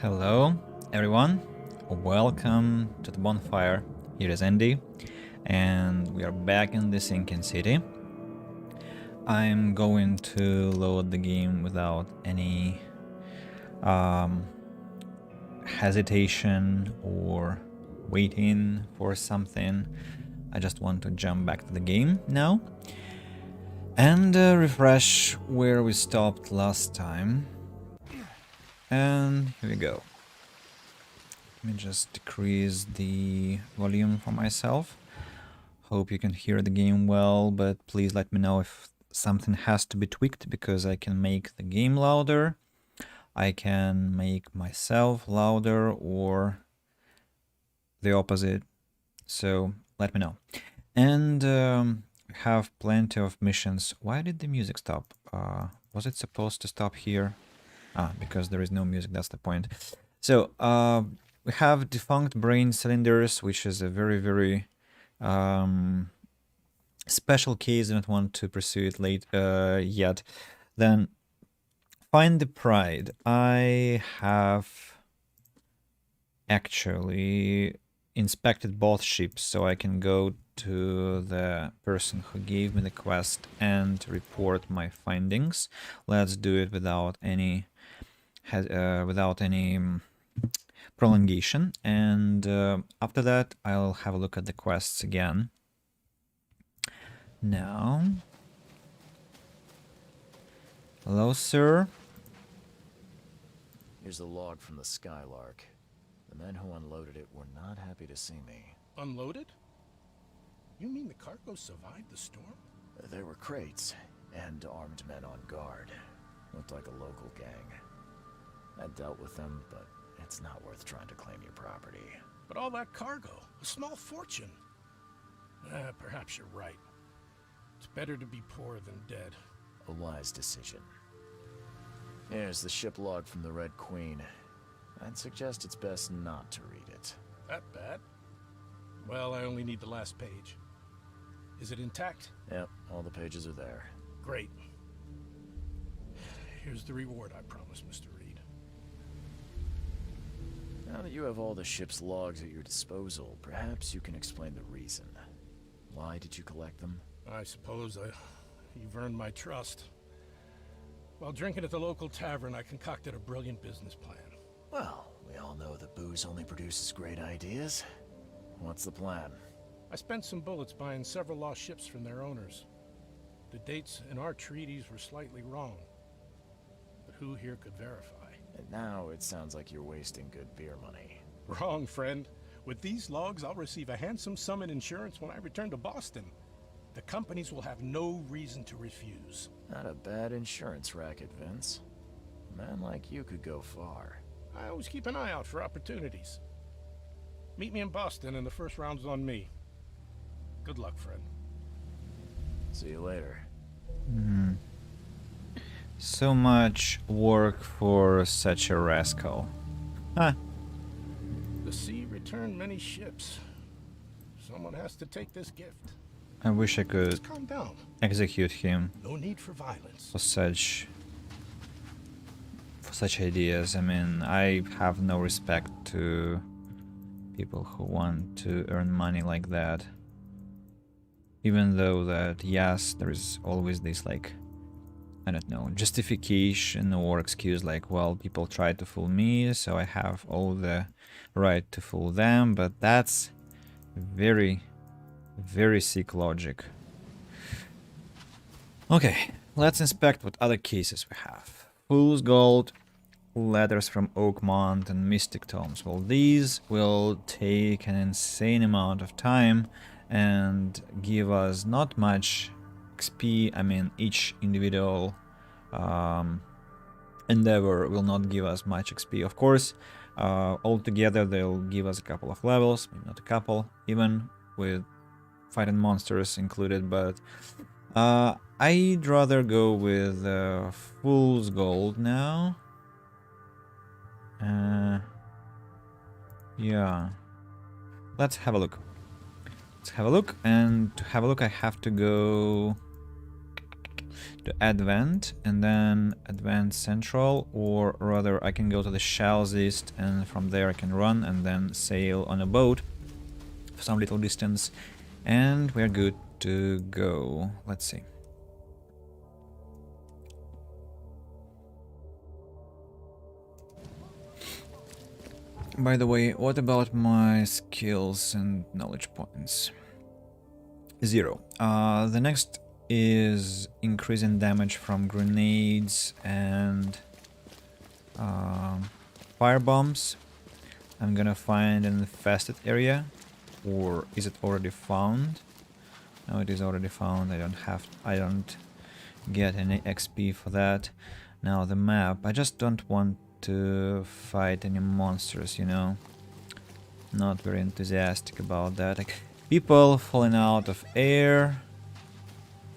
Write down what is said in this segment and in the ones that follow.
Hello, everyone. Welcome to the bonfire. Here is Andy, and we are back in the Sinking City. I'm going to load the game without any hesitation or waiting for something. I just want to jump back to the game now and refresh where we stopped last time. And here we go. Let me just decrease the volume for myself. Hope you can hear the game well, but please let me know if something has to be tweaked, because I can make the game louder, I can make myself louder, or the opposite. So let me know. And have plenty of missions. Why did the music stop? Was it supposed to stop here? Because there is no music, that's the point. So, we have defunct brain cylinders, which is a very, very special case. I don't want to pursue it yet. Then, find the pride. I have actually inspected both ships, so I can go to the person who gave me the quest and report my findings. Let's do it without any prolongation, and after that I'll have a look at the quests again. Now, hello, sir. Here's a log from the Skylark. The men who unloaded it were not happy to see me. Unloaded? You mean the cargo survived the storm? There were crates and armed men on guard. Looked like a local gang. I dealt with them, but it's not worth trying to claim your property. But all that cargo, a small fortune. Perhaps you're right. It's better to be poor than dead. A wise decision. Here's the ship log from the Red Queen. I'd suggest it's best not to read it. That bad? Well, I only need the last page. Is it intact? Yep, all the pages are there. Great. Here's the reward I promised, Mr. Reed. Now that you have all the ship's logs at your disposal, perhaps you can explain the reason. Why did you collect them? I suppose you've earned my trust. While drinking at the local tavern, I concocted a brilliant business plan. Well, we all know that booze only produces great ideas. What's the plan? I spent some bullets buying several lost ships from their owners. The dates in our treaties were slightly wrong, but who here could verify? And now it sounds like you're wasting good beer money. Wrong, friend. With these logs, I'll receive a handsome sum in insurance when I return to Boston. The companies will have no reason to refuse. Not a bad insurance racket, Vince. A man like you could go far. I always keep an eye out for opportunities. Meet me in Boston, and the first round's on me. Good luck, friend. See you later. So much work for such a rascal. Huh. The sea returned many ships. Someone has to take this gift. I wish I Just could calm down. execute him No need for violence. for such ideas. I mean, I have no respect to people who want to earn money like that. Even though that, yes, there is always this, like, I don't know, justification or excuse, like, well, people try to fool me, so I have all the right to fool them, but that's very, very sick logic. Okay, let's inspect what other cases we have. Fool's Gold, Letters from Oakmont, and Mystic Tomes. Well, these will take an insane amount of time and give us not much XP. I mean, each individual endeavor will not give us much XP. Of course, altogether they'll give us a couple of levels, maybe not a couple, even with fighting monsters included, but I'd rather go with Fool's Gold now. Yeah, let's have a look. Let's have a look, and to have a look I have to go to Advent and then Advent Central, or rather I can go to the Shells East and from there I can run and then sail on a boat for some little distance, and we're good to go. Let's see. By the way, what about my skills and knowledge points? 0. The next is increasing damage from grenades and fire bombs. I'm gonna find an infested area, or is it already found? No, it is already found. I don't get any XP for that. Now the map. I just don't want to fight any monsters, you know. Not very enthusiastic about that. People falling out of air,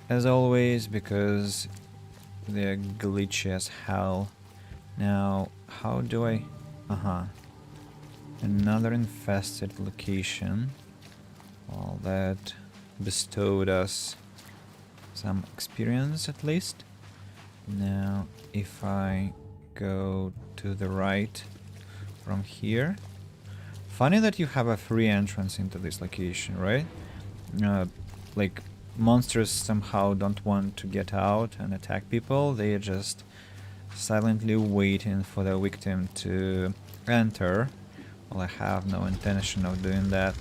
as always, because they're glitchy as hell. Now, how do I... Another infested location. Well, that bestowed us some experience, at least. Now, if I go to the right from here... Funny that you have a free entrance into this location, right? Like, monsters somehow don't want to get out and attack people. They are just silently waiting for the victim to enter. Well, I have no intention of doing that,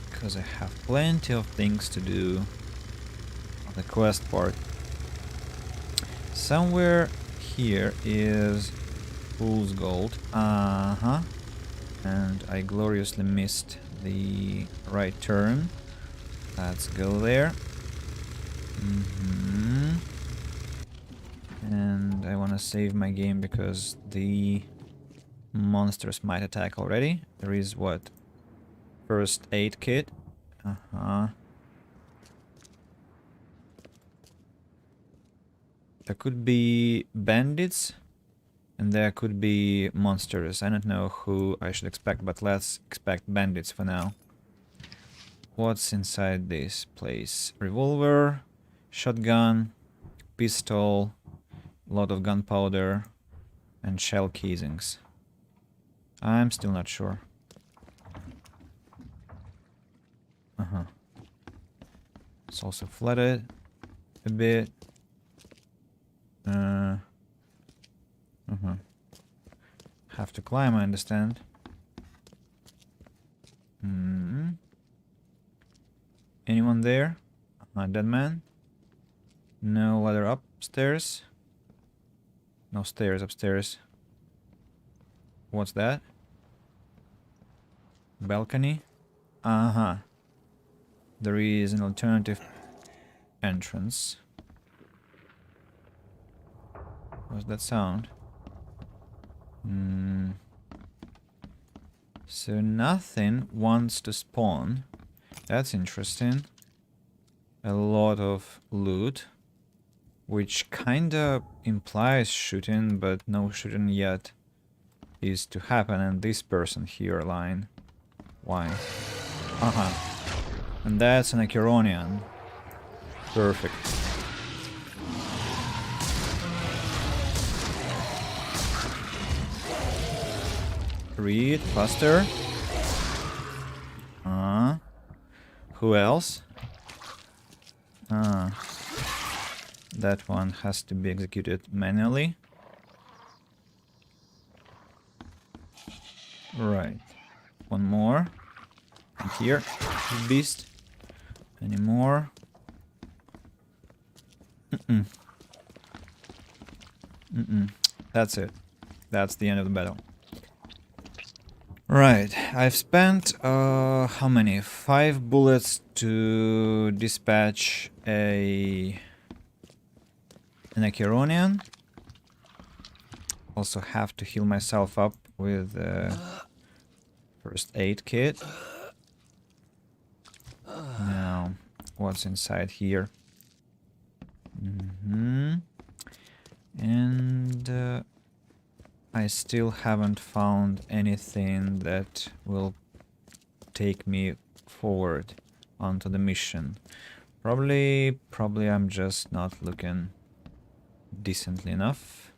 because I have plenty of things to do on the quest part. Somewhere here is Fool's Gold. And I gloriously missed the right turn. Let's go there. And I want to save my game because the monsters might attack already. There is what? First aid kit. There could be bandits. And there could be monsters. I don't know who I should expect, but let's expect bandits for now. What's inside this place? Revolver, shotgun, pistol, a lot of gunpowder, and shell casings. I'm still not sure. It's also flooded a bit. Have to climb, I understand. Anyone there? Dead man? No ladder upstairs? No stairs upstairs. What's that? Balcony? There is an alternative entrance. What's that sound? So nothing wants to spawn. That's interesting. A lot of loot, which kinda implies shooting, but no shooting yet is to happen. And this person here line. Why? And that's an Acheronian. Perfect. Read faster. Who else? That one has to be executed manually. Right. One more. And here, beast. Any more? That's it. That's the end of the battle. Right, I've spent, how many? 5 bullets to dispatch an Acheronian. Also have to heal myself up with first aid kit. Now, what's inside here? And I still haven't found anything that will take me forward onto the mission. Probably I'm just not looking decently enough.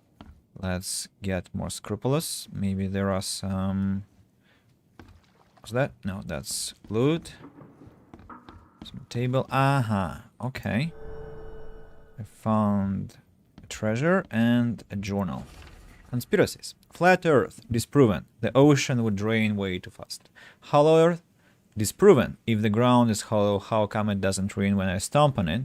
Let's get more scrupulous. Maybe there are some... What's that? No, that's loot. Some table. Aha. Okay. I found a treasure and a journal. Conspiracies. Flat Earth. Disproven. The ocean would drain way too fast. Hollow Earth. Disproven. If the ground is hollow, how come it doesn't rain when I stomp on it?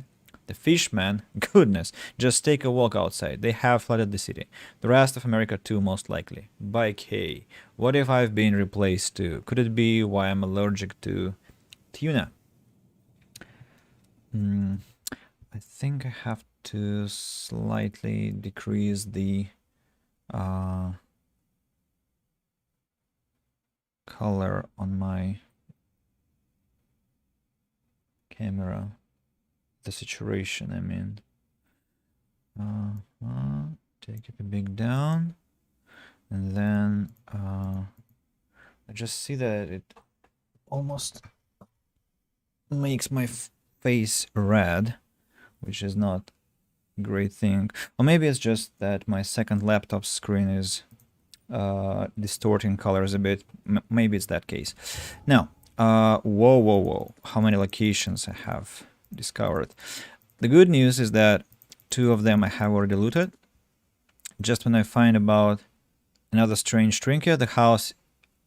The Fishman. Goodness. Just take a walk outside. They have flooded the city. The rest of America too, most likely. By K. What if I've been replaced too? Could it be why I'm allergic to tuna? I think I have to slightly decrease the color on my camera. The saturation, I mean. Take it a bit down. And then I just see that it almost makes my face red, which is not a great thing. Or maybe it's just that my second laptop screen is distorting colors a bit. Maybe it's that case. Now, whoa. How many locations I have discovered. The good news is that 2 of them I have already looted. Just when I find about another strange trinket, the house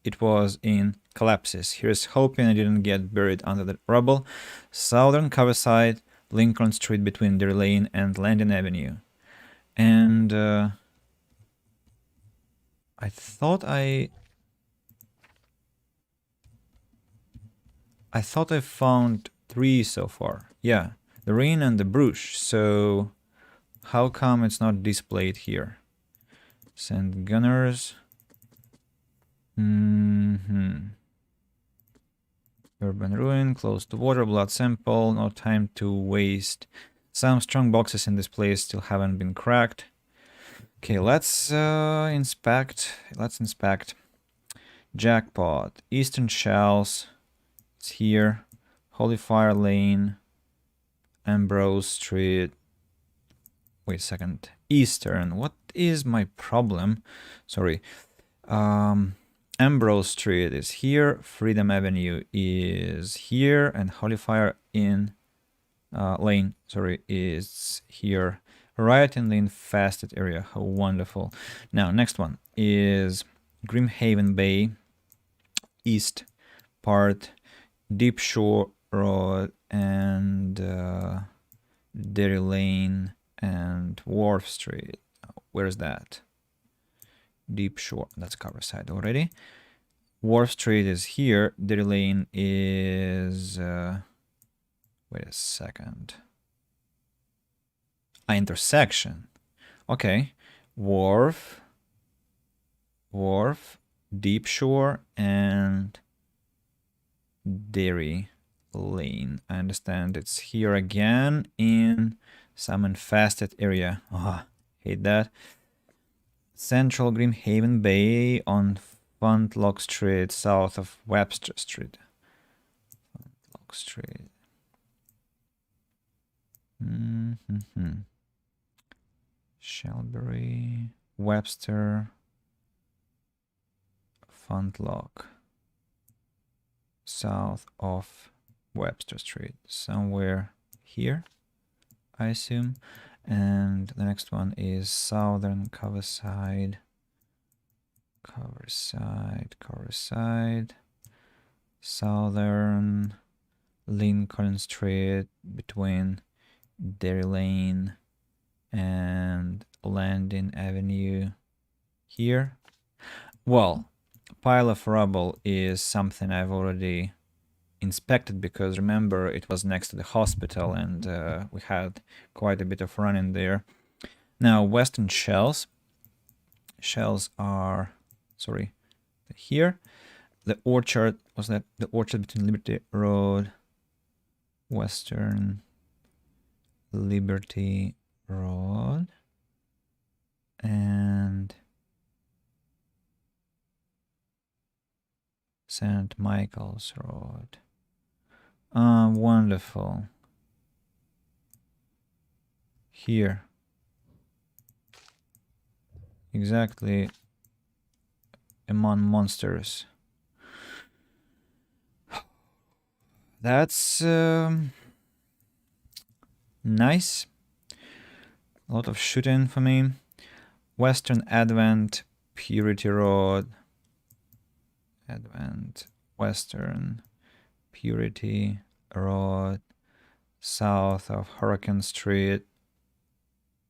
it was in collapses. Here's hoping I didn't get buried under the rubble. Southern Coverside, Lincoln Street between Deer Lane and Landing Avenue. And I thought I found 3 so far. Yeah, the Ring and the Bruche. So how come it's not displayed here? Send gunners. Urban ruin, close to water, blood sample, no time to waste. Some strong boxes in this place still haven't been cracked. Okay, let's inspect. Jackpot, Eastern Shells, it's here. Holy Fire Lane, Ambrose Street. Wait a second. Eastern. What is my problem? Sorry. Ambrose Street is here. Freedom Avenue is here, and Holy Fire Lane, sorry, is here. Right in the infested area. How wonderful. Now, next one is Grimhaven Bay, East part, Deep Shore Road, and Derry Lane and Wharf Street. Where is that? Deep Shore. That's Coverside already. Wharf Street is here. Derry Lane is... wait a second. Intersection. Okay. Wharf, Deep Shore, and Derry Lane. I understand it's here again in some infested area. Hate that. Central Grimhaven Bay on Funtlock Street, south of Webster Street. Funtlock Street. Shelbury, Webster, Funtlock, south of Webster Street, somewhere here, I assume. And the next one is Southern Coverside, Southern Lincoln Street between Derry Lane and Landing Avenue here. Well, pile of rubble is something I've already inspected, because remember it was next to the hospital and we had quite a bit of run in there. Now, Western Shells are, sorry, here. The orchard, was that the orchard between Liberty Road, Western Liberty Road, and St. Michael's Road. Wonderful. here. Exactly among monsters. That's nice. A lot of shooting for me. Western Advent, Purity Road. Advent, Western, Purity Road, south of Hurricane Street,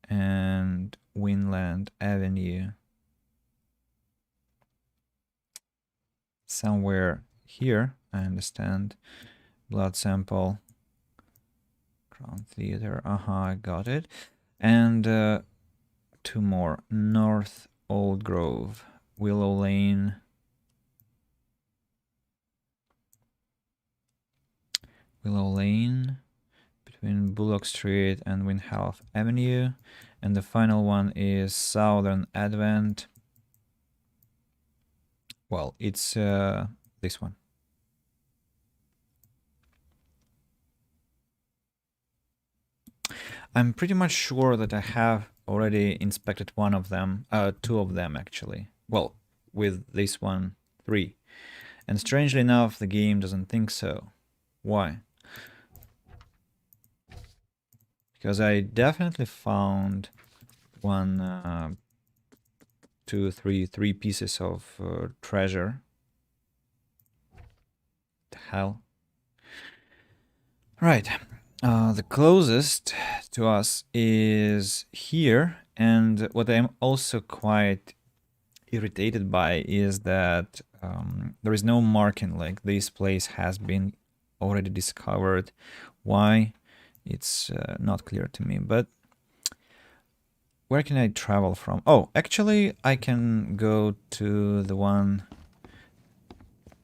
and Winland Avenue. Somewhere here, I understand. Blood sample. Crown Theater. I got it. And 2 more. North Old Grove, Willow Lane. Willow Lane, between Bullock Street and Windhalf Avenue. And the final one is Southern Advent. Well, it's this one. I'm pretty much sure that I have already inspected one of them, 2 of them actually. Well, with this one, 3. And strangely enough, the game doesn't think so. Why? Because I definitely found 1, 2, 3 pieces of treasure. The hell? Right. The closest to us is here, and what I'm also quite irritated by is that there is no marking, like this place has been already discovered. Why? It's not clear to me, but where can I travel from? Oh, actually, I can go to the one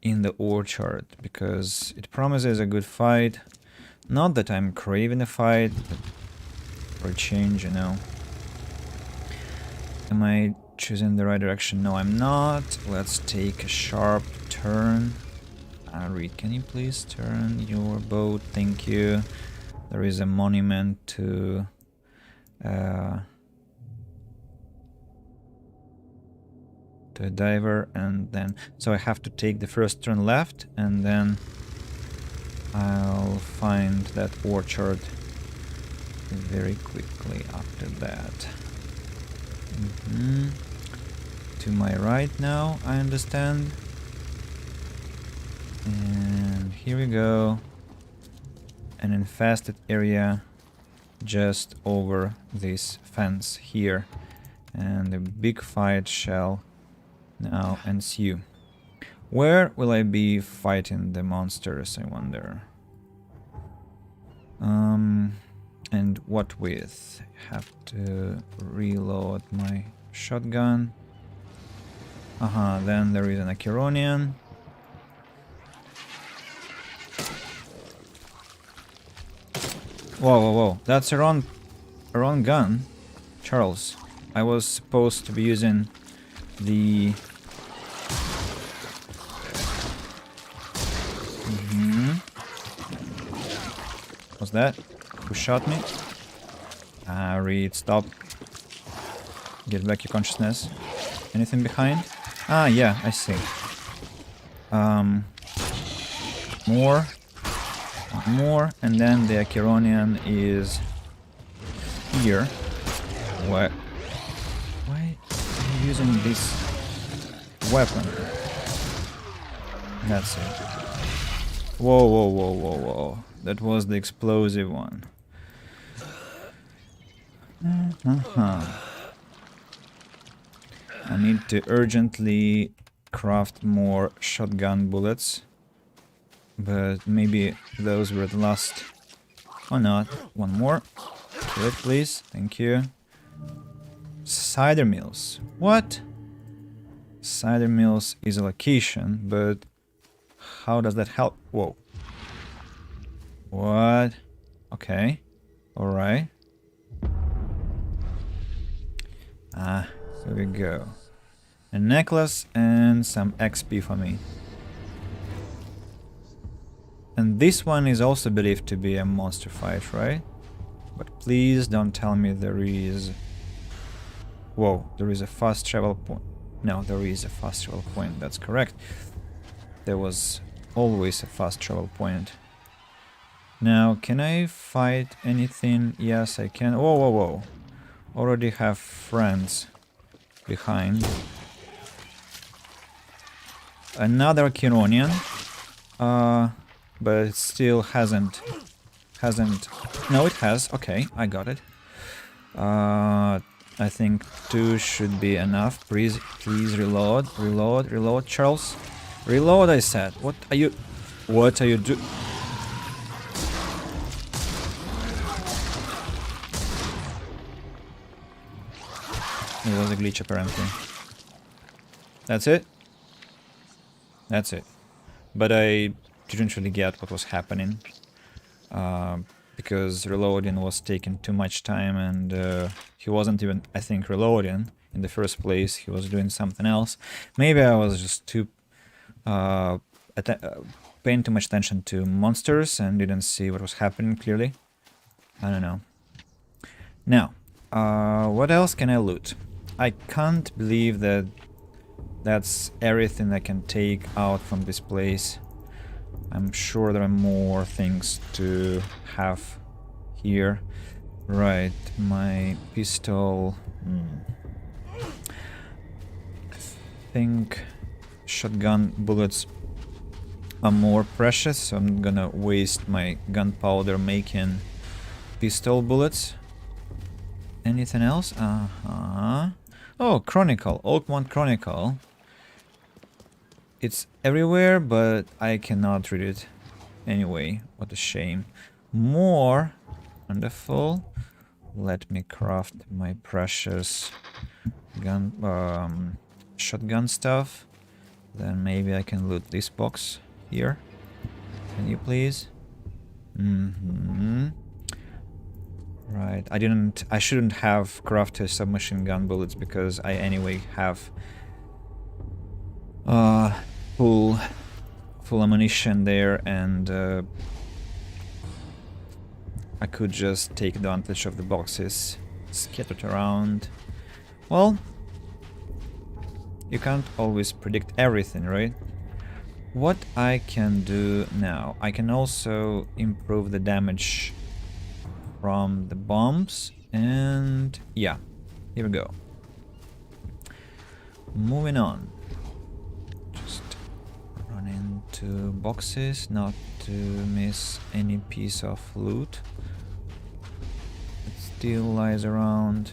in the orchard, because it promises a good fight. Not that I'm craving a fight, but for a change, you know. Am I choosing the right direction? No, I'm not. Let's take a sharp turn. Reed, can you please turn your boat? Thank you. There is a monument to a diver, and then so I have to take the first turn left, and then I'll find that orchard very quickly after that. To my right now, I understand. And here we go. An infested area just over this fence here. And a big fight shall now ensue. Where will I be fighting the monsters, I wonder? And what with? Have to reload my shotgun. Then there is an Acheronian. Whoa. That's a wrong gun. Charles, I was supposed to be using the... What's that? Who shot me? Reed, stop. Get back your consciousness. Anything behind? Yeah, I see. More, and then the Acheronian is here. Why are you using this weapon? That's it. Whoa. That was the explosive one. I need to urgently craft more shotgun bullets. But maybe those were the last. Or not. One more. Kill it, please. Thank you. Cider mills. What? Cider mills is a location, but how does that help? Whoa. What? Okay. Alright. Here we go. A necklace and some XP for me. And this one is also believed to be a monster fight, right? But please don't tell me there is... Whoa, there is a fast travel point. No, there is a fast travel point, that's correct. There was always a fast travel point. Now, can I fight anything? Yes, I can. Whoa, whoa, whoa. Already have friends behind. Another Kironian. But it still hasn't... No, it has. Okay, I got it. I think 2 should be enough. Please reload, reload, Charles. Reload, I said. What are you do? It was a glitch, apparently. That's it? That's it. But I didn't really get what was happening. Because reloading was taking too much time, and he wasn't even, I think, reloading in the first place. He was doing something else. Maybe I was just too paying too much attention to monsters and didn't see what was happening clearly. I don't know. Now, what else can I loot? I can't believe that that's everything I can take out from this place. I'm sure there are more things to have here. Right, my pistol... I think shotgun bullets are more precious, so I'm gonna waste my gunpowder making pistol bullets. Anything else? Oh, Chronicle, Oakmont Chronicle. It's everywhere, but I cannot read it anyway. What a shame. More. Wonderful. Let me craft my precious shotgun stuff. Then maybe I can loot this box here. Can you please? Right. I shouldn't have crafted submachine gun bullets because I anyway have full ammunition there, and I could just take advantage of the boxes scattered around. Well, you can't always predict everything, right? What I can do now, I can also improve the damage from the bombs, and yeah, here we go. Moving on. Just run into boxes, not to miss any piece of loot that still lies around.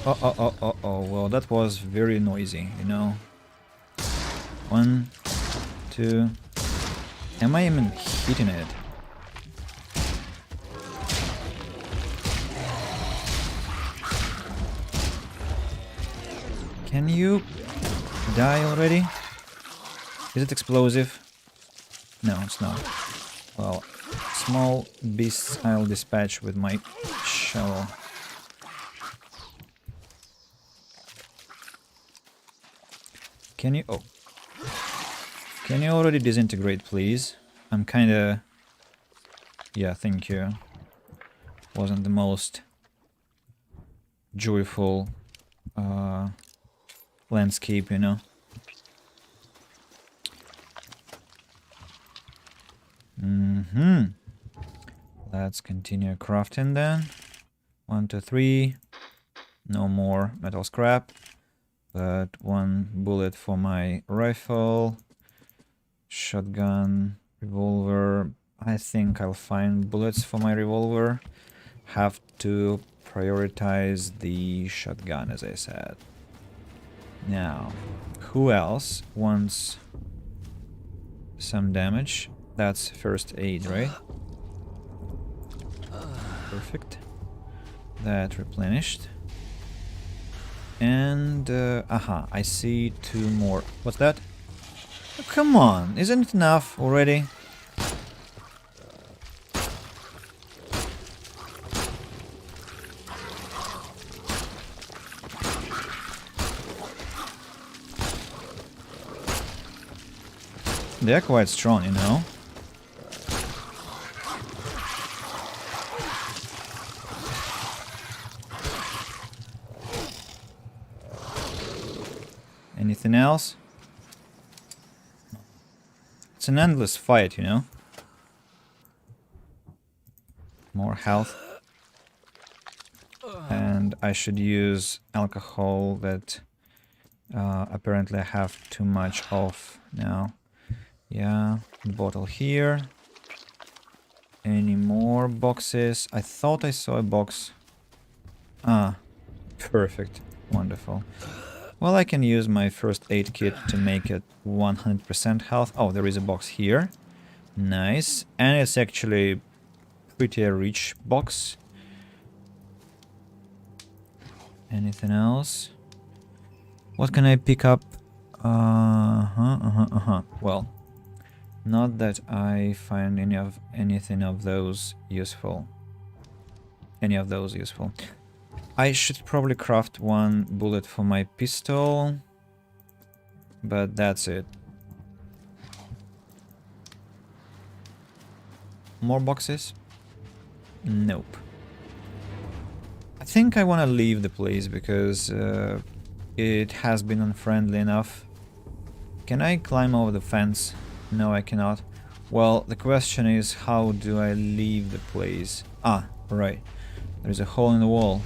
Oh, well, that was very noisy, you know. 1, 2. Am I even hitting it? Can you die already? Is it explosive? No, it's not. Well, small beasts I'll dispatch with my shovel. Can you... Oh. Can you already disintegrate, please? I'm kinda... Yeah, thank you. Wasn't the most joyful landscape, you know. Let's continue crafting then. 1, 2, 3. No more metal scrap, but 1 bullet for my rifle. Shotgun, revolver. I think I'll find bullets for my revolver. Have to prioritize the shotgun, as I said. Now, who else wants some damage? That's first aid, right? Perfect. That replenished. And, aha, I see 2 more. What's that? Oh, come on, isn't it enough already? They're quite strong, you know. Anything else? It's an endless fight, you know? More health. And I should use alcohol that apparently I have too much of now. Yeah, bottle here. Any more boxes? I thought I saw a box. Ah, perfect. Wonderful. Well, I can use my first aid kit to make it 100% health. Oh, there is a box here. Nice. And it's actually pretty a rich box. Anything else? What can I pick up? Well, not that I find anything of those useful. I should probably craft one bullet for my pistol, but that's it. More boxes? Nope. I think I want to leave the place because it has been unfriendly enough. Can I climb over the fence? No, I cannot. Well, the question is, how do I leave the place? Ah, right. There's a hole in the wall.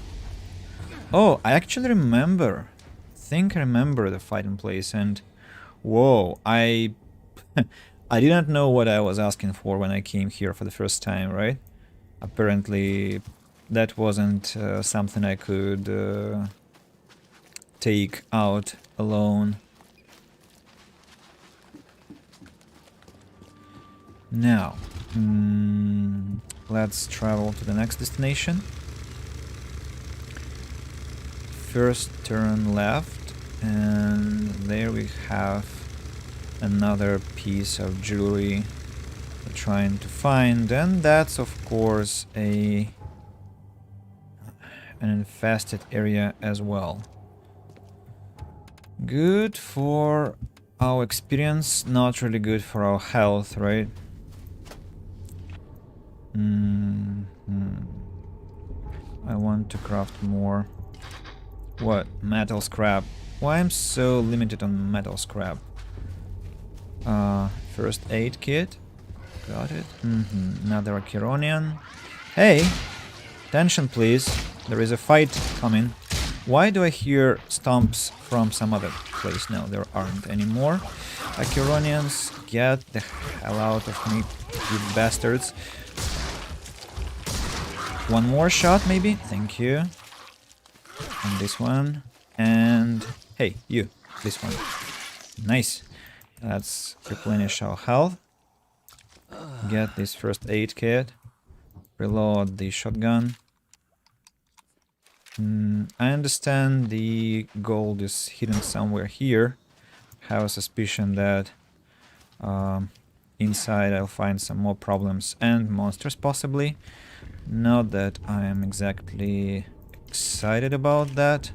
Oh, I actually remember. I think I remember the fighting place, and whoa, I I didn't know what I was asking for when I came here for the first time, right? Apparently that wasn't something I could take out alone. Now, let's travel to the next destination. First turn left, and there we have another piece of jewelry we're trying to find, and that's of course an infested area as well. Good for our experience, not really good for our health, right? I want to craft more. What? Metal scrap. Why I'm so limited on metal scrap? First aid kit. Got it. Another Achironian. Hey! Attention please. There is a fight coming. Why do I hear stomps from some other place? No, there aren't any more. Achironians, get the hell out of me, you bastards. One more shot maybe? Thank you. And this one. And hey, you. This one. Nice. Let's replenish our health. Get this first aid kit. Reload the shotgun. I understand the gold is hidden somewhere here. Have a suspicion that inside I'll find some more problems and monsters possibly. Not that I am exactly excited about that,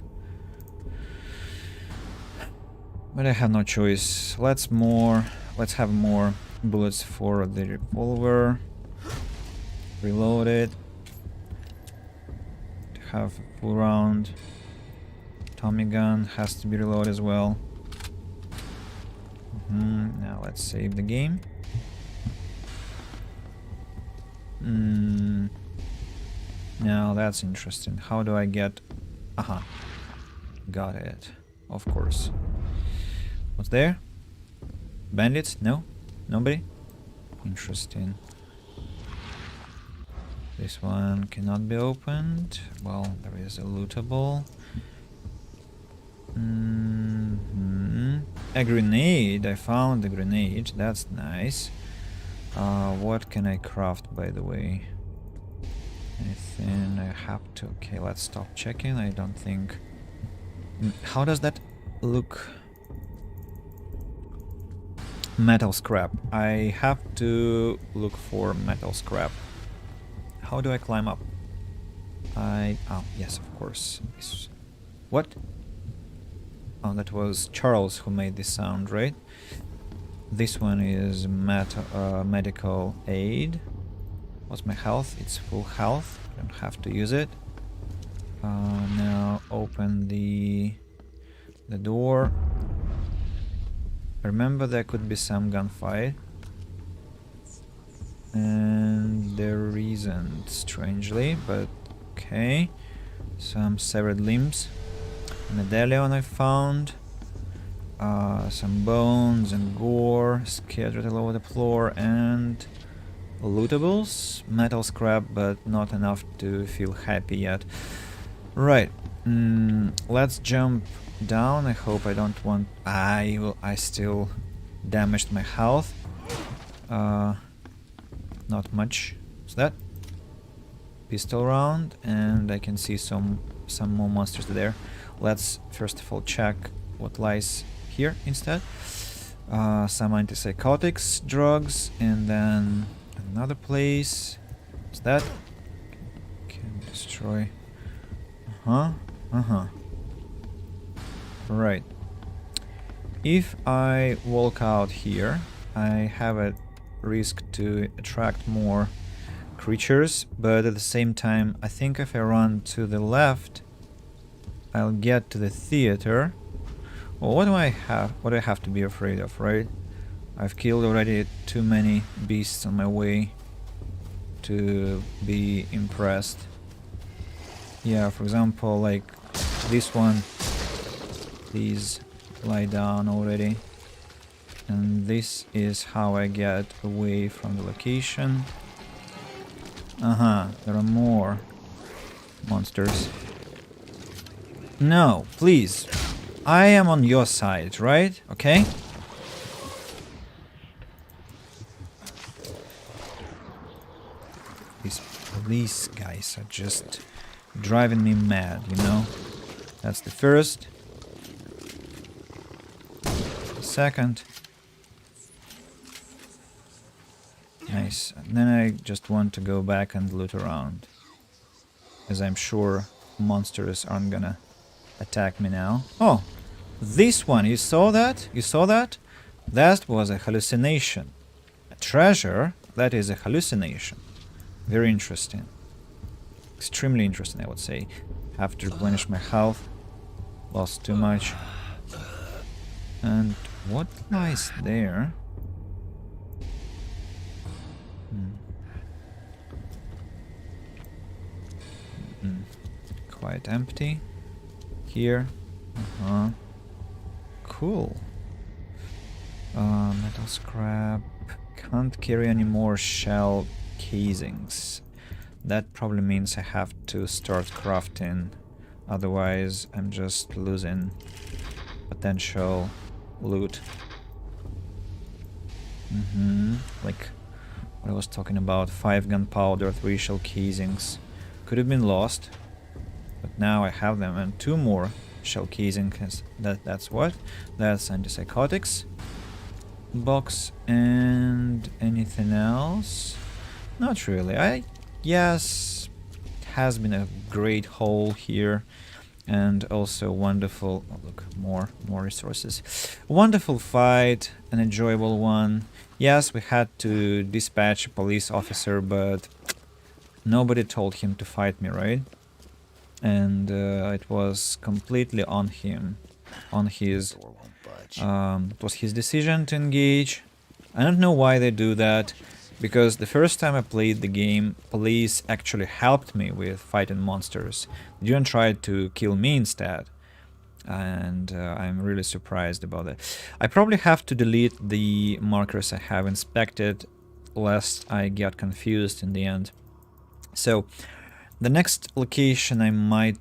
but I have no choice. Let's have more bullets for the revolver. Reload it. To have a full round. Tommy gun has to be reloaded as well. Now let's save the game. Now that's interesting. How do I get... Aha. Got it. Of course. What's there? Bandits? No? Nobody? Interesting. This one cannot be opened. Well, there is a lootable. A grenade. I found a grenade. That's nice. What can I craft, by the way? Anything I have to... Okay, let's stop checking. I don't think... How does that look? Metal scrap. I have to look for metal scrap. How do I climb up? Oh, yes, of course. What? Oh, that was Charles who made this sound, right? This one is medical aid. What's my health? It's full health. I don't have to use it. Now open the door. I remember there could be some gunfight. And there isn't, strangely, but okay. Some severed limbs. Medallion I found. Some bones and gore scattered all over the floor, and lootables. Metal scrap, but not enough to feel happy yet. Right. Let's jump down. I hope I don't want... I still damaged my health. Not much. What's that? Pistol round, and I can see some more monsters there. Let's first of all check what lies here instead. Some antipsychotics, drugs, and then another place. What's that? Can destroy. Right. If I walk out here, I have a risk to attract more creatures, but at the same time, I think if I run to the left, I'll get to the theater. Well, what do I have to be afraid of, right? I've killed already too many beasts on my way to be impressed. Yeah, for example, like this one. Please lie down already. And this is how I get away from the location. There are more monsters. No, please. I am on your side, right? Okay? These police guys are just driving me mad, you know? That's the first. The second. Nice. And then I just want to go back and loot around, as I'm sure monsters aren't gonna attack me now. Oh, this one, you saw that? You saw that? That was a hallucination. A treasure, that is a hallucination. Very interesting. Extremely interesting, I would say. Have to replenish my health. Lost too much. And what lies there? Quite empty. Here. Cool. Metal scrap. Can't carry any more shell casings. That probably means I have to start crafting. Otherwise, I'm just losing potential loot. Like what I was talking about. 5 gunpowder, 3 shell casings. Could have been lost. But now I have them, and 2 more shell casings. That's what? That's antipsychotics box, and anything else? Not really. Yes, it has been a great haul here, and also wonderful. Oh, look, more resources. Wonderful fight, an enjoyable one. Yes, we had to dispatch a police officer, but nobody told him to fight me, right? And it was completely on him, on his... it was his decision to engage. I don't know why they do that, because the first time I played the game, police actually helped me with fighting monsters. They didn't try to kill me instead. And I'm really surprised about that. I probably have to delete the markers I have inspected, lest I get confused in the end. So, the next location I might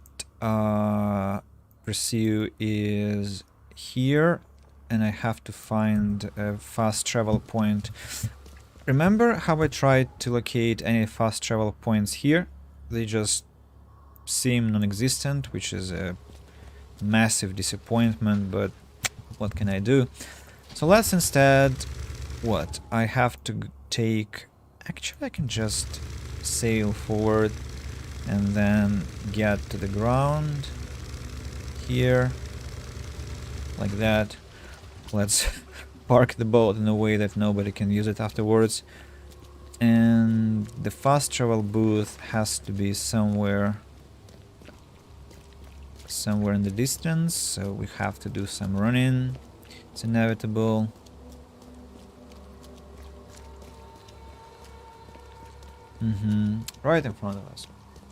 pursue is here, and I have to find a fast travel point. Remember how I tried to locate any fast travel points here? They just seem non-existent, which is a massive disappointment, but what can I do? So let's instead... what? I have to take... Actually, I can just sail forward and then get to the ground here, like that. Let's park the boat in a way that nobody can use it afterwards. And the fast travel booth has to be somewhere in the distance, so we have to do some running. It's inevitable. Right in front of us.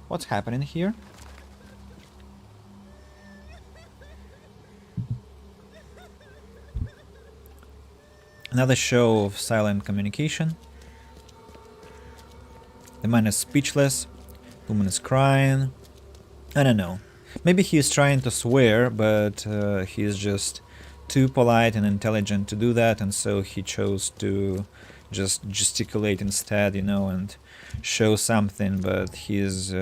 What's happening here? Another show of silent communication. The man is speechless. The woman is crying. I don't know. Maybe he is trying to swear, but he is just too polite and intelligent to do that, and so he chose to just gesticulate instead, you know, and show something, but his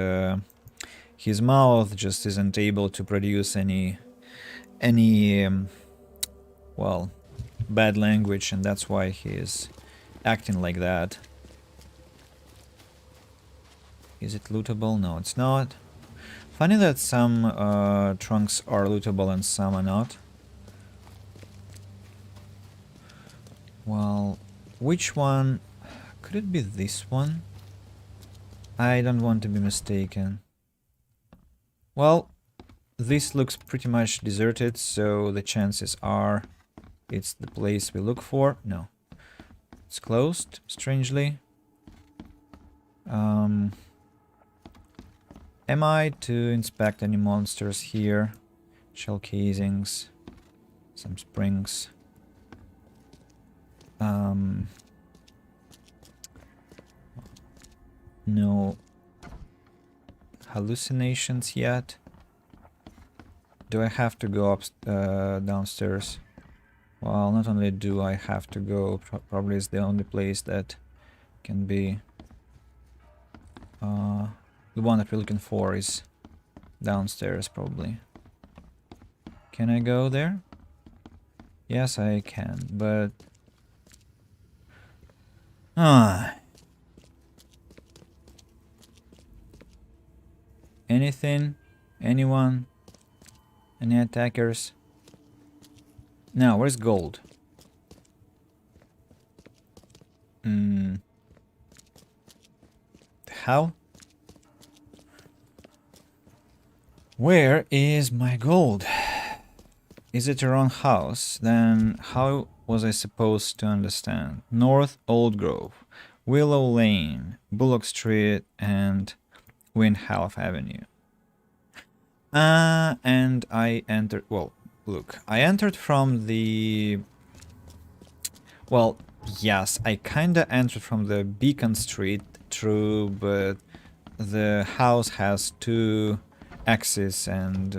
mouth just isn't able to produce any well, bad language, and that's why he is acting like that. Is it lootable? No, it's not. Funny that some trunks are lootable and some are not. Well, which one? Could it be this one? I don't want to be mistaken. Well, this looks pretty much deserted, so the chances are it's the place we look for. No. It's closed, strangely. Am I to inspect any monsters here? Shell casings, some springs. No hallucinations yet. Do I have to go up downstairs? Well, not only do I have to go, probably it's the only place that can be. The one that we're looking for is downstairs, probably. Can I go there? Yes, I can, but... Anything? Anyone? Any attackers? Now, where's gold? The hell? Where is my gold? Is it around house? Then how was I supposed to understand? North Old Grove, Willow Lane, Bullock Street, and Windhalf Avenue. And I entered... Well, look, I entered from the... Well, yes, I kinda entered from the Beacon Street, true, but the house has two exits and...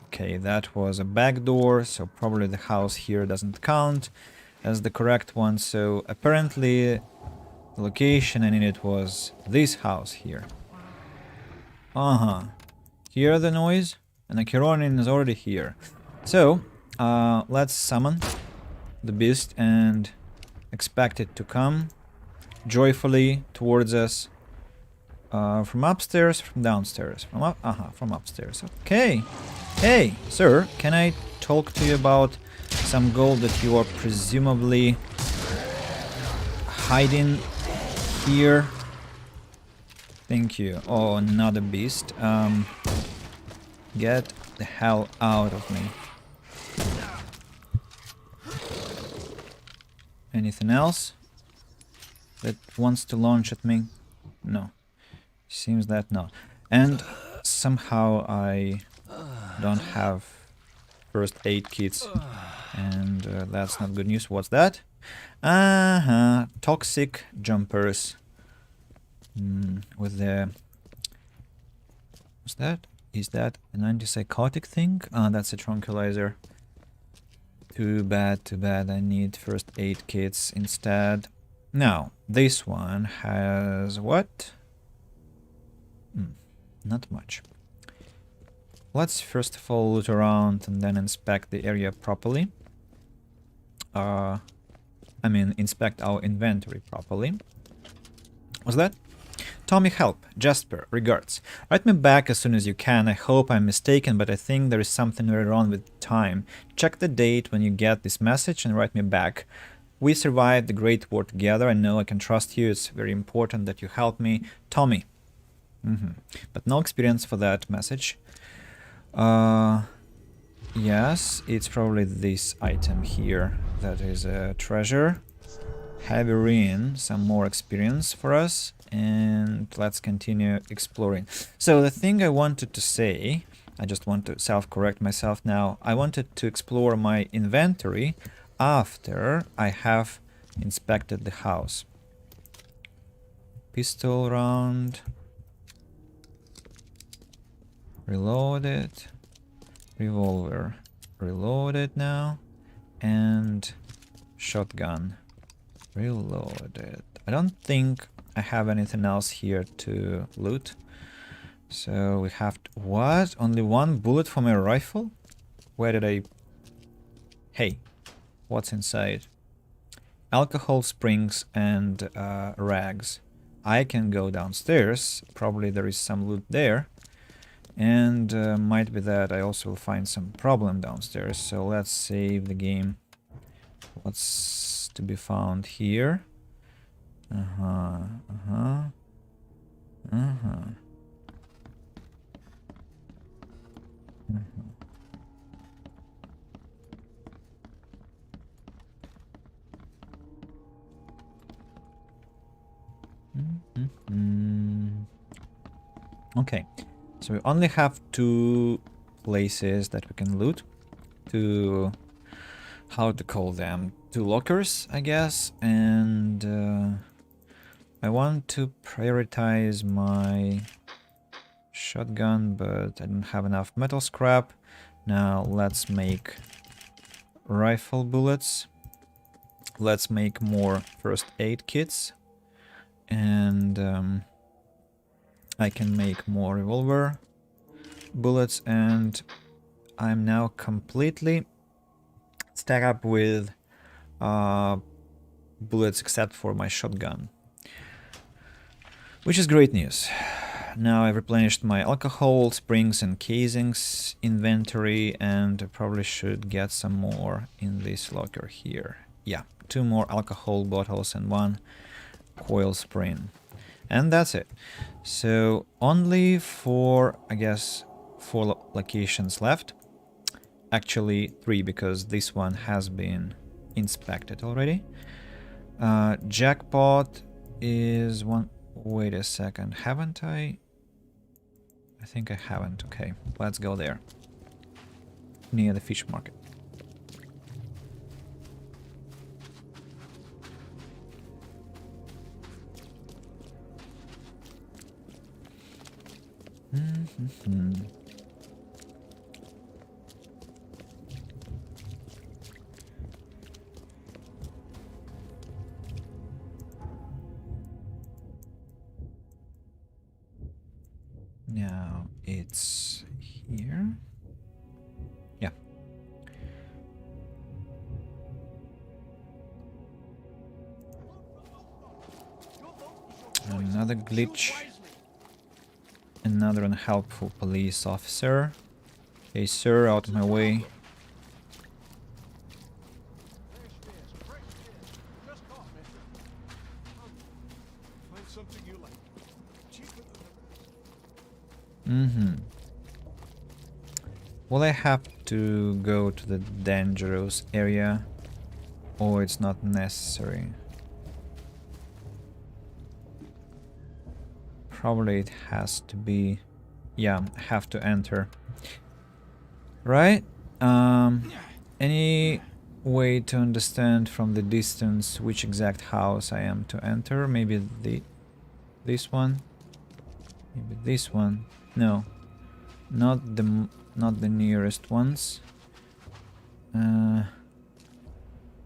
Okay, that was a back door, so probably the house here doesn't count as the correct one, so apparently the location I needed was this house here. Hear the noise? And the Chironin is already here. So, let's summon the beast and expect it to come joyfully towards us. From upstairs, from downstairs, from upstairs. Okay. Hey, sir, can I talk to you about some gold that you are presumably hiding here? Thank you. Oh, another beast. Get the hell out of me. Anything else that wants to launch at me? No. Seems that not. And somehow I don't have first aid kits, and that's not good news. What's that? Toxic jumpers. With the... What's that? Is that an antipsychotic thing? That's a tranquilizer. Too bad, too bad. I need first aid kits instead. Now, this one has what? Not much. Let's first of all loot around and then inspect the area properly. I mean, inspect our inventory properly. What's that? Tommy, help. Jasper, regards. Write me back as soon as you can. I hope I'm mistaken, but I think there is something very wrong with time. Check the date when you get this message and write me back. We survived the Great War together. I know I can trust you. It's very important that you help me. Tommy. But no experience for that message. Yes, it's probably this item here that is a treasure. Heavy Rain, some more experience for us, and let's continue exploring. So the thing I wanted to say, I just want to self-correct myself now. I wanted to explore my inventory after I have inspected the house. Pistol round. Reloaded. Revolver. Reloaded now. And shotgun. Reloaded. I don't think I have anything else here to loot. So we have to... What? Only one bullet for my rifle? Where did I... Hey, what's inside? Alcohol, springs, and rags. I can go downstairs. Probably there is some loot there. And might be that I also will find some problem downstairs. So let's save the game. What's to be found here? Okay, so we only have 2 places that we can loot. 2, how to call them, 2 lockers, I guess, and I want to prioritize my shotgun, but I don't have enough metal scrap. Now let's make rifle bullets. Let's make more first aid kits, and I can make more revolver bullets, and I'm now completely stacked up with bullets except for my shotgun, which is great news. Now I've replenished my alcohol, springs and casings inventory, and I probably should get some more in this locker here. Yeah, 2 more alcohol bottles and 1 coil spring. And that's it. So only 4, I guess, 4 locations left. Actually 3, because this one has been inspected already. Jackpot is one... Wait a second, haven't I? I think I haven't. Okay, let's go there. Near the fish market. Now it's here. Yeah. Another glitch. Another unhelpful police officer. Hey sir, out of my way. Will I have to go to the dangerous area, or it's not necessary? Probably it has to be... Yeah, I have to enter. Right? Any way to understand from the distance which exact house I am to enter? Maybe this one? Maybe this one? No. Not the nearest ones.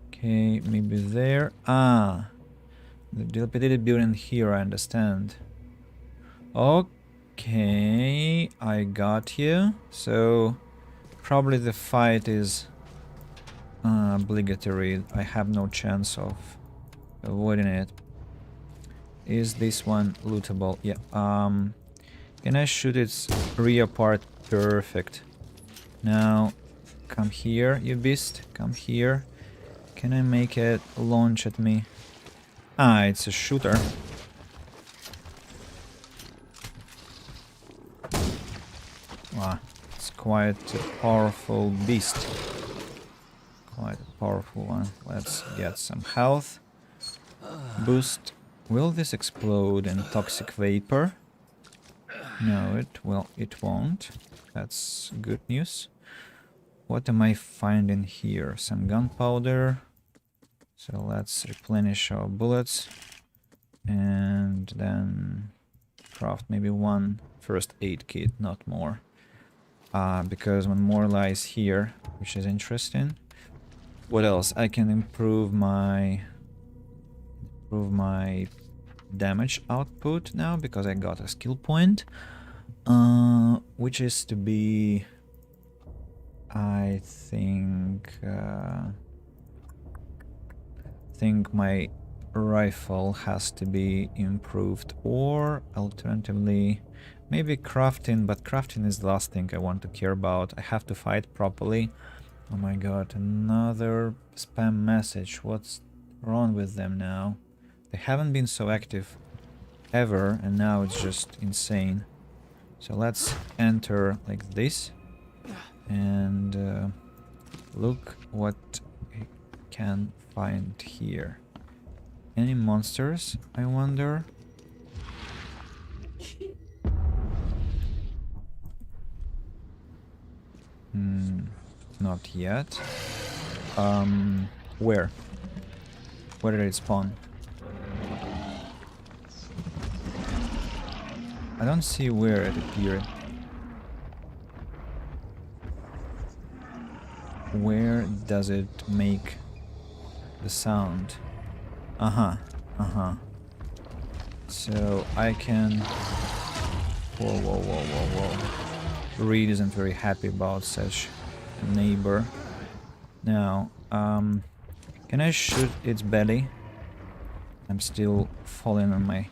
Okay, maybe there. Ah, the dilapidated building here, I understand. Okay, I got you. So probably the fight is obligatory. I have no chance of avoiding it. Is this one lootable? Yeah. Can I shoot its rear part? Perfect. Now, come here, you beast. Come here. Can I make it launch at me? Ah, it's a shooter. Wow, it's quite a powerful beast. Quite a powerful one. Let's get some health. Boost. Will this explode in toxic vapor? No, it won't. That's good news. What am I finding here? Some gunpowder. So let's replenish our bullets. And then craft maybe one first aid kit, not more. Because one more lies here, which is interesting. What else? I can improve my damage output now because I got a skill point, which is to be, I think my rifle has to be improved, or alternatively maybe crafting, but crafting is the last thing I want to care about. I have to fight properly. Oh my god, another spam message. What's wrong with them now? They haven't been so active ever, and now it's just insane. So let's enter like this and look what I can find here. Any monsters, I wonder? Not yet. Where? Where did it spawn? I don't see where it appeared. Where does it make the sound? So I can... Whoa. Reed isn't very happy about such a neighbor. Now, can I shoot its belly? I'm still falling on my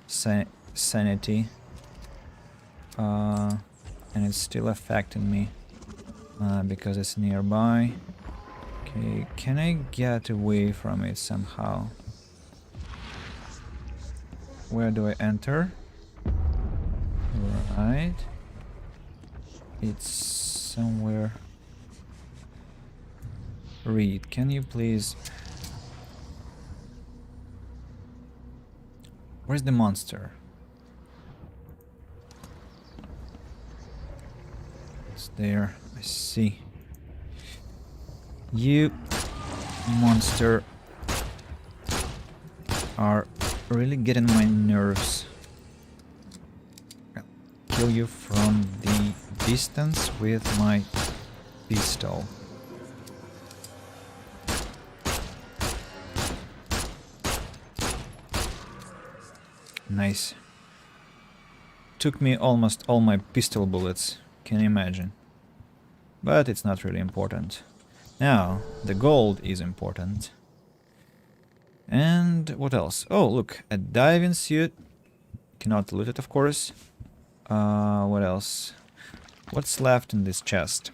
sanity. And it's still affecting me because it's nearby. Okay, can I get away from it somehow? Where do I enter? Right. It's somewhere. Reed, can you please... Where's the monster? It's there. I see. You monster are really getting my nerves. I'll kill you from the distance with my pistol. Nice. Took me almost all my pistol bullets, can you imagine? But it's not really important. Now, the gold is important. And what else? Oh, look, a diving suit. Cannot loot it, of course. What else? What's left in this chest?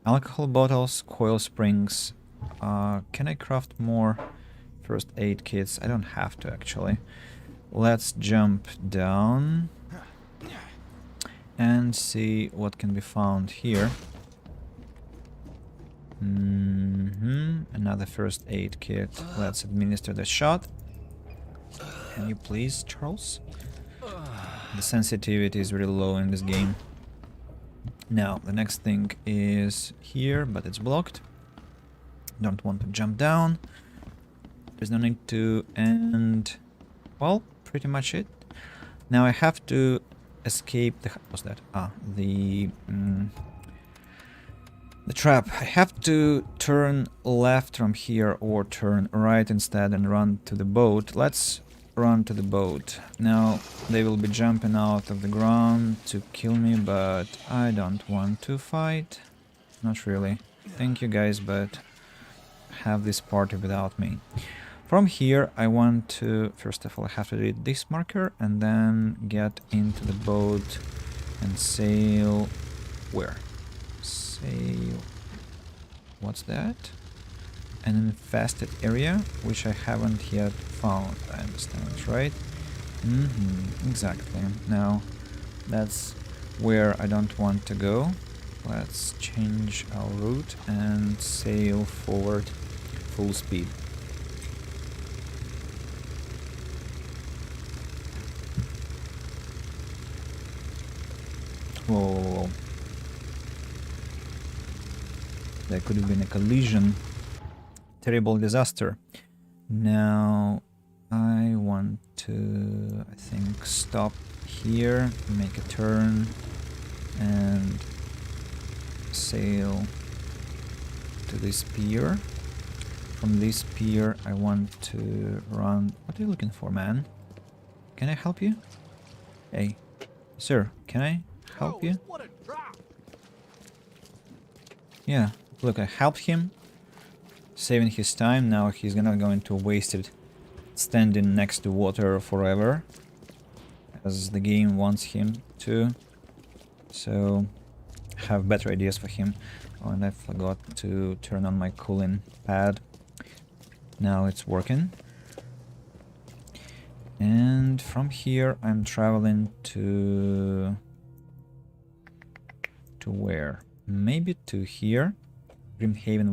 Alcohol bottles, coil springs. Can I craft more first aid kits? I don't have to, actually. Let's jump down and see what can be found here. Another first aid kit. Let's administer the shot. Can you please, Charles? The sensitivity is really low in this game. Now, the next thing is here, but it's blocked. Don't want to jump down. There's no need to, and... well, pretty much it. Now I have to escape the... what's that? The trap. I have to turn left from here or turn right instead and run to the boat. Let's run to the boat. Now they will be jumping out of the ground to kill me, but I don't want to fight. Not really. Thank you guys, but have this party without me. From here I want to, first of all I have to read this marker and then get into the boat and sail... where? Sail... what's that? An infested area, which I haven't yet found, I understand, right? Exactly. Now, that's where I don't want to go. Let's change our route and sail forward full speed. Whoa, whoa, whoa. There could have been a collision. Terrible disaster. Now I want to, I think, stop here, make a turn, and sail to this pier. From this pier I want to run... What are you looking for, man? Can I help you? Hey, sir, can I help you? Yeah, look, I helped him, saving his time. Now he's not going to waste it standing next to water forever, as the game wants him to. So, I have better ideas for him. Oh, and I forgot to turn on my cooling pad. Now it's working. And from here I'm traveling to where? Maybe to here. Grimhaven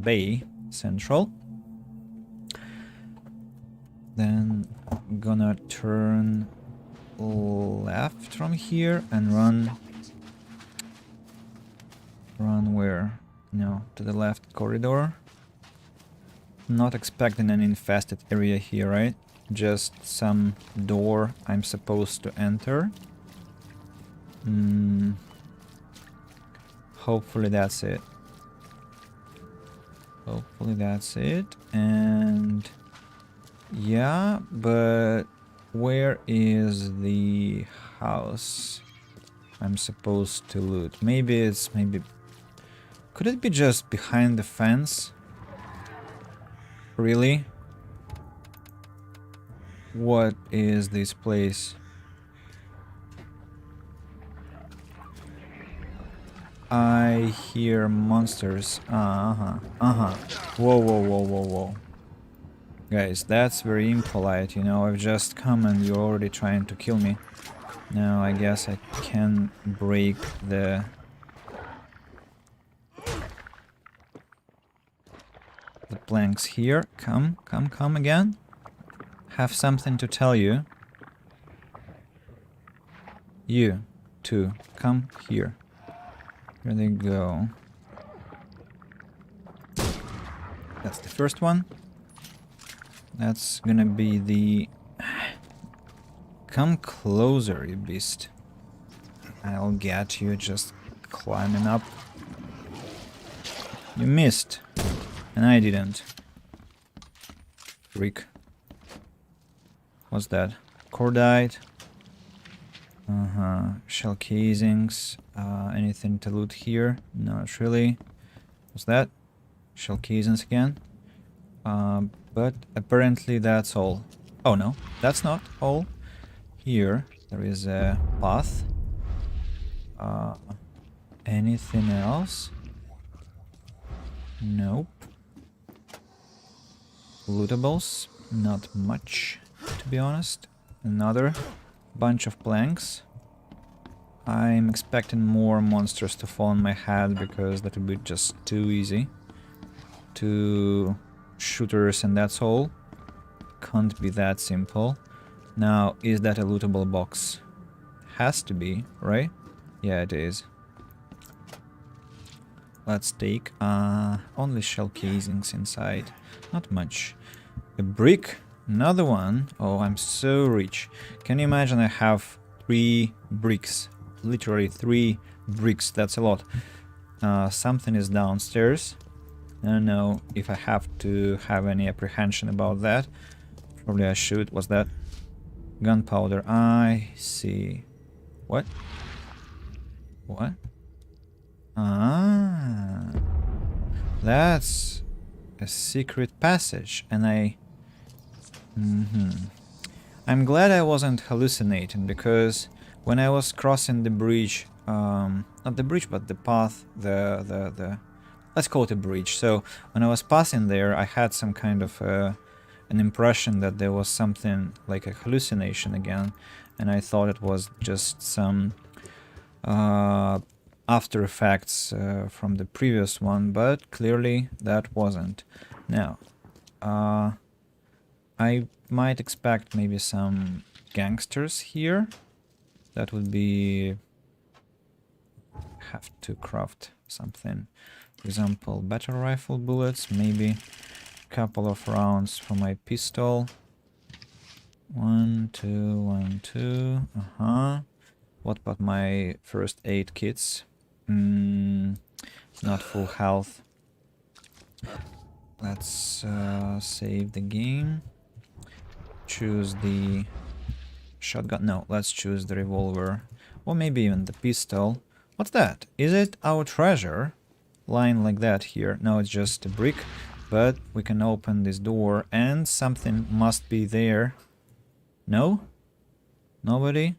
Bay Central. Then I'm gonna turn left from here and run where? No, to the left corridor. Not expecting an infested area here, right? Just some door I'm supposed to enter. Hopefully that's it. Hopefully that's it. And yeah, but where is the house I'm supposed to loot? Maybe could it be just behind the fence? Really? What is this place? I hear monsters. Whoa, whoa, whoa, whoa, whoa. Guys, that's very impolite, you know. I've just come and you're already trying to kill me. Now I guess I can break the... planks here. Come again. Have something to tell you. You, too. Come here. Here they go. That's the first one. That's gonna be the... Come closer, you beast. I'll get you just climbing up. You missed. And I didn't. Freak. What's that? Cordite. Shell casings. Anything to loot here? Not really. What's that? Shell casings again. But apparently that's all. Oh no, that's not all. Here there is a path. Anything else? Nope. Lootables, not much, to be honest. Another bunch of planks. I'm expecting more monsters to fall on my head because that would be just too easy. 2 shooters and that's all. Can't be that simple. Now, is that a lootable box? Has to be, right? Yeah, it is. Let's take only shell casings inside. Not much. A brick, another one. Oh, I'm so rich. Can you imagine I have 3 bricks? Literally 3 bricks, that's a lot. Something is downstairs. I don't know if I have to have any apprehension about that. Probably I should. What's that? Gunpowder. I see. What? What? Ah. That's a secret passage. And I'm glad I wasn't hallucinating, because when I was crossing the bridge, not the bridge, but the path, let's call it a bridge. So when I was passing there, I had some kind of a an impression that there was something like a hallucination again, and I thought it was just some after effects from the previous one, but clearly that wasn't. Now, I might expect maybe some gangsters here. That would be... have to craft something. For example, battle rifle bullets, maybe a couple of rounds for my pistol. 1, 2, 1, 2. What about my first aid kits? Not full health. Let's save the game. Choose the shotgun. No, let's choose the revolver. Or maybe even the pistol. What's that? Is it our treasure? Lying like that here. No, it's just a brick. But we can open this door and something must be there. No? Nobody?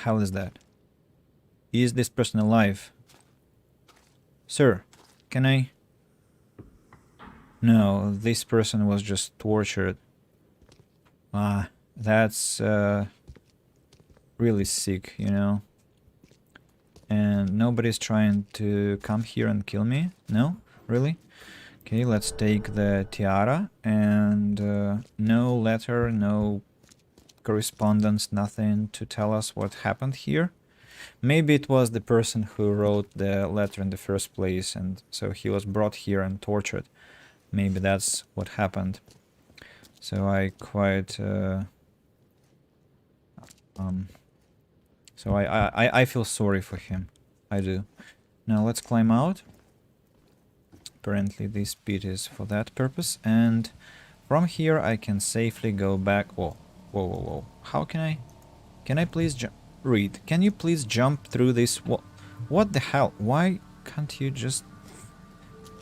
How is that? Is this person alive? Sir, can I... No, this person was just tortured. That's really sick, you know. And nobody's trying to come here and kill me? No? Really? Okay, let's take the tiara and no letter, no correspondence, nothing to tell us what happened here. Maybe it was the person who wrote the letter in the first place and so he was brought here and tortured. Maybe that's what happened. So I quite... So I feel sorry for him. I do. Now let's climb out. Apparently this pit is for that purpose. And from here I can safely go back... Whoa, whoa, whoa, whoa. How can I... Can I please jump? Reed, can you please jump through this wall? What the hell? Why can't you just...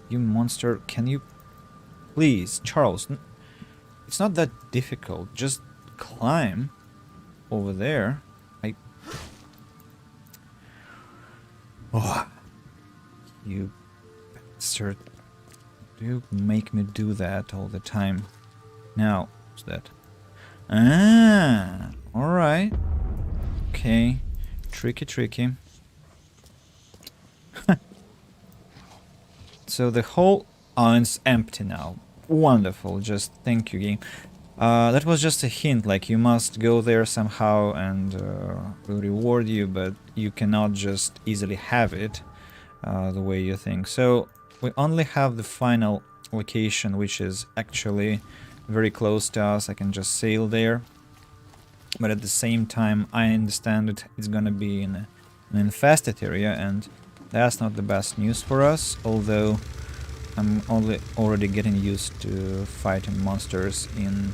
You monster, can you... Please, Charles, it's not that difficult. Just climb over there. Oh, you bastard. You make me do that all the time. Now, what's that? Ah, alright. Okay, tricky, tricky. So the whole... Oh, it's empty now. Wonderful, just thank you, game. That was just a hint, like you must go there somehow and will reward you, but you cannot just easily have it the way you think. So we only have the final location, which is actually very close to us. I can just sail there. But at the same time, I understand that it's gonna be in an infested area, and that's not the best news for us, although I'm already getting used to fighting monsters in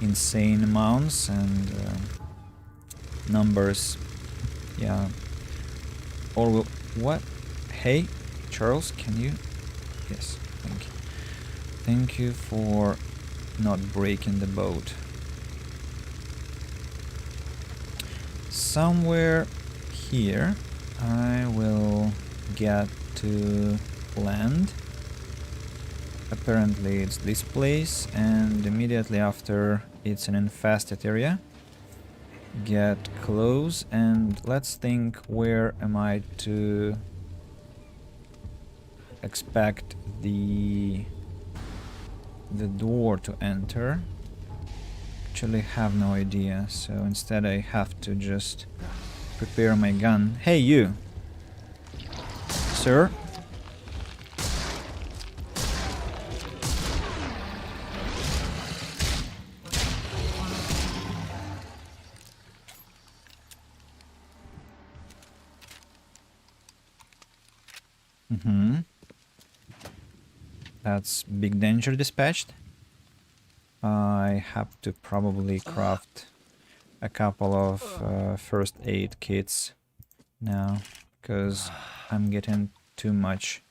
insane amounts and numbers. Yeah. Or what? Hey, Charles, can you? Yes, thank you. Thank you for not breaking the boat. Somewhere here I will get to land. Apparently it's this place, and immediately after it's an infested area. Get close and let's think, where am I to expect the door to enter? Actually have no idea, so instead I have to just prepare my gun. Hey you! Sir? That's big danger dispatched. I have to probably craft a couple of first aid kits now, because I'm getting too much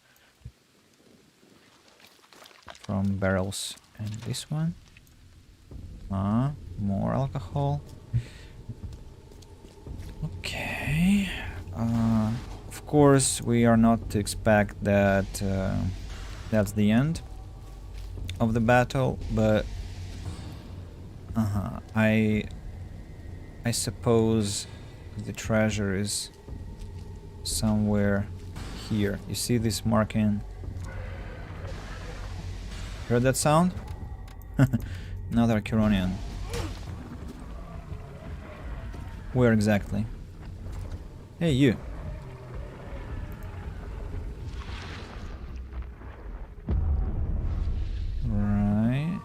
from barrels. And this one. More alcohol. Okay. Of course, we are not to expect that that's the end of the battle, but I suppose the treasure is somewhere here. You see this marking? Heard that sound? Another Kironian. Where exactly? Hey, you. Right.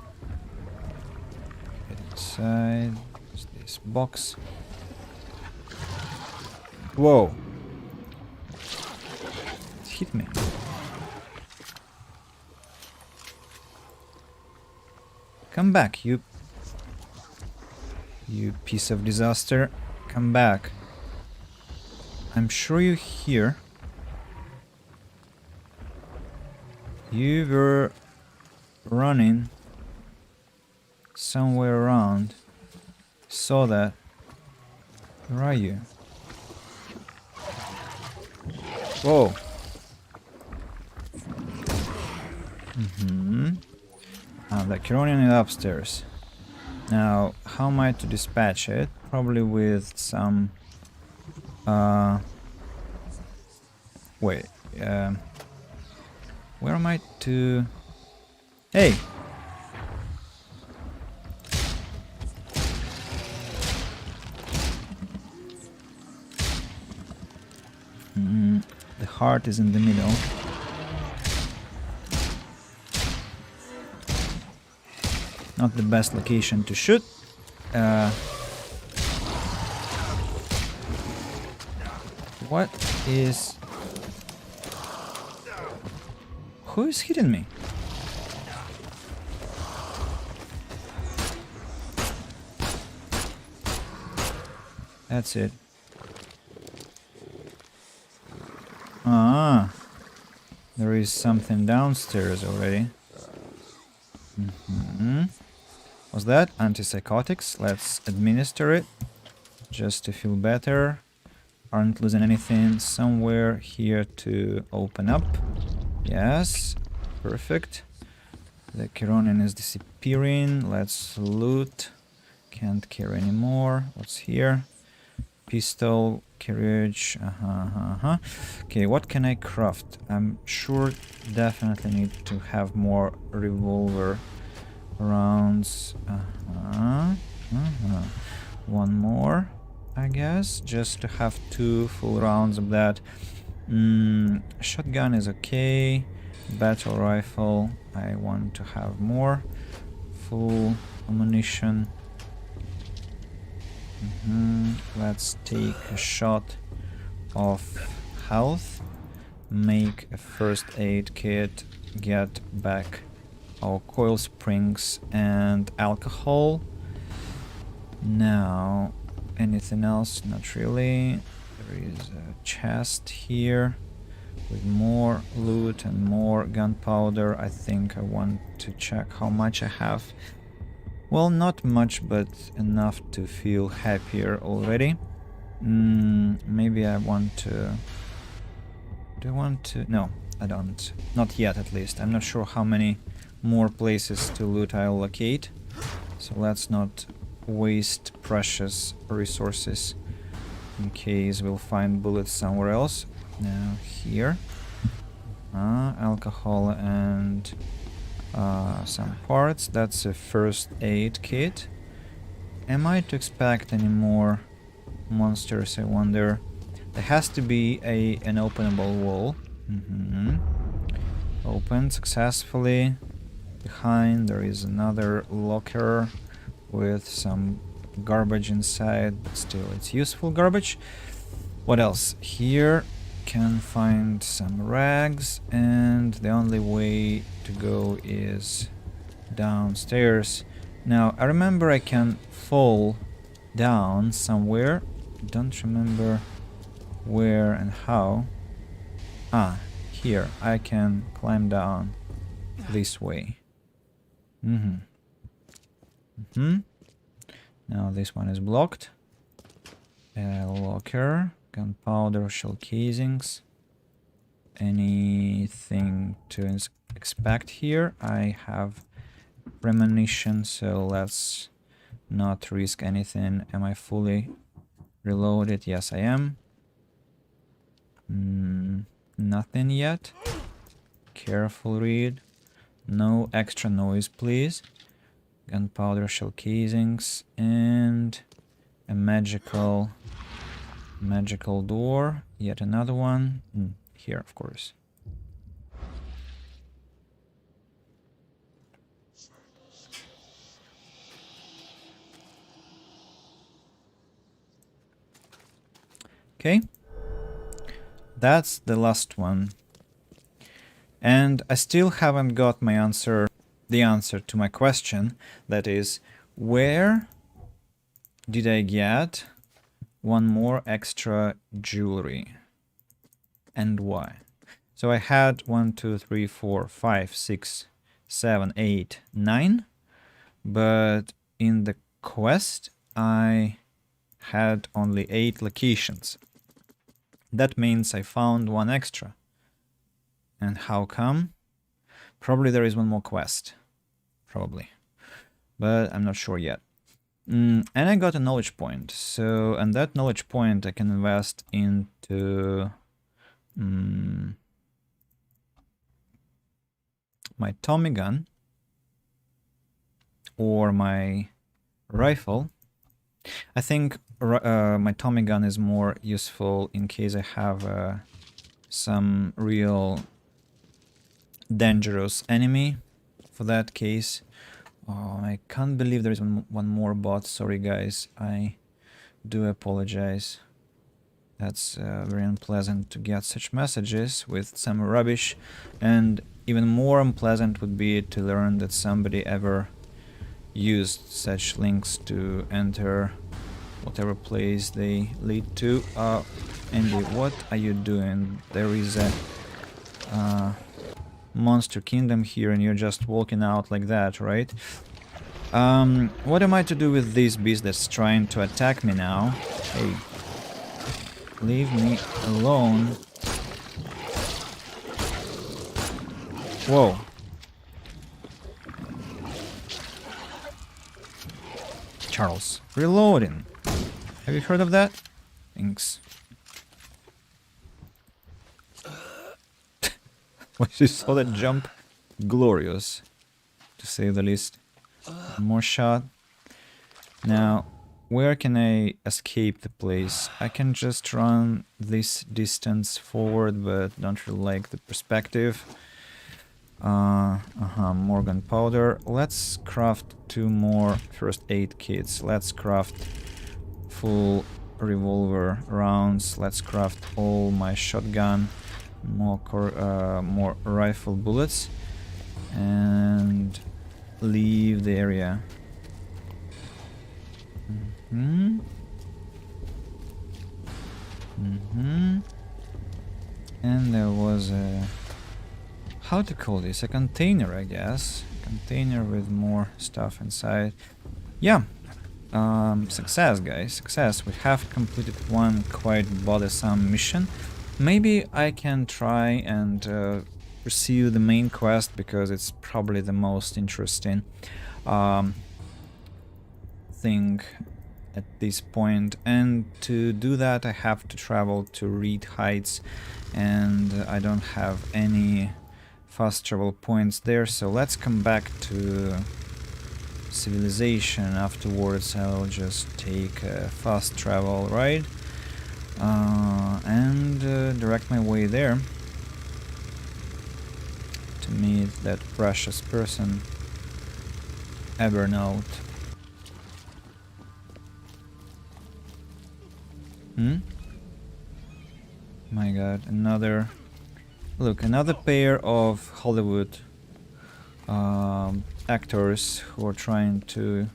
Get inside. There's this box. Whoa. It hit me. Come back, you piece of disaster. Come back. I'm sure you're here. You were running somewhere around. Saw that. Where are you? Whoa. The Kironian is upstairs. Now, how am I to dispatch it? Probably with some... wait. Where am I to... Hey! The heart is in the middle. Not the best location to shoot. What is... Who is hitting me? That's it. Ah, there is something downstairs already. Was that antipsychotics? Let's administer it just to feel better. Aren't losing anything. Somewhere here to open up. Yes, perfect. The Kironian is disappearing. Let's loot. Can't carry anymore. What's here? Pistol, carriage. Okay, what can I craft? I'm sure definitely need to have more revolver rounds. One more, I guess, just to have 2 full rounds of that. Shotgun is okay. Battle rifle, I want to have more full ammunition. Let's take a shot of health, make a first aid kit, get back our coil springs and alcohol. Now, anything else? Not really. There is a chest here with more loot and more gunpowder. I think I want to check how much I have. Well, not much, but enough to feel happier already. Maybe I want to... Do I want to... No, I don't. Not yet, at least. I'm not sure how many more places to loot I'll locate. So let's not waste precious resources in case we'll find bullets somewhere else. Now, here. Alcohol and... some parts. That's a first aid kit. Am I to expect any more monsters, I wonder? There has to be an openable wall. Opened successfully. Behind there is another locker with some garbage inside, but still it's useful garbage. What else? Here can find some rags, and the only way to go is downstairs. Now, I remember I can fall down somewhere. Don't remember where and how. Here. I can climb down this way. Now this one is blocked. Locker. Gunpowder, shell casings. anything to expect here. I have premonition, so let's not risk anything. Am I fully reloaded? Yes, I am. Nothing yet. Careful read. No extra noise, please. Gunpowder, shell casings, and a magical door. Yet another one. Here, of course. Okay. That's the last one. And I still haven't got my answer, the answer to my question. That is, where did I get one more extra jewelry? And why? So I had 1, 2, 3, 4, 5, 6, 7, 8, 9. But in the quest, I had only 8 locations. That means I found one extra. And how come? Probably there is one more quest. Probably. But I'm not sure yet. And I got a knowledge point. So, and that knowledge point I can invest into my Tommy gun or my rifle. I think my Tommy gun is more useful in case I have some real dangerous enemy. For that case. Oh, I can't believe there is one more bot. Sorry guys, I do apologize. That's very unpleasant to get such messages with some rubbish, and even more unpleasant would be to learn that somebody ever used such links to enter whatever place they lead to. Andy, what are you doing? There is a monster kingdom here and you're just walking out like that, right? What am I to do with this beast that's trying to attack me now? Hey, leave me alone. Whoa. Charles, reloading. Have you heard of that? Thanks. When you saw that jump, glorious, to say the least. One more shot. Now, where can I escape the place? I can just run this distance forward, but don't really like the perspective. More gunpowder. Let's craft 2 more first aid kits. Let's craft full revolver rounds. Let's craft all my shotgun. More rifle bullets, and leave the area. And there was a, how to call this, a container, I guess. A container with more stuff inside. Yeah. Success, guys, success. We have completed one quite bothersome mission. Maybe I can try and pursue the main quest, because it's probably the most interesting thing at this point. And to do that I have to travel to Reed Heights, and I don't have any fast travel points there, so let's come back to Civilization afterwards. I'll just take a fast travel ride and direct my way there to meet that precious person, Evernote. My god, another... Look, another pair of Hollywood actors who are trying to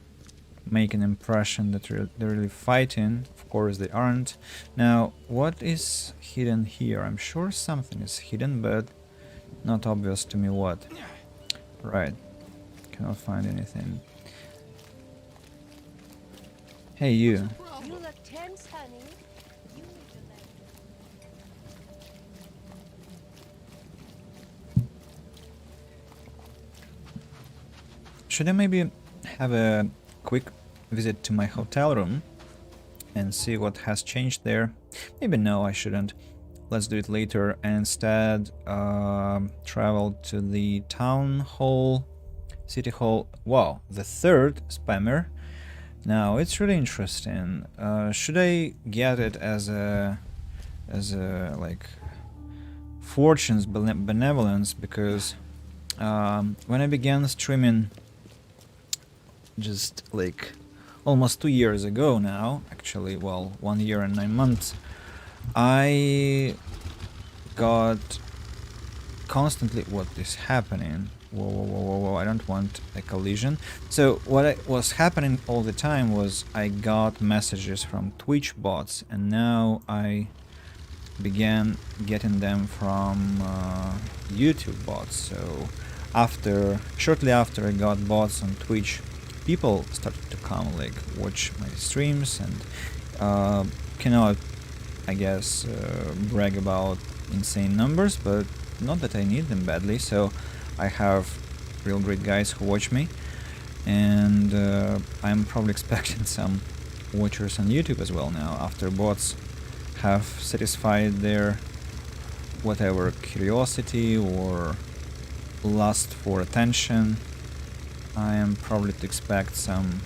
make an impression that they're really fighting. Of course they aren't. Now, what is hidden here? I'm sure something is hidden, but not obvious to me what. Right. Cannot find anything. Hey, you. You look tense, honey. should I maybe have a quick visit to my hotel room and see what has changed there? Maybe no, I shouldn't. Let's do it later. And instead, travel to the town hall, city hall. Wow, the third spammer. Now it's really interesting. Should I get it as a like fortune's benevolence? Because when I began streaming, just like almost 2 years ago now, actually, well, 1 year and 9 months, I got constantly what is happening. Whoa, whoa, whoa, whoa, whoa, I don't want a collision. So what was happening all the time was I got messages from Twitch bots, and now I began getting them from YouTube bots. So shortly after I got bots on Twitch, people started to come, like, watch my streams, and cannot, I guess, brag about insane numbers, but not that I need them badly. So I have real great guys who watch me, and I'm probably expecting some watchers on YouTube as well now, after bots have satisfied their whatever curiosity or lust for attention. I am probably to expect some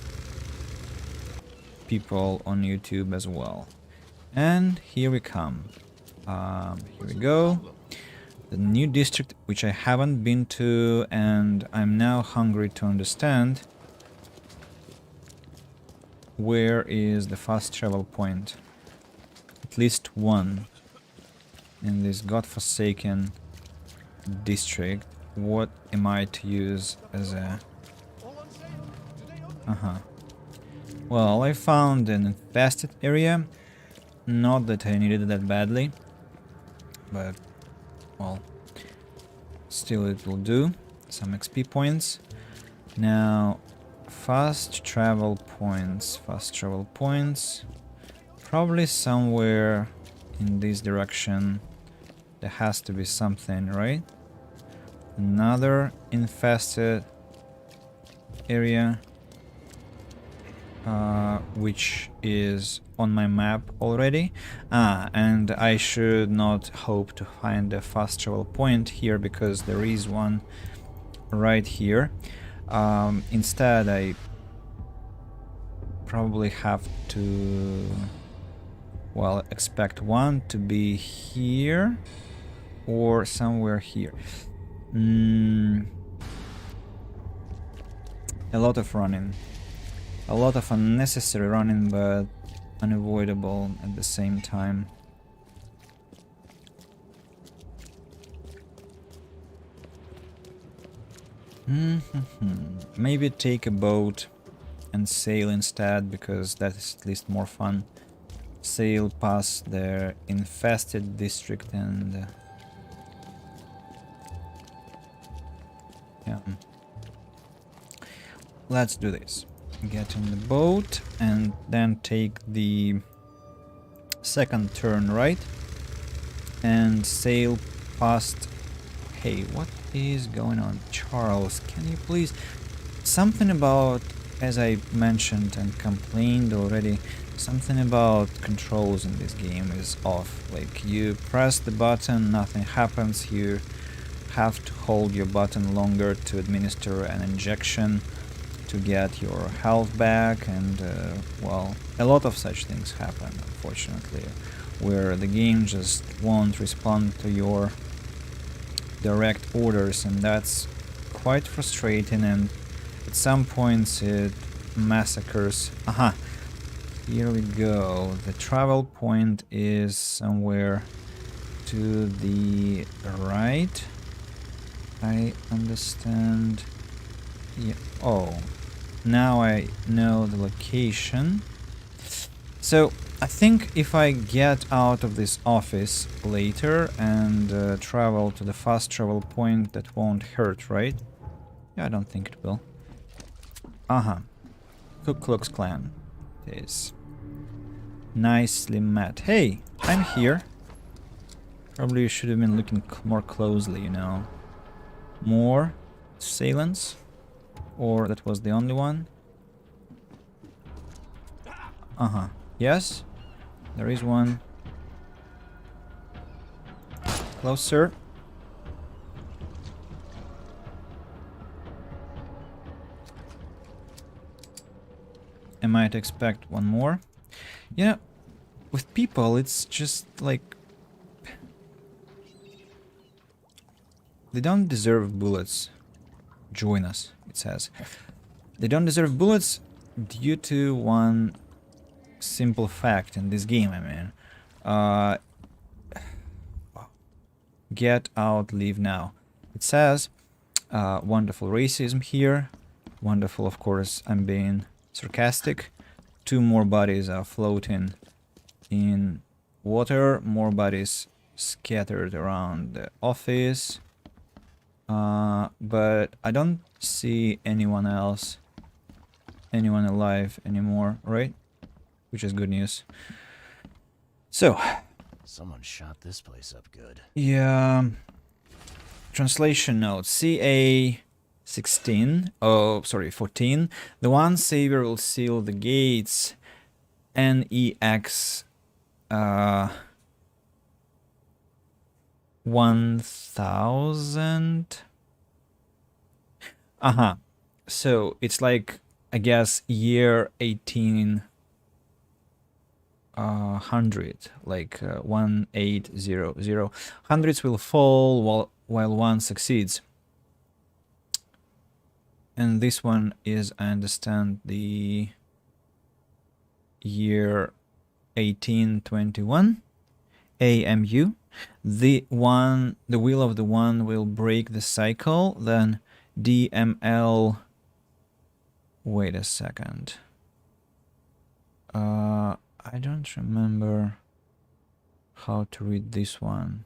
people on YouTube as well. And here we come. Here we go. The new district, which I haven't been to, and I'm now hungry to understand where is the fast travel point. At least one in this godforsaken district. What am I to use as a... Well, I found an infested area. Not that I needed it that badly, but, well, still it will do. Some XP points. Now, fast travel points. Probably somewhere in this direction there has to be something, right? Another infested area, which is on my map already. And I should not hope to find a fast travel point here, because there is one right here. Instead, I probably have to, well, expect one to be here or somewhere here. A lot of running. A lot of unnecessary running, but unavoidable at the same time. Maybe take a boat and sail instead, because that is at least more fun. Sail past the infested district and... yeah. Let's do this. Get in the boat and then take the second turn right and sail past... Hey, what is going on? Charles, can you please... Something about, as I mentioned and complained already, something about controls in this game is off. Like, you press the button, nothing happens. You have to hold your button longer to administer an injection to get your health back, and well, a lot of such things happen, unfortunately, where the game just won't respond to your direct orders, and that's quite frustrating, and at some points it massacres. Here we go. The travel point is somewhere to the right, I understand. Yeah. Oh, now I know the location. So I think if I get out of this office later and travel to the fast travel point, that won't hurt, right? Yeah, I don't think it will. Ku Klux Klan. It is. Nicely met. Hey, I'm here. Probably you should have been looking more closely, you know. More assailants. Or that was the only one? Uh-huh. Yes? There is one. Closer. I might expect one more. You know, with people, it's just like... They don't deserve bullets. Join us, it says. They don't deserve bullets due to one simple fact in this game, I mean. Get out, leave now. It says, wonderful racism here. Wonderful, of course, I'm being sarcastic. 2 more bodies are floating in water. More bodies scattered around the office. But I don't see anyone else, anyone alive anymore, right? Which is good news. So, Someone shot this place up good. yeah. Translation note: CA 16. Oh, sorry, 14. The one savior will seal the gates. NEX 1000. So it's like, I guess, year 1800, like 1800. Hundreds will fall while one succeeds. And this one is, I understand, the year 1821. AMU. The will of the one will break the cycle. Then DML. Wait a second. I don't remember how to read this one.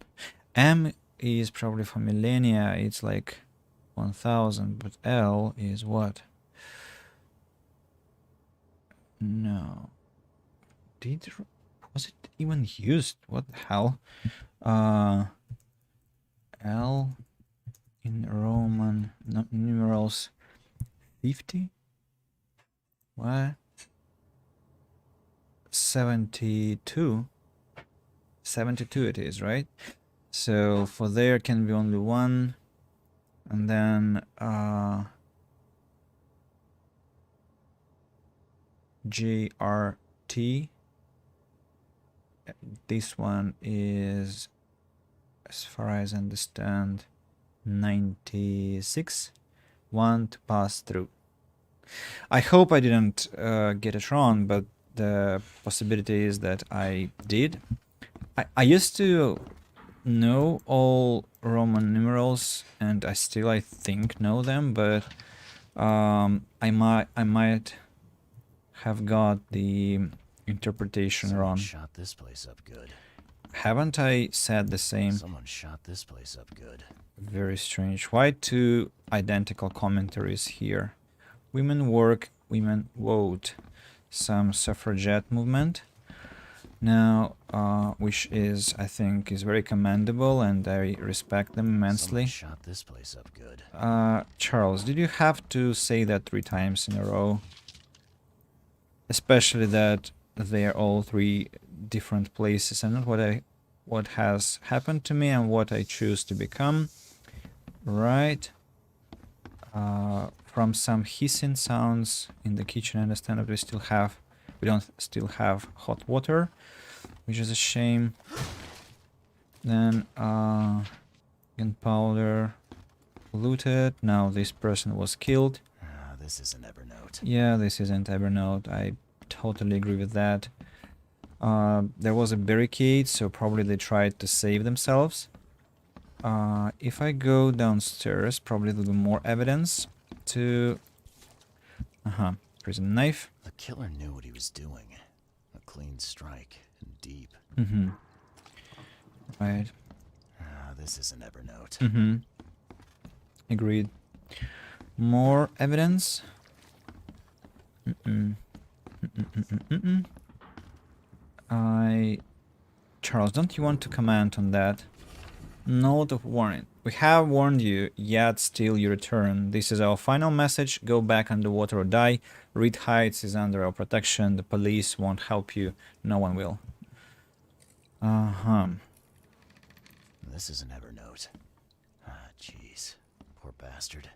M is probably for millennia. It's like 1000, but L is what? No. Was it even used? What the hell? L in Roman numerals 50? What? 72? 72 it is, right? So for there can be only one. And then JRT. This one is, as far as I understand, 96. One to pass through. I hope I didn't get it wrong, but the possibility is that I did. I used to know all Roman numerals, and I still, I think, know them, but I might have got the interpretation wrong. Shot this place up good. Haven't I said the same? Someone shot this place up good. Very strange. Why 2 identical commentaries here? Women work, women vote. Some suffragette movement. Now, which is, I think, is very commendable, and I respect them immensely. Someone shot this place up good. Charles, did you have to say that 3 times in a row? Especially that they're all 3 different places, and not what has happened to me and what I choose to become. Right. From some hissing sounds in the kitchen, I understand that we don't still have hot water, which is a shame. Then gunpowder looted. Now this person was killed. This isn't Evernote. Yeah, this isn't Evernote. I totally agree with that. There was a barricade, so probably they tried to save themselves. If I go downstairs, probably there'll be more evidence to... prison knife. The killer knew what he was doing. A clean strike, and deep. Right. This isn't Evernote. Agreed. More evidence. Charles, don't you want to comment on that? Note of warning. We have warned you, yet still you return. This is our final message. Go back underwater or die. Reed Heights is under our protection. The police won't help you. No one will. Uh-huh. This is an Evernote. Ah, jeez. Poor bastard.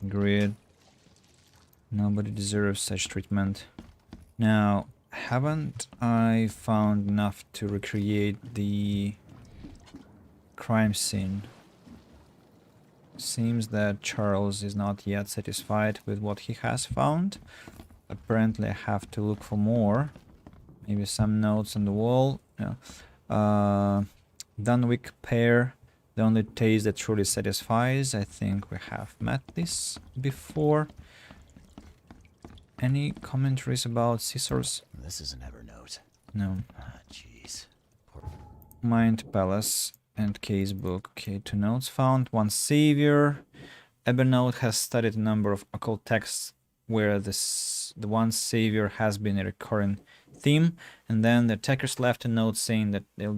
Agreed. Nobody deserves such treatment. Now, haven't I found enough to recreate the crime scene? Seems that Charles is not yet satisfied with what he has found. Apparently I have to look for more. Maybe some notes on the wall. No. Dunwich pear. The only taste that truly satisfies. I think we have met this before. Any commentaries about scissors? This is an Evernote. No. Ah, jeez. Poor... Mind Palace and casebook. Okay, 2 notes found. 1 savior. Evernote has studied a number of occult texts where the one savior has been a recurring theme, and then the attackers left a note saying that they're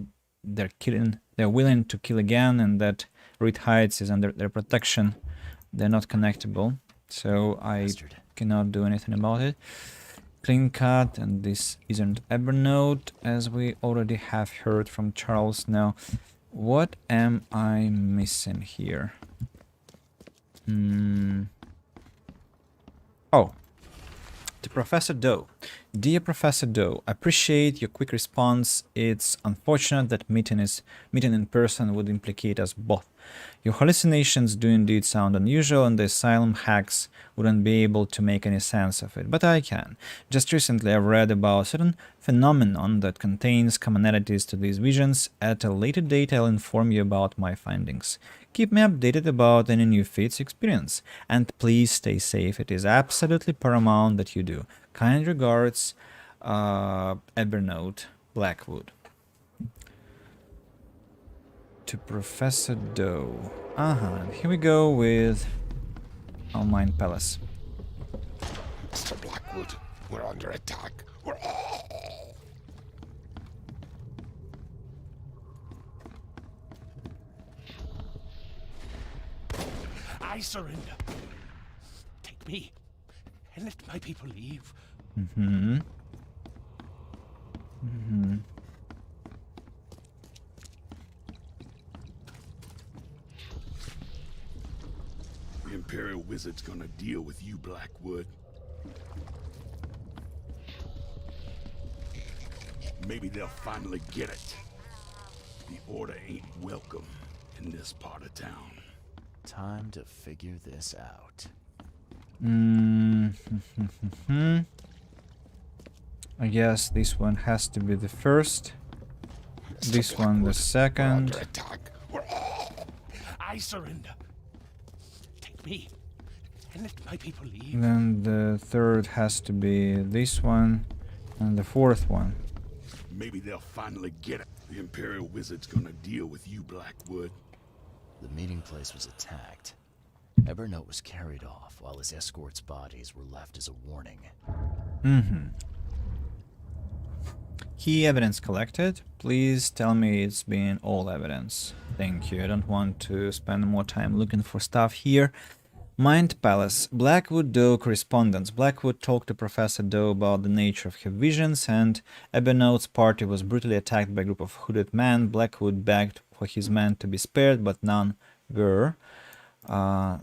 willing to kill again, and that Reed Heights is under their protection. They're not connectable, so I Bastard. cannot do anything about it. Clean cut, and this isn't Evernote, as we already have heard from Charles. Now, what am I missing here? Oh, to Professor Doe. Dear Professor Doe, appreciate your quick response. It's unfortunate that meeting in person would implicate us both. Your hallucinations do indeed sound unusual, and the asylum hacks wouldn't be able to make any sense of it, but I can. Just recently I've read about a certain phenomenon that contains commonalities to these visions. At a later date I'll inform you about my findings. Keep me updated about any new feats you experience, and please stay safe. It is absolutely paramount that you do. Kind regards, Evernote, Blackwood. To Professor Doe. And here we go with our Mind Palace. Mr. Blackwood, we're under attack. I surrender. Take me and let my people leave. The Imperial Wizard's gonna deal with you, Blackwood. Maybe they'll finally get it. The Order ain't welcome in this part of town. Time to figure this out. I guess this one has to be the first. This Mr. one the Blackwood, we're second. under attack. I surrender. Take me and let my people leave. Then the third has to be this one. And the fourth one. Maybe they'll finally get it. The Imperial Wizard's gonna deal with you, Blackwood. The meeting place was attacked. Evernote was carried off while his escort's bodies were left as a warning. Key evidence collected. Please tell me it's been all evidence. Thank you. I don't want to spend more time looking for stuff here. Mind Palace. Blackwood Doe correspondence. Blackwood talked to Professor Doe about the nature of her visions, and Evernote's party was brutally attacked by a group of hooded men. Blackwood begged for his men to be spared, but none were.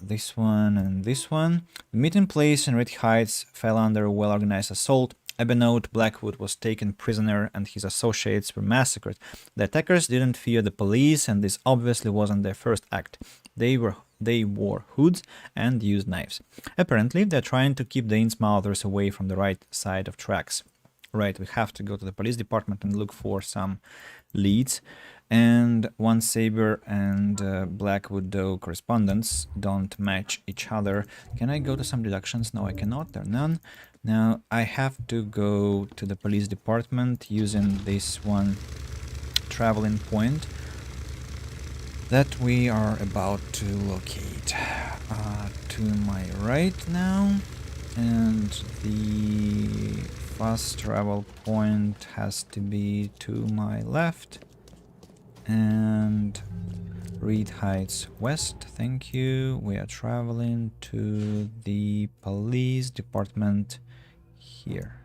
This one and this one. The meeting place in Reed Heights fell under a well-organized assault. Evernote Blackwood was taken prisoner and his associates were massacred. The attackers didn't fear the police, and this obviously wasn't their first act. They wore hoods and used knives. Apparently, they're trying to keep the Innsmouthers away from the right side of tracks. Right, we have to go to the police department and look for some leads. And one Saber and Blackwood Doe correspondence don't match each other. Can I go to some deductions? No, I cannot. There are none. Now I have to go to the police department using this one traveling point that we are about to locate. To my right now, and the fast travel point has to be to my left. And Reed Heights West, thank you. We are traveling to the police department here.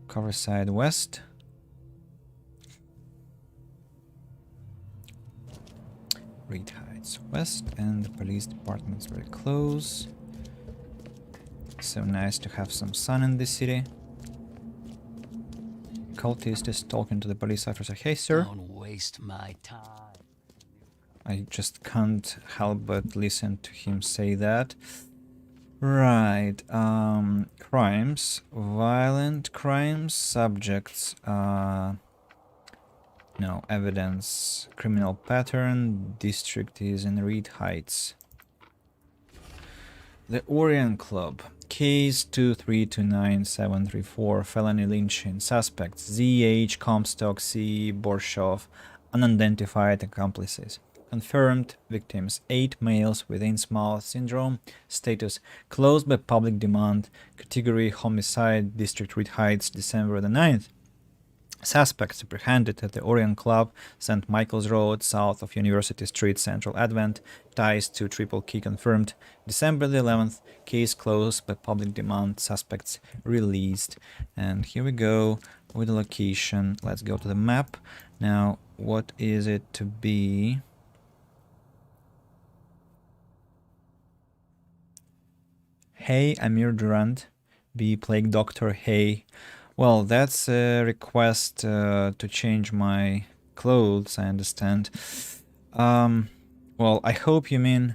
Coverside West. Reed Heights West, and the police department's very close. So nice to have some sun in this city. Cultist is talking to the police officer. Hey, sir. Don't waste my time. I just can't help but listen to him say that. Right. Crimes. Violent crimes. Subjects. No. Evidence. Criminal pattern. District is in Reed Heights. The Orion Club. Case 2329734. Felony lynching. Suspects. ZH, Comstock, C. Borshov. Unidentified accomplices. Confirmed victims 8 males with Innsmouth syndrome. Status closed by public demand. Category homicide. District Reed Heights, December the 9th. Suspects apprehended at the Orion Club, St. Michael's Road, south of University Street, Central Advent. Ties to Triple Key confirmed. December the 11th. Case closed by public demand. Suspects released. And here we go with the location. Let's go to the map. Now, what is it to be? Hey, Amir Durant. Be Plague Doctor. Hey. Well, that's a request to change my clothes, I understand. Well, I hope you mean...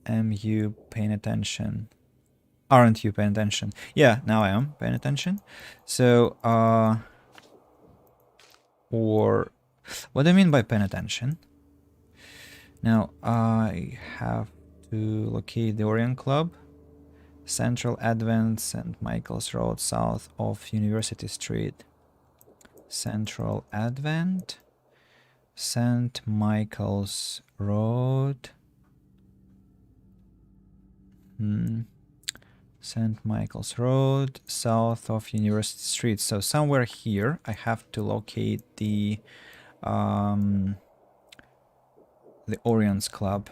Am you paying attention? Aren't you paying attention? Yeah, now I am paying attention. So, or... What do I mean by paying attention? Now, I have to locate the Orion Club. Central Advent, St. Michael's Road, south of University Street. Central Advent, St. Michael's Road. St. Michael's Road, south of University Street. So somewhere here I have to locate the Orion's Club.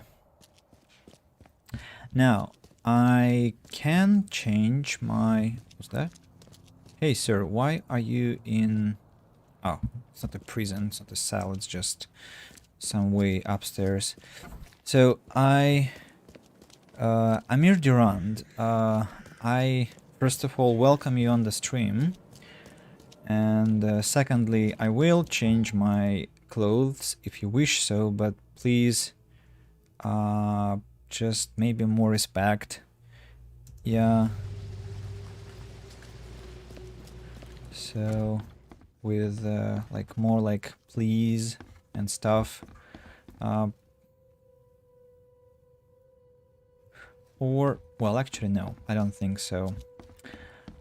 Now, I can change my... What's that? Hey, sir, why are you in... Oh, it's not a prison, it's not a cell, it's just some way upstairs. So, Amir Durand, I, first of all, welcome you on the stream. And secondly, I will change my clothes if you wish so, but please... just maybe more respect. Yeah. So with like more like please and stuff. Or well, actually no, I don't think so.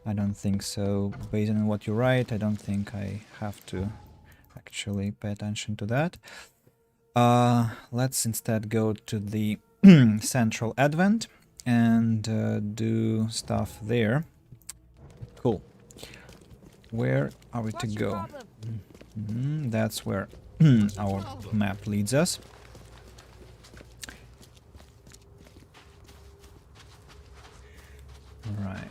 I don't think so. Based on what you write, I don't think I have to actually pay attention to that. Let's instead go to the Central Advent and do stuff there. Cool. Where are we to go? That's where our map leads us. Right.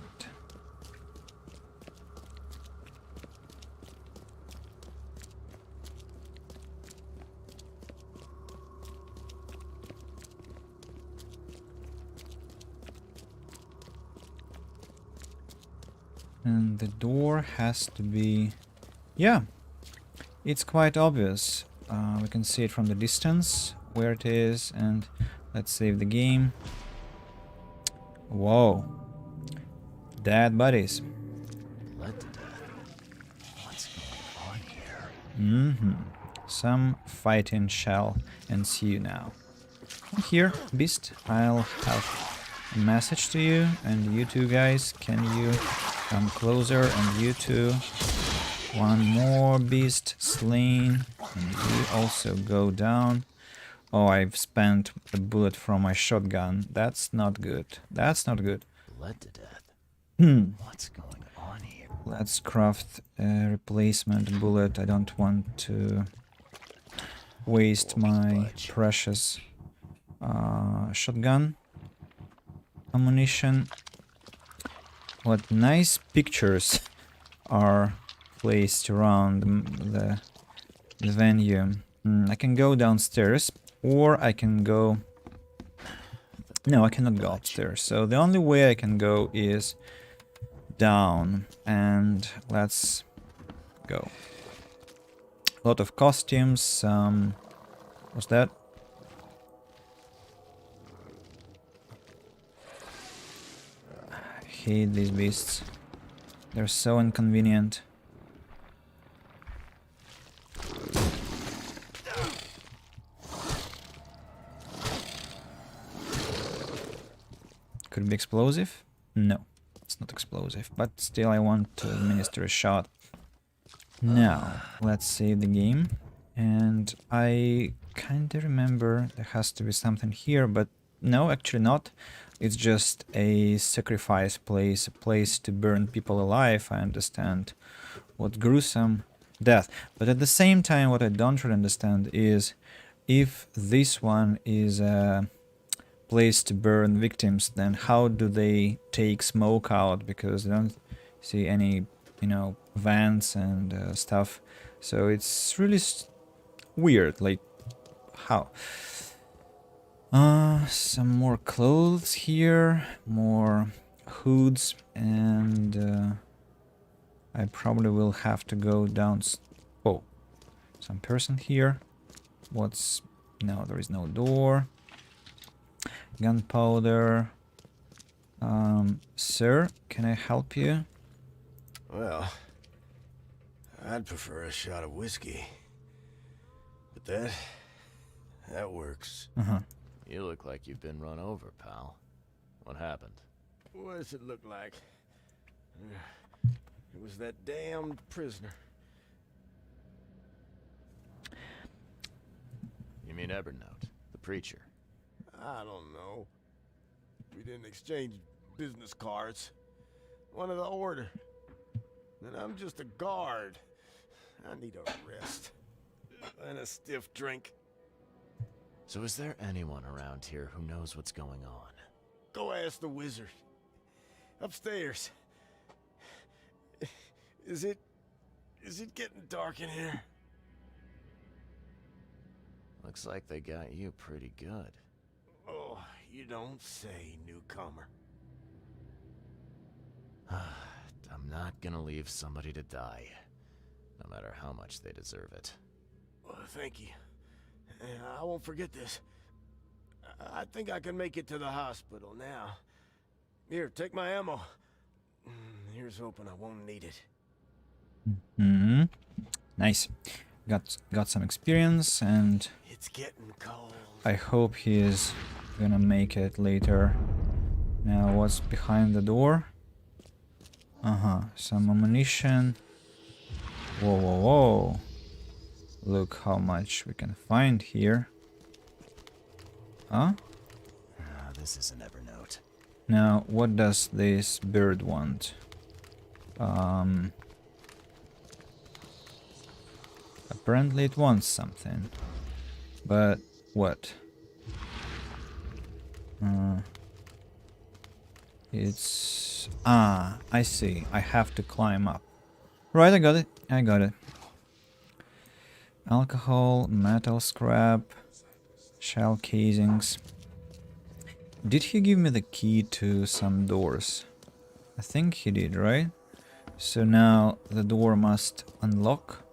And the door has to be... Yeah, it's quite obvious. We can see it from the distance, where it is, and let's save the game. Whoa. Dead bodies. Bled to death. What's going on here? Some fighting shall ensue now. Here, Beast, I'll have a message to you, and you two guys, can you come closer? And you two, one more Beast slain, and you also go down. Oh, I've spent a bullet from my shotgun. That's not good. That's not good. Bled to death. Hmm. What's going on here? Let's craft a replacement bullet. I don't want to waste my precious shotgun ammunition. What nice pictures are placed around the venue. I can go downstairs, or I can go... No, I cannot go upstairs. So the only way I can go is down, and let's go. A lot of costumes. What's that? I hate these beasts. They're so inconvenient. Could be explosive? No, it's not explosive, but still I want to administer a shot. Now, let's save the game. And I kinda remember there has to be something here, but no, actually not. It's just a sacrifice place, a place to burn people alive. I understand what gruesome death. But at the same time, what I don't really understand is if this one is a place to burn victims, then how do they take smoke out? Because I don't see any, you know, vents and stuff. So it's really weird, like, how? Some more clothes here, more hoods, and I probably will have to go down. Oh, some person here. What's... No, there is no door. Gunpowder. Sir, can I help you? Well, I'd prefer a shot of whiskey. But that works. Uh-huh. You look like you've been run over, pal. What happened? What does it look like? It was that damned prisoner. You mean Evernote, the preacher? I don't know. We didn't exchange business cards. One of the order. And I'm just a guard. I need a rest. And a stiff drink. So is there anyone around here who knows what's going on? Go ask the wizard. Upstairs. Is it getting dark in here? Looks like they got you pretty good. Oh, you don't say, newcomer. I'm not gonna leave somebody to die, no matter how much they deserve it. Oh, thank you. I won't forget this. I think I can make it to the hospital now. Here, take my ammo. Here's hoping I won't need it. Mm-hmm. Nice. Got some experience, and It's getting cold. I hope he is gonna make it later. Now, what's behind the door? Uh-huh. Some ammunition. Whoa, whoa, whoa. Look how much we can find here. Huh? This is an Evernote. Now, what does this bird want? Apparently it wants something. But what? It's... Ah, I see. I have to climb up. Right, I got it. I got it. Alcohol, metal scrap, shell casings. Did he give me the key to some doors? I think he did, right? So now the door must unlock.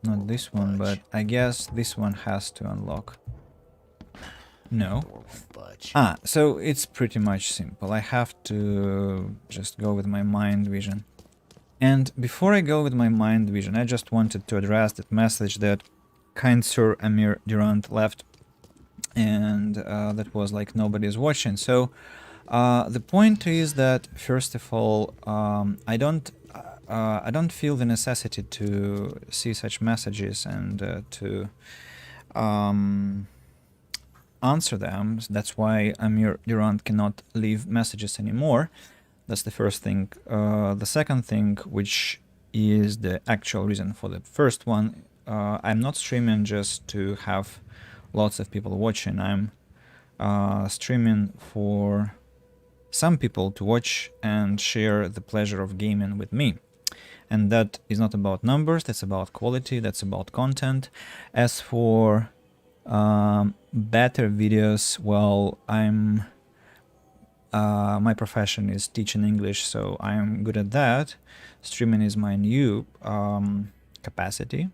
Not this one, but I guess this one has to unlock. No. Door won't budge. Ah, so it's pretty much simple. I have to just go with my mind vision. And before I go with my mind vision, I just wanted to address that message that kind Sir Amir Durant left. And that was like nobody's watching. So the point is that, first of all, I don't feel the necessity to see such messages and to answer them. That's why Amir Durant cannot leave messages anymore. That's the first thing. The second thing, which is the actual reason for the first one, I'm not streaming just to have lots of people watching. I'm streaming for some people to watch and share the pleasure of gaming with me. And that is not about numbers, that's about quality, that's about content. As for better videos, well, my profession is teaching English, so I'm good at that. Streaming is my new capacity,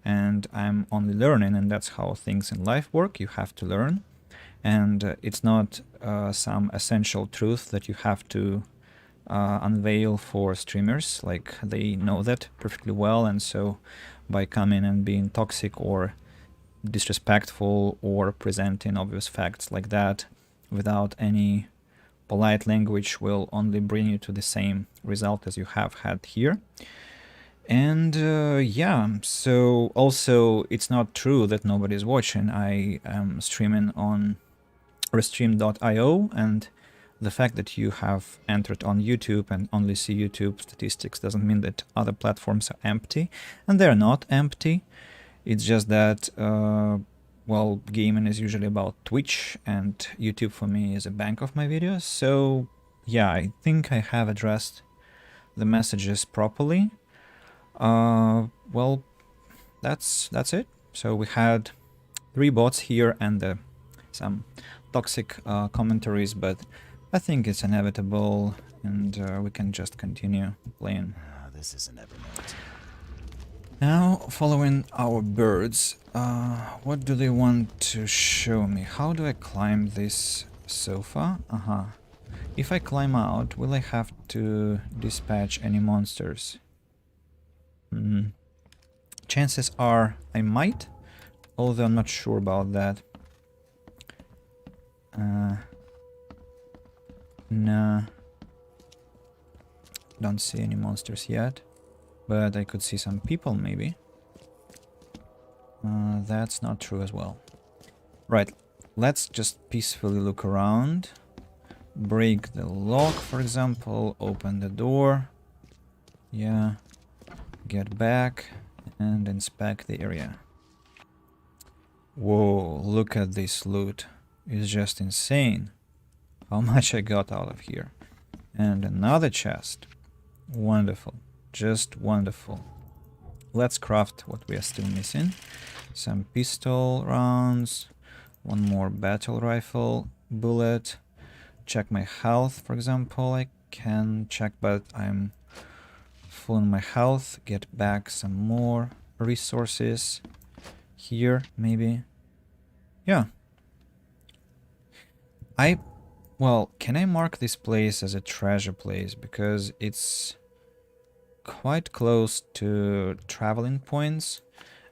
and I'm only learning, and that's how things in life work. You have to learn, and it's not some essential truth that you have to unveil for streamers. Like, they know that perfectly well, and so by coming and being toxic or disrespectful or presenting obvious facts like that without any polite language will only bring you to the same result as you have had here. And yeah, so also it's not true that nobody's watching. I am streaming on Restream.io, and the fact that you have entered on YouTube and only see YouTube statistics doesn't mean that other platforms are empty, and they're not empty. It's just that, well, gaming is usually about Twitch, and YouTube for me is a bank of my videos. So yeah, I think I have addressed the messages properly. Well, that's it. So we had 3 bots here and some toxic commentaries, but I think it's inevitable, and we can just continue playing. This isn't Evernote. Now, following our birds, what do they want to show me? How do I climb this sofa? If I climb out, will I have to dispatch any monsters? Chances are I might, although I'm not sure about that. Nah. Don't see any monsters yet. But I could see some people, maybe. That's not true as well. Right, let's just peacefully look around. Break the lock, for example. Open the door. Yeah. Get back and inspect the area. Whoa, look at this loot. It's just insane how much I got out of here. And another chest. Wonderful. Just wonderful. Let's craft what we are still missing. Some pistol rounds. One more battle rifle bullet. Check my health, for example. I can check, but I'm full on my health. Get back some more resources. Here, maybe. Yeah. Well, can I mark this place as a treasure place? Because it's quite close to traveling points,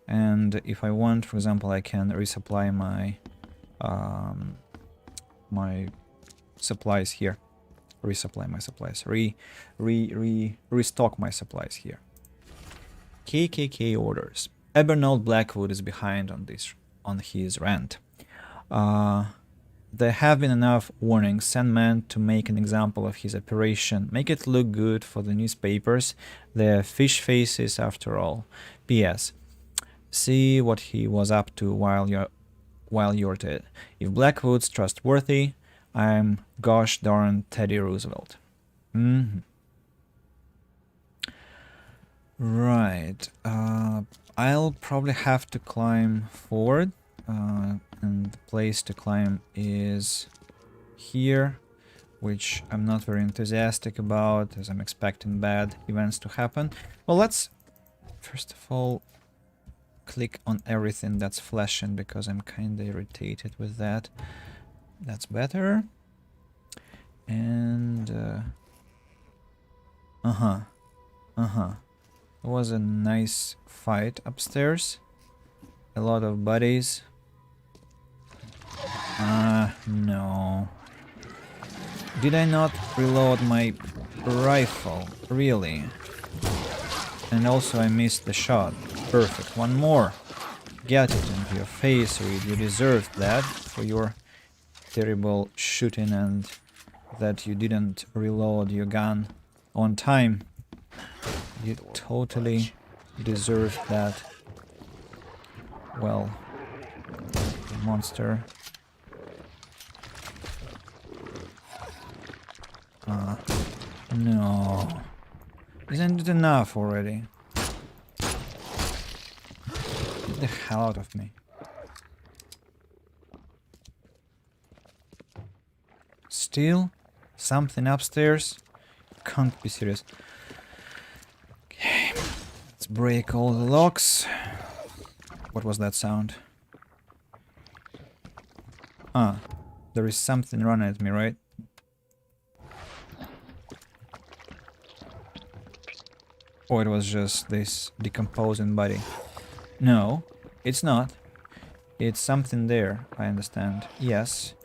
and if I want, for example, I can resupply my my supplies here. Resupply my supplies. Restock my supplies here. KKK orders. Evernote Blackwood is behind on his rant. There have been enough warnings. Send man to make an example of his operation. Make it look good for the newspapers. They're fish faces after all. P.S. See what he was up to while you're dead. If Blackwood's trustworthy, I'm gosh darn Teddy Roosevelt. Right. I'll probably have to climb forward. And the place to climb is here, which I'm not very enthusiastic about, as I'm expecting bad events to happen. Well, let's first of all click on everything that's flashing, because I'm kinda irritated with that. That's better. And it was a nice fight upstairs. A lot of buddies. No. Did I not reload my rifle? Really? And also I missed the shot. Perfect. One more. Get it into your face, Reed. You deserved that for your terrible shooting and that you didn't reload your gun on time. You totally deserve that. Well, monster. No. Isn't it enough already? Get the hell out of me. Still? Something upstairs? Can't be serious. Okay. Let's break all the locks. What was that sound? Ah. There is something running at me, right? Or it was just this decomposing body. No, it's not. It's something there, I understand. Yes.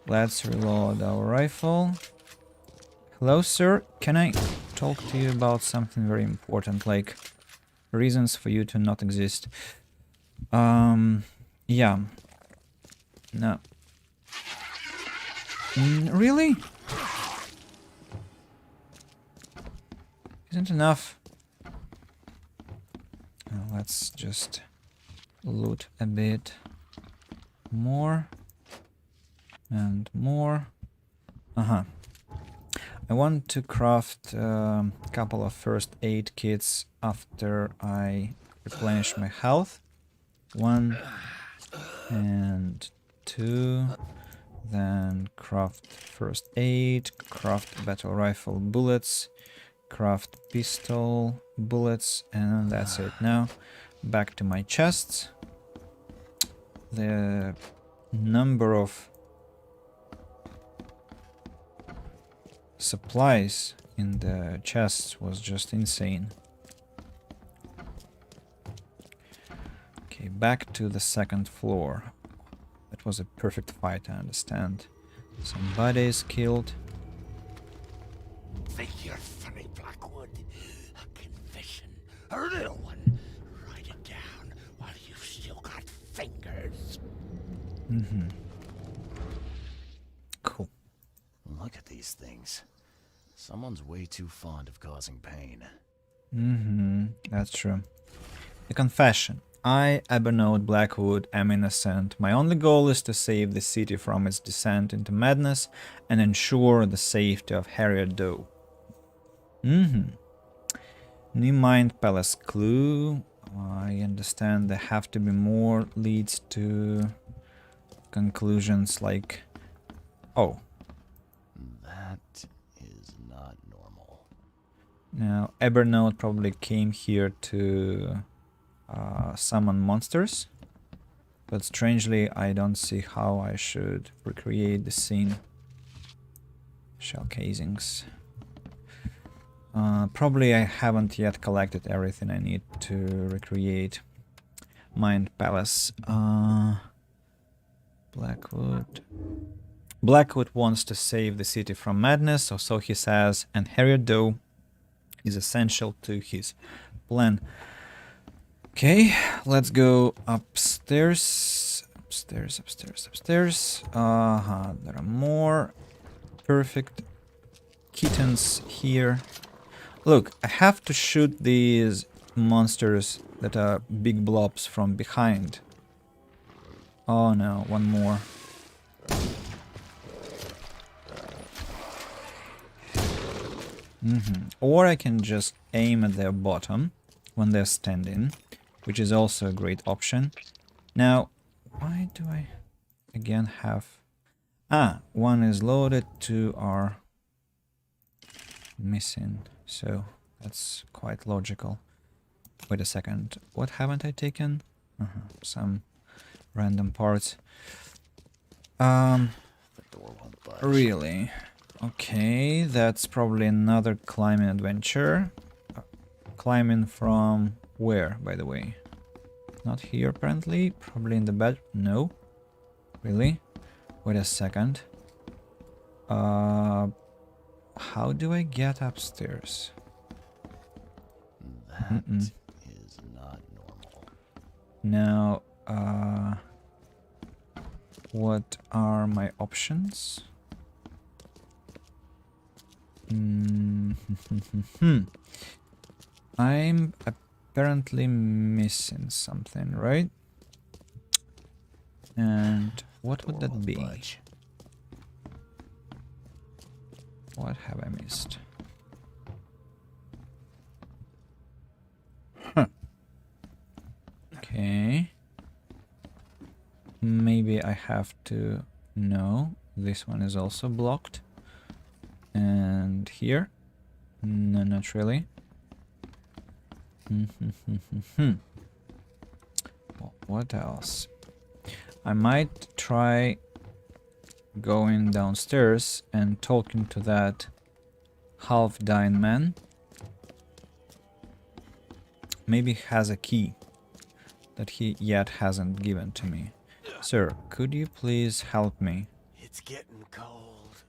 Let's reload our rifle. Hello, sir. Can I talk to you about something very important, like reasons for you to not exist? Yeah. No. Really? Isn't enough? Let's just loot a bit more and more. I want to craft a couple of first aid kits after I replenish my health. 1 and 2. Then craft first aid, craft battle rifle bullets, craft pistol bullets, and that's it. Now back to my chests. The number of supplies in the chests was just insane. Okay, back to the second floor. That was a perfect fight, I understand. Somebody is killed. Think you're funny, Blackwood? A confession, a real one. Write it down while you've still got fingers. Cool. Look at these things. Someone's way too fond of causing pain. That's true. A confession. I, Evernote Blackwood, am innocent. My only goal is to save the city from its descent into madness and ensure the safety of Harriet Doe. New Mind Palace clue. I understand there have to be more leads to conclusions like... Oh. That is not normal. Now, Evernote probably came here to summon monsters, but strangely I don't see how I should recreate the scene. Shell casings. Probably I haven't yet collected everything I need to recreate Mind Palace. Blackwood. Blackwood wants to save the city from madness, or so he says, and Harriet Doe is essential to his plan. Okay, let's go upstairs. Upstairs. There are more perfect kittens here. Look, I have to shoot these monsters that are big blobs from behind. Oh no, one more. Or I can just aim at their bottom when they're standing, which is also a great option. Now, why do I again have... one is loaded, 2 are missing, so that's quite logical. Wait a second, what haven't I taken? Some random parts. The door won't budge. Really? Okay, that's probably another climbing adventure. Climbing from where, by the way? Not here, apparently. Probably in the bed. No. Really? Wait a second. How do I get upstairs? That is not normal. Now, what are my options? I'm apparently missing something, right? And what would that Won't be? budge. What have I missed? Huh. Okay. Maybe I have to... No, this one is also blocked. And here? No, not really. What else? I might try going downstairs and talking to that half-dying man. Maybe he has a key that he yet hasn't given to me. Sir, could you please help me? It's getting cold.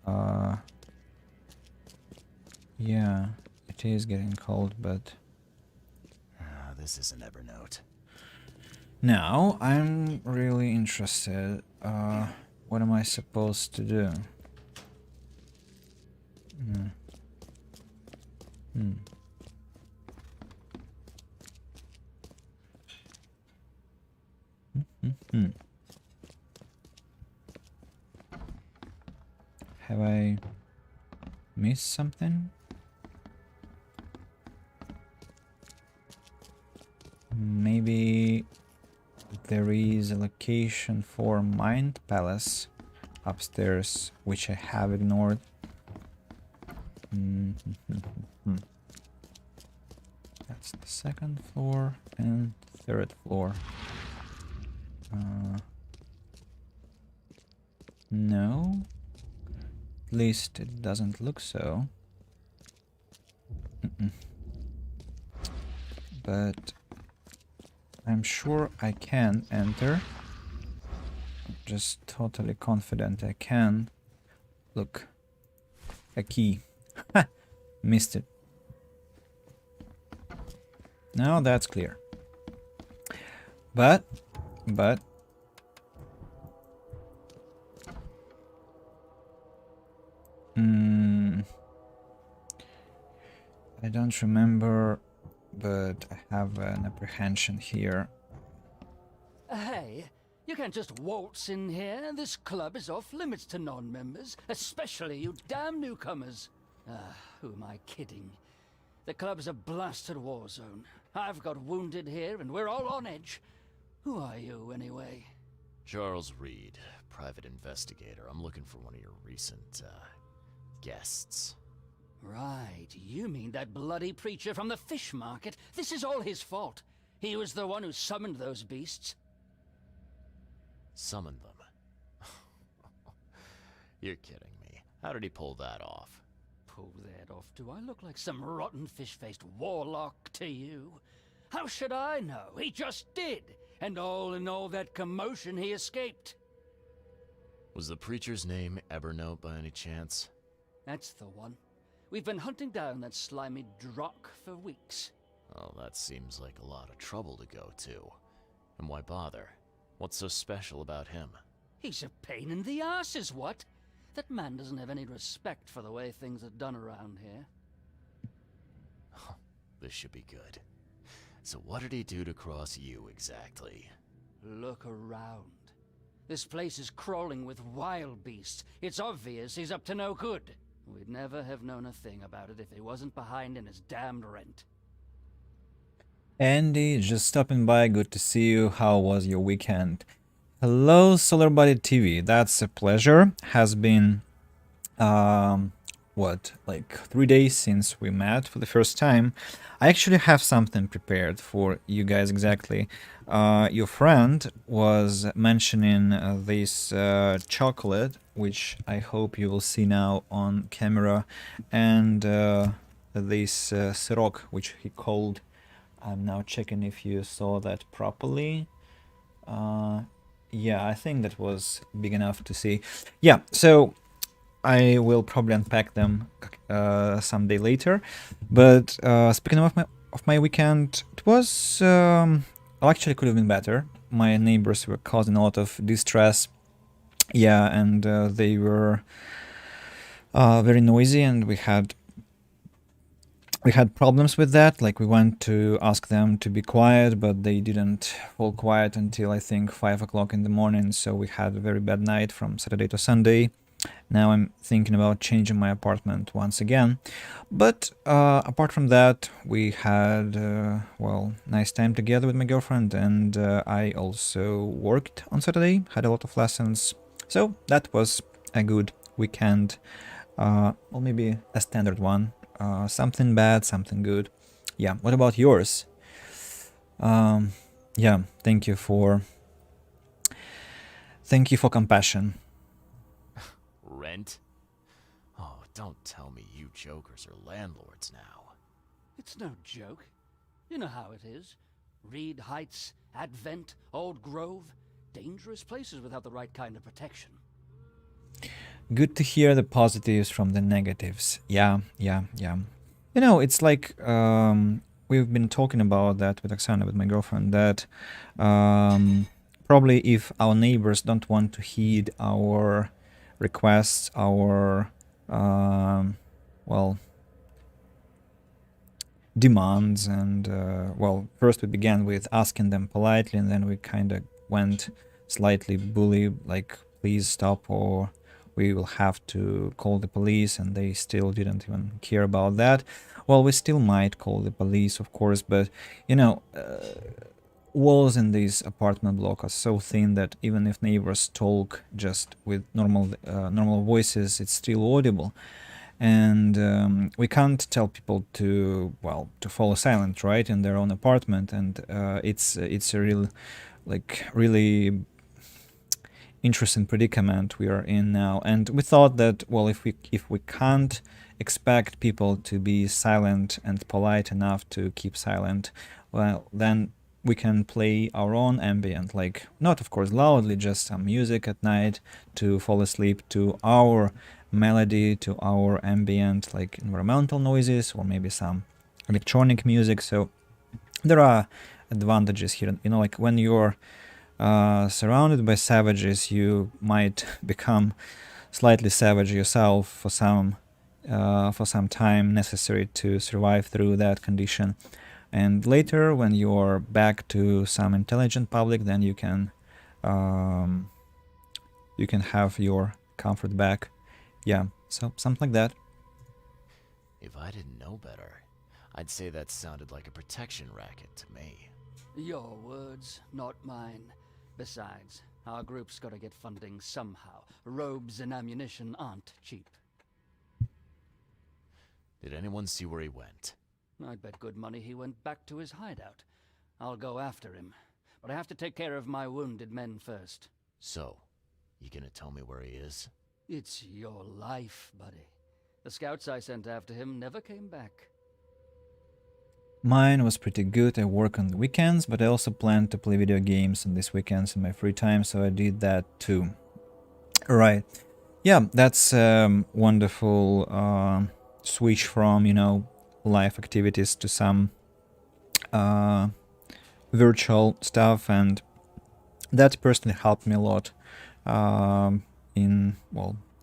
Yeah, it is getting cold, but... This isn't Evernote. Now, I'm really interested. What am I supposed to do? Have I missed something? Maybe there is a location for Mind Palace upstairs, which I have ignored. That's the second floor and third floor. No, at least it doesn't look so. But I'm sure I can enter. I'm just totally confident I can. Look, a key. Ha! Missed it. Now that's clear. But I don't remember, but I have an apprehension here. Hey, you can't just waltz in here. This club is off limits to non-members, especially you damn newcomers. Who am I kidding? The club's a blasted war zone. I've got wounded here, and we're all on edge. Who are you, anyway? Charles Reed, private investigator. I'm looking for one of your recent, guests. Right, you mean that bloody preacher from the fish market? This is all his fault. He was the one who summoned those beasts. Summoned them? You're kidding me. How did he pull that off? Pull that off? Do I look like some rotten fish-faced warlock to you? How should I know? He just did. And all in all that commotion, he escaped. Was the preacher's name Evernote by any chance? That's the one. We've been hunting down that slimy drock for weeks. Oh, that seems like a lot of trouble to go to. And why bother? What's so special about him? He's a pain in the ass, is what? That man doesn't have any respect for the way things are done around here. This should be good. So what did he do to cross you, exactly? Look around. This place is crawling with wild beasts. It's obvious he's up to no good. We'd never have known a thing about it if he wasn't behind in his damned rent. Andy, just stopping by. Good to see you. How was your weekend? Hello, Solar Body TV. That's a pleasure. Has been, what, like 3 days since we met for the first time. I actually have something prepared for you guys exactly. Your friend was mentioning this chocolate, which I hope you will see now on camera, and this Ciroc, which he called. I'm now checking if you saw that properly. Yeah, I think that was big enough to see. Yeah, so I will probably unpack them someday later. But speaking of my weekend, it was actually could have been better. My neighbors were causing a lot of distress. Yeah, and they were very noisy, and we had we had problems with that. Like we went to ask them to be quiet, but they didn't fall quiet until I think 5 o'clock in the morning. So we had a very bad night from Saturday to Sunday. Now I'm thinking about changing my apartment once again. But apart from that, we had well, nice time together with my girlfriend, and I also worked on Saturday, had a lot of lessons. So that was a good weekend, or maybe a standard one. Something bad, something good. Yeah, what about yours? Yeah, thank you for compassion. Rent? Oh, don't tell me you jokers are landlords now. It's no joke. You know how it is. Reed Heights, Advent, Old Grove. Dangerous places without the right kind of protection. Good to hear the positives from the negatives. Yeah. You know, it's like we've been talking about that with Oksana, with my girlfriend, that probably if our neighbors don't want to heed our requests, our well, demands, and well, first we began with asking them politely, and then we kind of went slightly bully, like, please stop, or we will have to call the police, and they still didn't even care about that. Well, we still might call the police, of course, but you know, walls in this apartment block are so thin that even if neighbors talk just with normal voices, it's still audible. And we can't tell people to follow silent, right, in their own apartment, and it's a really interesting predicament we are in now. And we thought that, well, if we can't expect people to be silent and polite enough to keep silent, well, then we can play our own ambient, like, not of course loudly, just some music at night to fall asleep to our melody, to our ambient, like environmental noises, or maybe some electronic music. So there are advantages here, you know, like when you're surrounded by savages, you might become slightly savage yourself for some time necessary to survive through that condition. And later, when you're back to some intelligent public, then you can have your comfort back. Yeah, so something like that. If I didn't know better, I'd say that sounded like a protection racket to me. Your words, not mine. Besides, our group's gotta get funding somehow. Robes and ammunition aren't cheap. Did anyone see where he went? I'd bet good money he went back to his hideout. I'll go after him, but I have to take care of my wounded men first. So, you gonna tell me where he is? It's your life, buddy. The scouts I sent after him never came back. Mine was pretty good. I work on the weekends, but I also plan to play video games on these weekends in my free time, so I did that too. Right. Yeah, that's wonderful switch from, you know, life activities to some virtual stuff, and that personally helped me a lot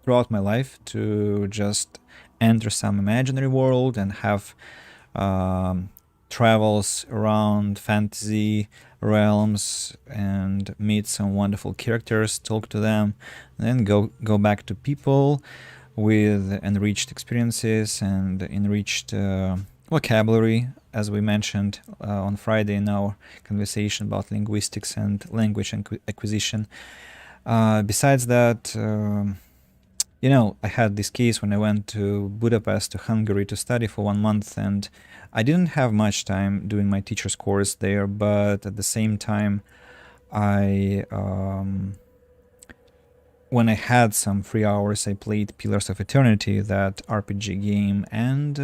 throughout my life, to just enter some imaginary world and have travels around fantasy realms and meet some wonderful characters, talk to them, and then go back to people with enriched experiences and enriched vocabulary, as we mentioned on Friday in our conversation about linguistics and language acquisition. Besides that, you know, I had this case when I went to Budapest, to Hungary, to study for 1 month, and I didn't have much time doing my teacher's course there, but at the same time, when I had some free hours, I played Pillars of Eternity, that RPG game, and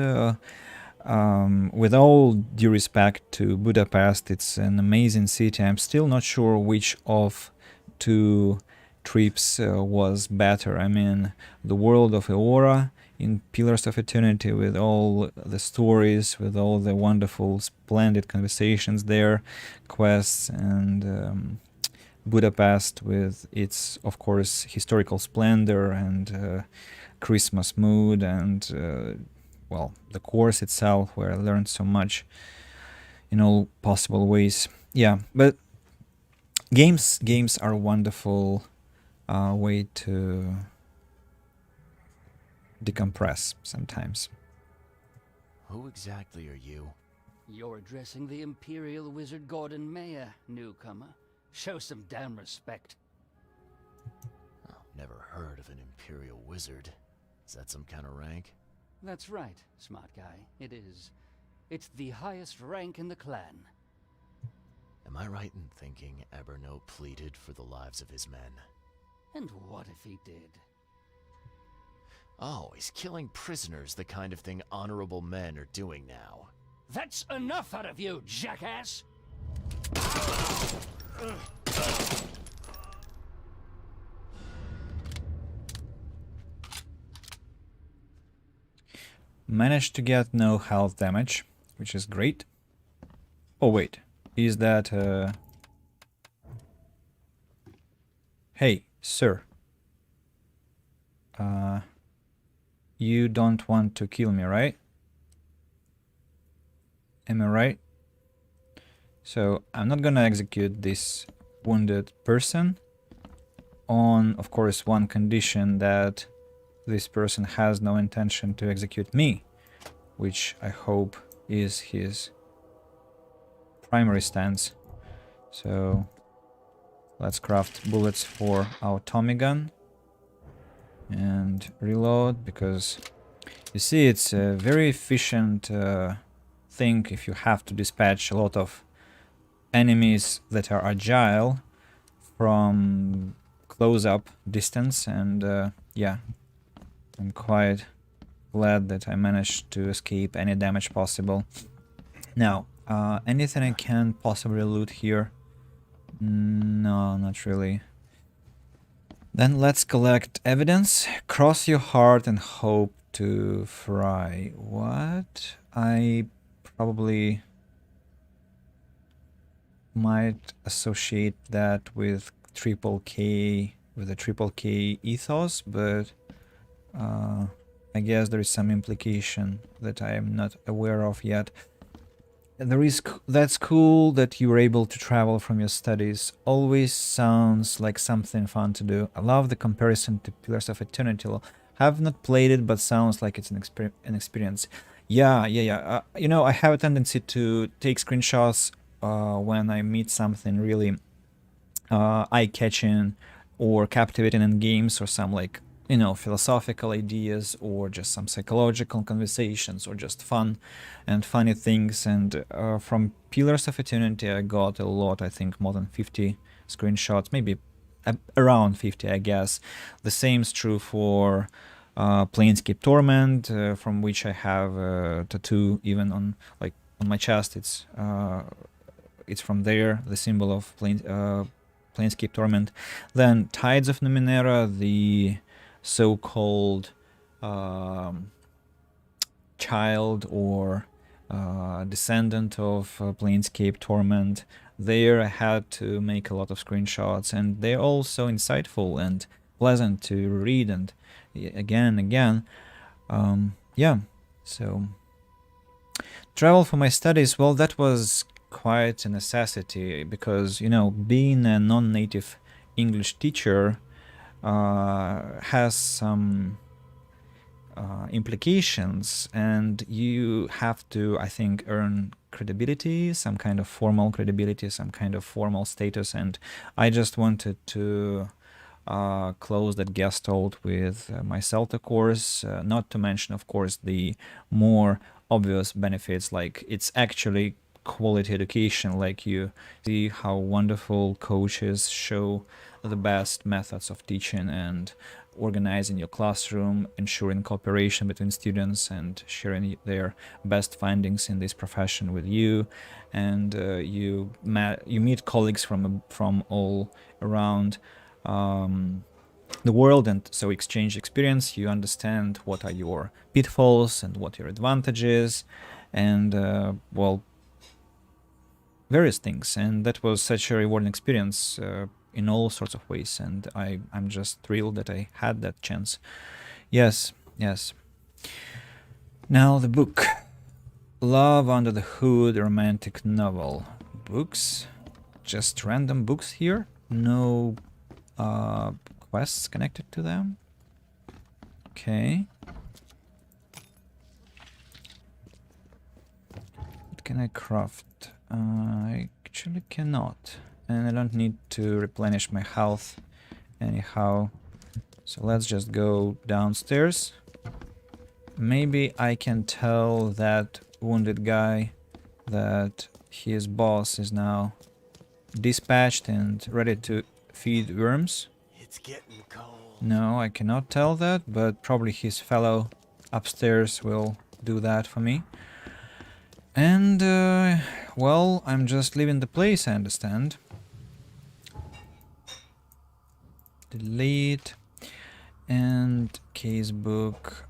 with all due respect to Budapest, it's an amazing city. I'm still not sure which of two trips was better. I mean, the world of Eora in Pillars of Eternity, with all the stories, with all the wonderful, splendid conversations there, quests, and Budapest with its, of course, historical splendor and Christmas mood and well, the course itself, where I learned so much in all possible ways. Yeah, but games are a wonderful way to decompress sometimes. Who exactly are you? You're addressing the Imperial Wizard Gordon Mayer, newcomer. Show some damn respect. Oh, never heard of an Imperial Wizard. Is that some kind of rank? That's right, smart guy. It is. It's the highest rank in the clan. Am I right in thinking Eberno pleaded for the lives of his men? And what if he did? Oh, is killing prisoners the kind of thing honorable men are doing now? That's enough out of you, jackass! Managed to get no health damage, which is great. Oh wait, is that Hey, sir. You don't want to kill me, right? Am I right? So I'm not gonna execute this wounded person on, of course, one condition, that this person has no intention to execute me, which I hope is his primary stance. So let's craft bullets for our Tommy gun and reload, because you see, it's a very efficient thing if you have to dispatch a lot of enemies that are agile from close-up distance, and yeah, I'm quite glad that I managed to escape any damage possible. Now, anything I can possibly loot here? No, not really. Then let's collect evidence. Cross your heart and hope to fry. What? I probably might associate that with the triple K ethos, but I guess there is some implication that I am not aware of yet. That's cool that you were able to travel from your studies. Always sounds like something fun to do. I love the comparison to Pillars of Eternity. Have not played it, but sounds like it's an experience. Yeah. You know, I have a tendency to take screenshots when I meet something really eye-catching or captivating in games, or some, like, you know, philosophical ideas, or just some psychological conversations, or just fun and funny things. And from Pillars of Eternity I got a lot, I think more than 50 screenshots, maybe around 50, I guess. The same is true for Planescape Torment, from which I have a tattoo even on my chest. It's from there, the symbol of Planescape Torment. Then Tides of Numenera, the so-called child or descendant of Planescape Torment. There I had to make a lot of screenshots, and they're also insightful and pleasant to read, and again and again. Yeah, so travel for my studies, well, that was quite a necessity, because, you know, being a non-native English teacher has some implications, and you have to, I think, earn credibility, some kind of formal credibility, some kind of formal status, and I just wanted to close that gestalt with my CELTA course, not to mention, of course, the more obvious benefits, like it's actually quality education, like you see how wonderful coaches show the best methods of teaching and organizing your classroom, ensuring cooperation between students, and sharing their best findings in this profession with you. And you meet colleagues from all around the world, and so exchange experience. You understand what are your pitfalls and what your advantages, and well, various things. And that was such a rewarding experience in all sorts of ways, and I'm just thrilled that I had that chance. Yes. Now the book. Love Under the Hood romantic novel. Books. Just random books here. No quests connected to them. Okay. What can I craft? I actually cannot. And I don't need to replenish my health anyhow. So let's just go downstairs. Maybe I can tell that wounded guy that his boss is now dispatched and ready to feed worms. It's getting cold. No, I cannot tell that, but probably his fellow upstairs will do that for me. And, well, I'm just leaving the place, I understand. Delete. And casebook.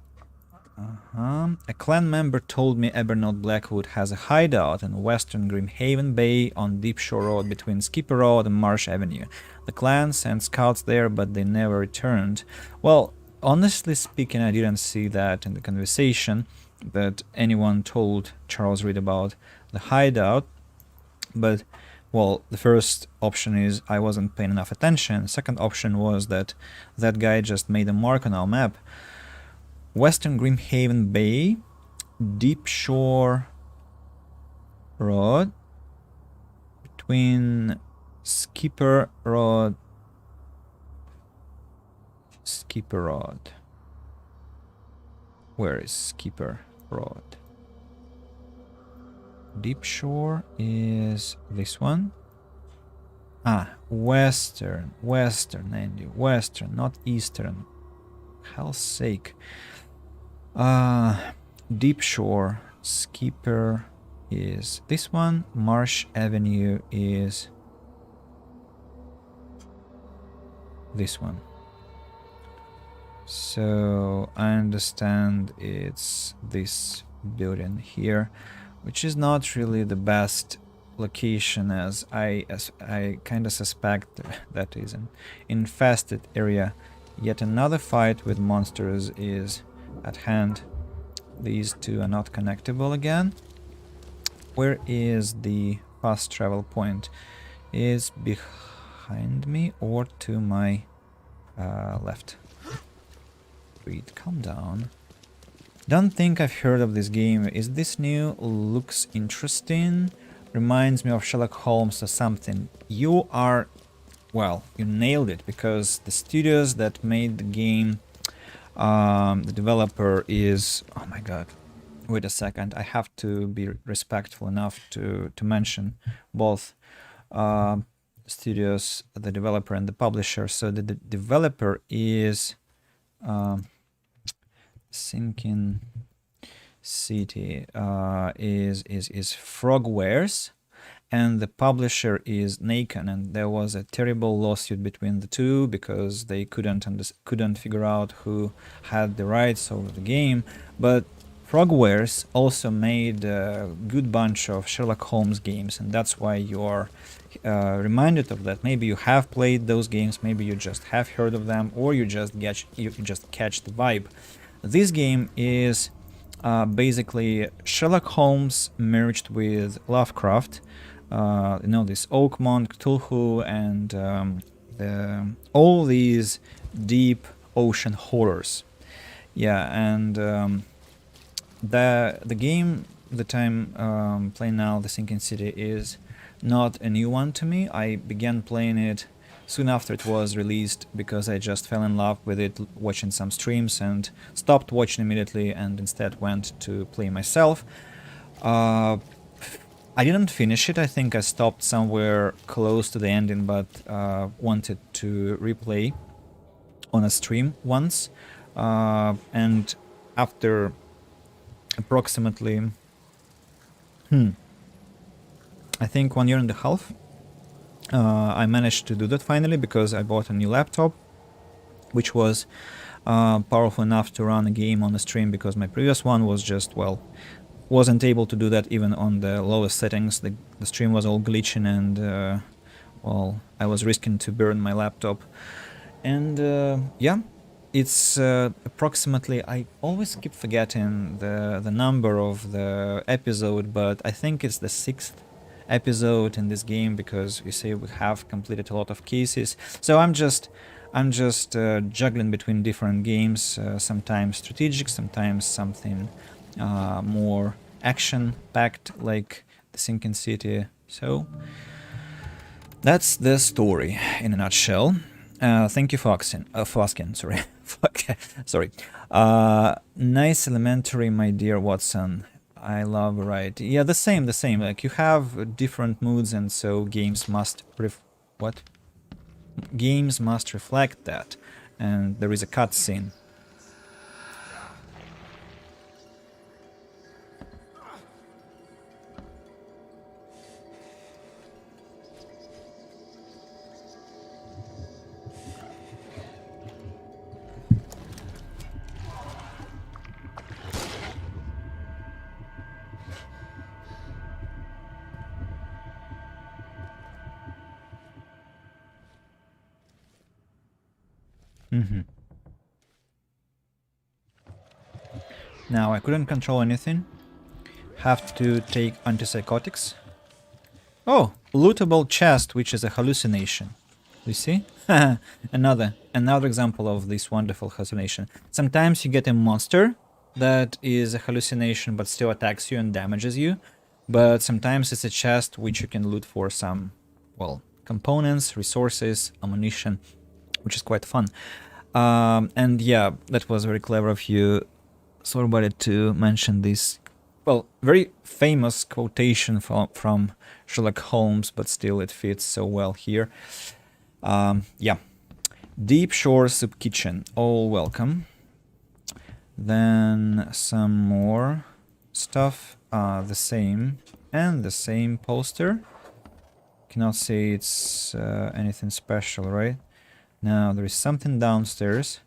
A clan member told me Evernote Blackwood has a hideout in western Grimhaven Bay on Deep Shore Road between Skipper Road and Marsh Avenue. The clan sent scouts there, but they never returned. Well, honestly speaking, I didn't see that in the conversation that anyone told Charles Reed about the hideout. But, well, the first option is I wasn't paying enough attention. The second option was that that guy just made a mark on our map. Western Grimhaven Bay, Deep Shore Road, between Skipper Road. Where is Skipper Road? Deep Shore is this one. Western, Andy, Western, not Eastern. Hell's sake. Deep Shore, Skipper is this one, Marsh Avenue is this one. So I understand it's this building here, which is not really the best location, as I kind of suspect that is an infested area. Yet another fight with monsters is at hand. These two are not connectable again. Where is the fast travel point? Is behind me or to my left? Reed, calm down. Don't think I've heard of this game. Is this new? Looks interesting. Reminds me of Sherlock Holmes or something. You are... well, you nailed it, because the studios that made the game, the developer is... oh my god. Wait a second. I have to be respectful enough to mention both studios, the developer and the publisher. So the developer is Sinking City, is Frogwares, and the publisher is Nacon, and there was a terrible lawsuit between the two because they couldn't figure out who had the rights over the game. But Frogwares also made a good bunch of Sherlock Holmes games, and that's why you're reminded of that. Maybe you have played those games, maybe you just have heard of them, or you just catch the vibe. This game is basically Sherlock Holmes merged with Lovecraft. You know, this Oakmont, Cthulhu, and all these deep ocean horrors. Yeah, and the game that I'm playing now, The Sinking City, is not a new one to me. I began playing it soon after it was released because I just fell in love with it watching some streams and stopped watching immediately and instead went to play myself. I didn't finish it. I think I stopped somewhere close to the ending, but wanted to replay on a stream once. And after approximately, I think 1.5 years, I managed to do that finally because I bought a new laptop, which was powerful enough to run a game on the stream, because my previous one was just, well, wasn't able to do that even on the lowest settings. The stream was all glitching and, well, I was risking to burn my laptop. And yeah, it's approximately, I always keep forgetting the number of the episode, but I think it's the 6th episode in this game, because you see we have completed a lot of cases. So I'm just juggling between different games, sometimes strategic, sometimes something more action-packed like The Sinking City. So that's the story in a nutshell. Thank you for asking. Sorry. Sorry. Nice elementary, my dear Watson. I love variety. Yeah, the same. Like, you have different moods, and so games must Games must reflect that. And there is a cutscene. Now, I couldn't control anything. Have to take antipsychotics. Oh, lootable chest, which is a hallucination. You see? another example of this wonderful hallucination. Sometimes you get a monster that is a hallucination but still attacks you and damages you. But sometimes it's a chest which you can loot for some, well, components, resources, ammunition, which is quite fun. And yeah, that was very clever of you, Sorbari, to mention this, well, very famous quotation from Sherlock Holmes, but still it fits so well here. Yeah. Deep Shore Soup Kitchen, all welcome. Then some more stuff, the same, and the same poster. Cannot say it's anything special, right? Now there is something downstairs,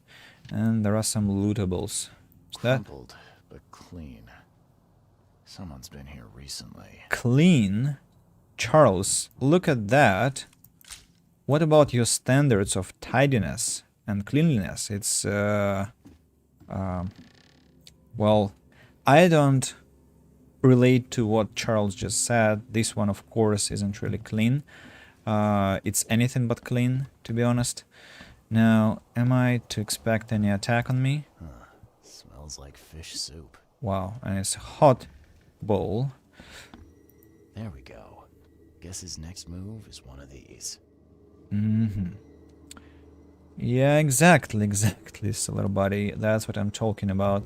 and there are some lootables. Is that Crumpled, but clean. Someone's been here recently. clean? Charles, look at that. What about your standards of tidiness and cleanliness? It's well, I don't relate to what Charles just said. This one, of course, isn't really clean. It's anything but clean, to be honest. Now, am I to expect any attack on me? Smells like fish soup. Wow, and it's a hot bowl. There we go. Guess his next move is one of these. Yeah, exactly, Solar Body. That's what I'm talking about.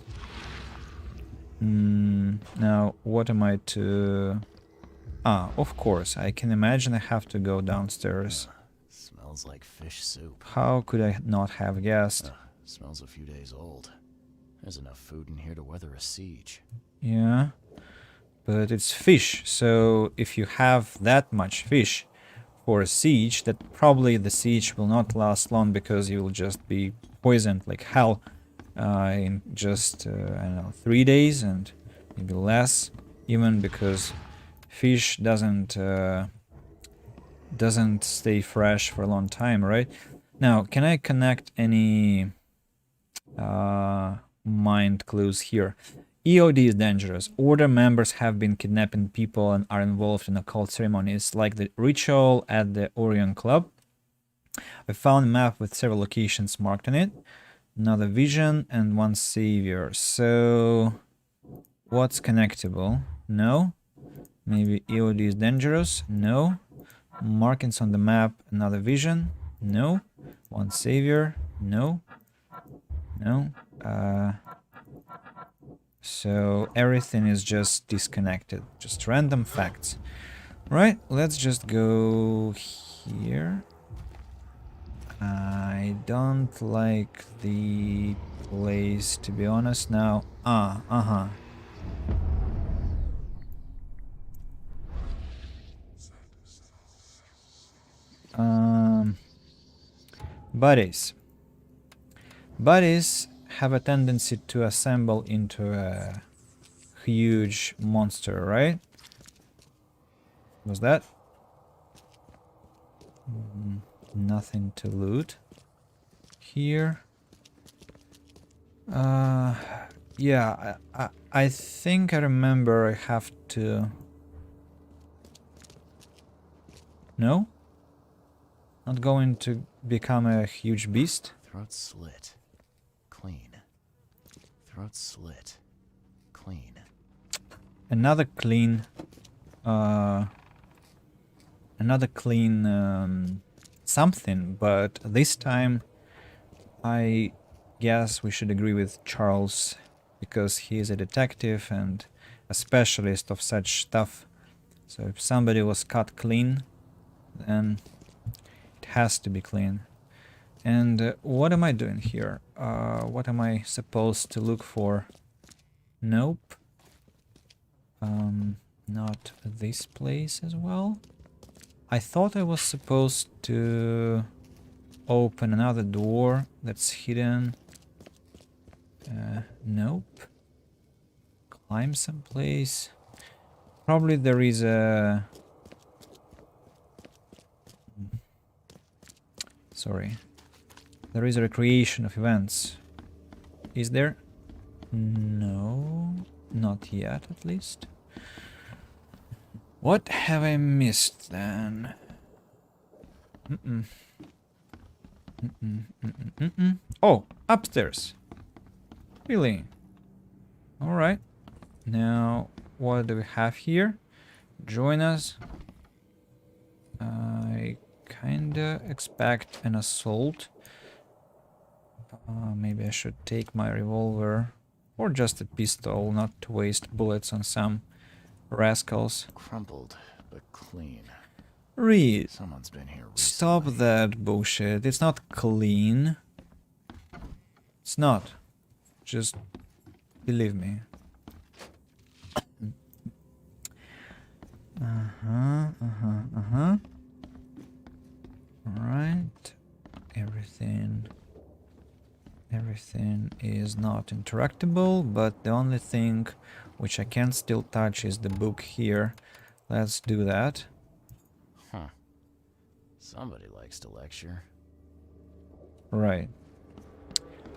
Now, what am I to... Ah, of course, I can imagine I have to go downstairs. Smells like fish soup. How could I not have guessed? Smells a few days old. There's enough food in here to weather a siege. Yeah, but it's fish, so if you have that much fish for a siege, that probably the siege will not last long, because you will just be poisoned like hell in just, I don't know, 3 days, and maybe less, even, because fish doesn't stay fresh for a long time, right? Now, can I connect any mind clues here? EOD is dangerous. Order members have been kidnapping people and are involved in occult ceremonies, like the ritual at the Orion Club. I found a map with several locations marked on it. Another vision and one savior. So, what's connectable? No. Maybe EOD is dangerous? No. Markings on the map, another vision? No. One savior? No. No. So everything is just disconnected, just random facts. Right, let's just go here. I don't like the place, to be honest now. Buddies. Buddies have a tendency to assemble into a huge monster, right? Was that? Nothing to loot here. Yeah, I think I remember I have to... No? Not going to become a huge beast? Throat slit. Clean. Throat slit. Clean. Another clean... another clean something, but this time I guess we should agree with Charles, because he is a detective and a specialist of such stuff. So if somebody was cut clean, then it has to be clean. And what am I doing here? What am I supposed to look for? Nope. Not this place as well. I thought I was supposed to open another door that's hidden. Nope. Climb someplace. Probably there is a... Sorry. There is a recreation of events. Is there? No. Not yet, at least. What have I missed then? Oh, upstairs. Really? Alright. Now, what do we have here? Join us. I kinda expect an assault. Maybe I should take my revolver. Or just a pistol, not to waste bullets on some rascals. Crumpled, but clean. Reed, Someone's been here recently. stop that bullshit. It's not clean. It's not. Just believe me. Alright. Everything is not interactable, but the only thing which I can still touch is the book here. Let's do that. Huh. Somebody likes to lecture. Right.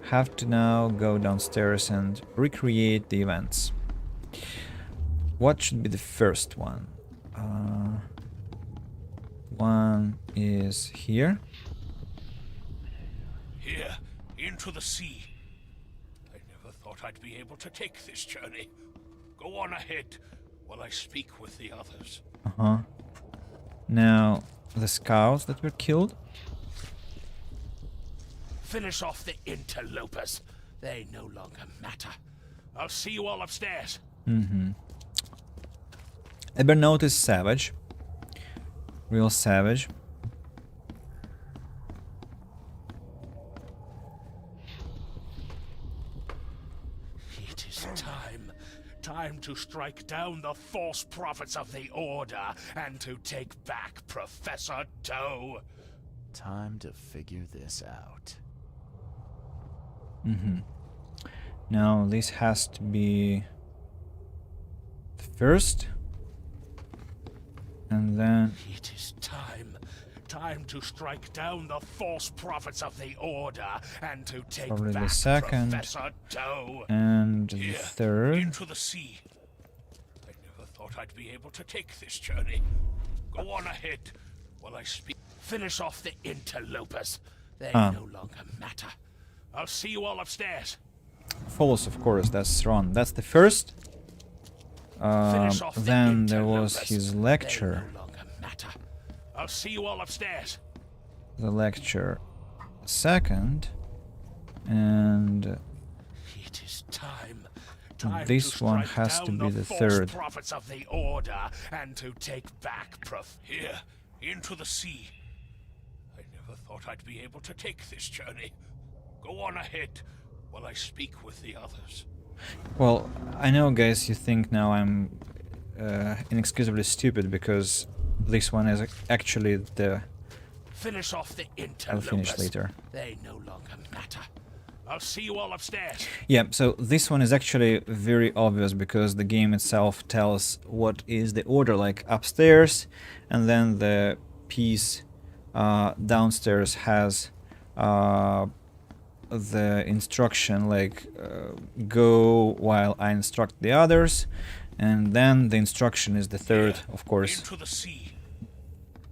Have to now go downstairs and recreate the events. What should be the first one? One is here. Here, into the sea. I never thought I'd be able to take this journey. Go on ahead while I speak with the others. Now, the scouts that were killed. Finish off the interlopers. They no longer matter. I'll see you all upstairs. Evernote is savage. Real savage. It is time. Time to strike down the false prophets of the Order and to take back Professor Doe. Time to figure this out. Now, this has to be the first. And then... It is time. Time to strike down the false prophets of the Order and to take Probably the back second. Professor Doe. And the Here, third. into the sea. I never thought I'd be able to take this journey. Go on ahead while I speak. Finish off the interlopers. They no longer matter. I'll see you all upstairs. False, of course, that's wrong. That's the first. Finish off the Then there was interlopers. his They lecture. no longer matter. I'll see you all upstairs. The lecture second. And It is time. Time this to one strike has to down be the the false third. prophets of the Order and to take back Here, into the sea. I never thought I'd be able to take this journey. Go on ahead while I speak with the others. well, I know, guys, you think now I'm inexcusably stupid because this one is actually the... Finish off the I'll interlopers. finish later. They no longer matter. I'll see you all upstairs. Yeah, so this one is actually very obvious because the game itself tells what is the order, like upstairs, and then the piece downstairs has the instruction, like go while I instruct the others, and then the instruction is the third, of course. Into the sea.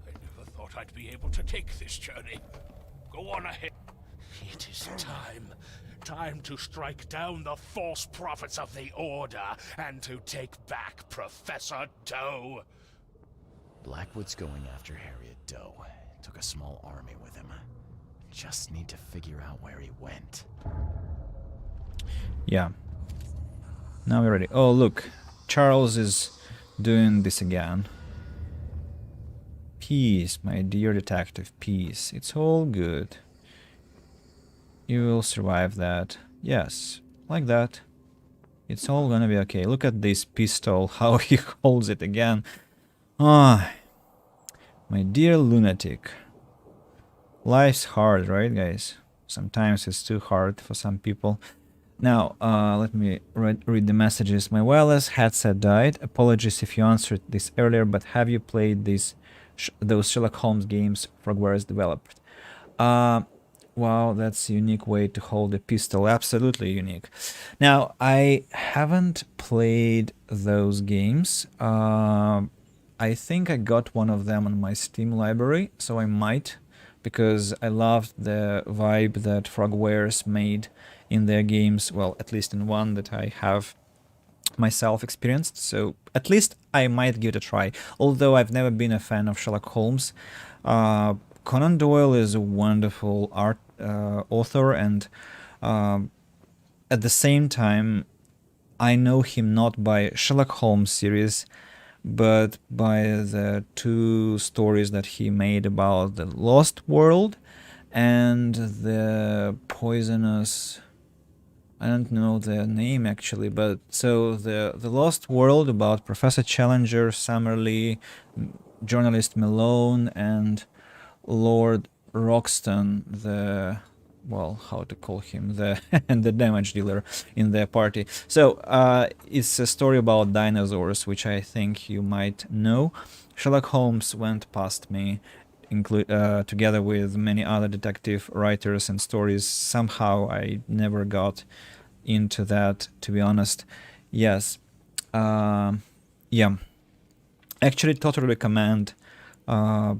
I never thought I'd be able to take this journey. Go on ahead. It is time. Time to strike down the false prophets of the Order and to take back Professor Doe. Blackwood's going after Harriet Doe. Took a small army with him. Just need to figure out where he went. Yeah. Now we're ready. Oh, look. Charles is doing this again. Peace, my dear detective, peace. It's all good. You will survive that. Yes, like that. It's all gonna be okay. Look at this pistol, how he holds it again. Ah, my dear lunatic. Life's hard, right, guys? Sometimes it's too hard for some people. Now, let me read the messages. My wireless headset died. Apologies if you answered this earlier, but have you played those Sherlock Holmes games Frogwares developed? Wow, that's a unique way to hold a pistol. Absolutely unique. Now, I haven't played those games. I think I got one of them on my Steam library, so I might, because I loved the vibe that Frogwares made in their games, well, at least in one that I have myself experienced, so at least I might give it a try, although I've never been a fan of Sherlock Holmes. Conan Doyle is a wonderful author, and at the same time, I know him not by Sherlock Holmes series, but by the two stories that he made about the Lost World and the Poisonous... I don't know the name actually, but so the Lost World about Professor Challenger, Summerlee, journalist Malone, and Lord Roxton, the, well, how to call him, the and the damage dealer in their party. So it's a story about dinosaurs, which I think you might know. Sherlock Holmes went past me, together with many other detective writers and stories. Somehow I never got into that, to be honest. Yes. Yeah. Actually, totally recommend the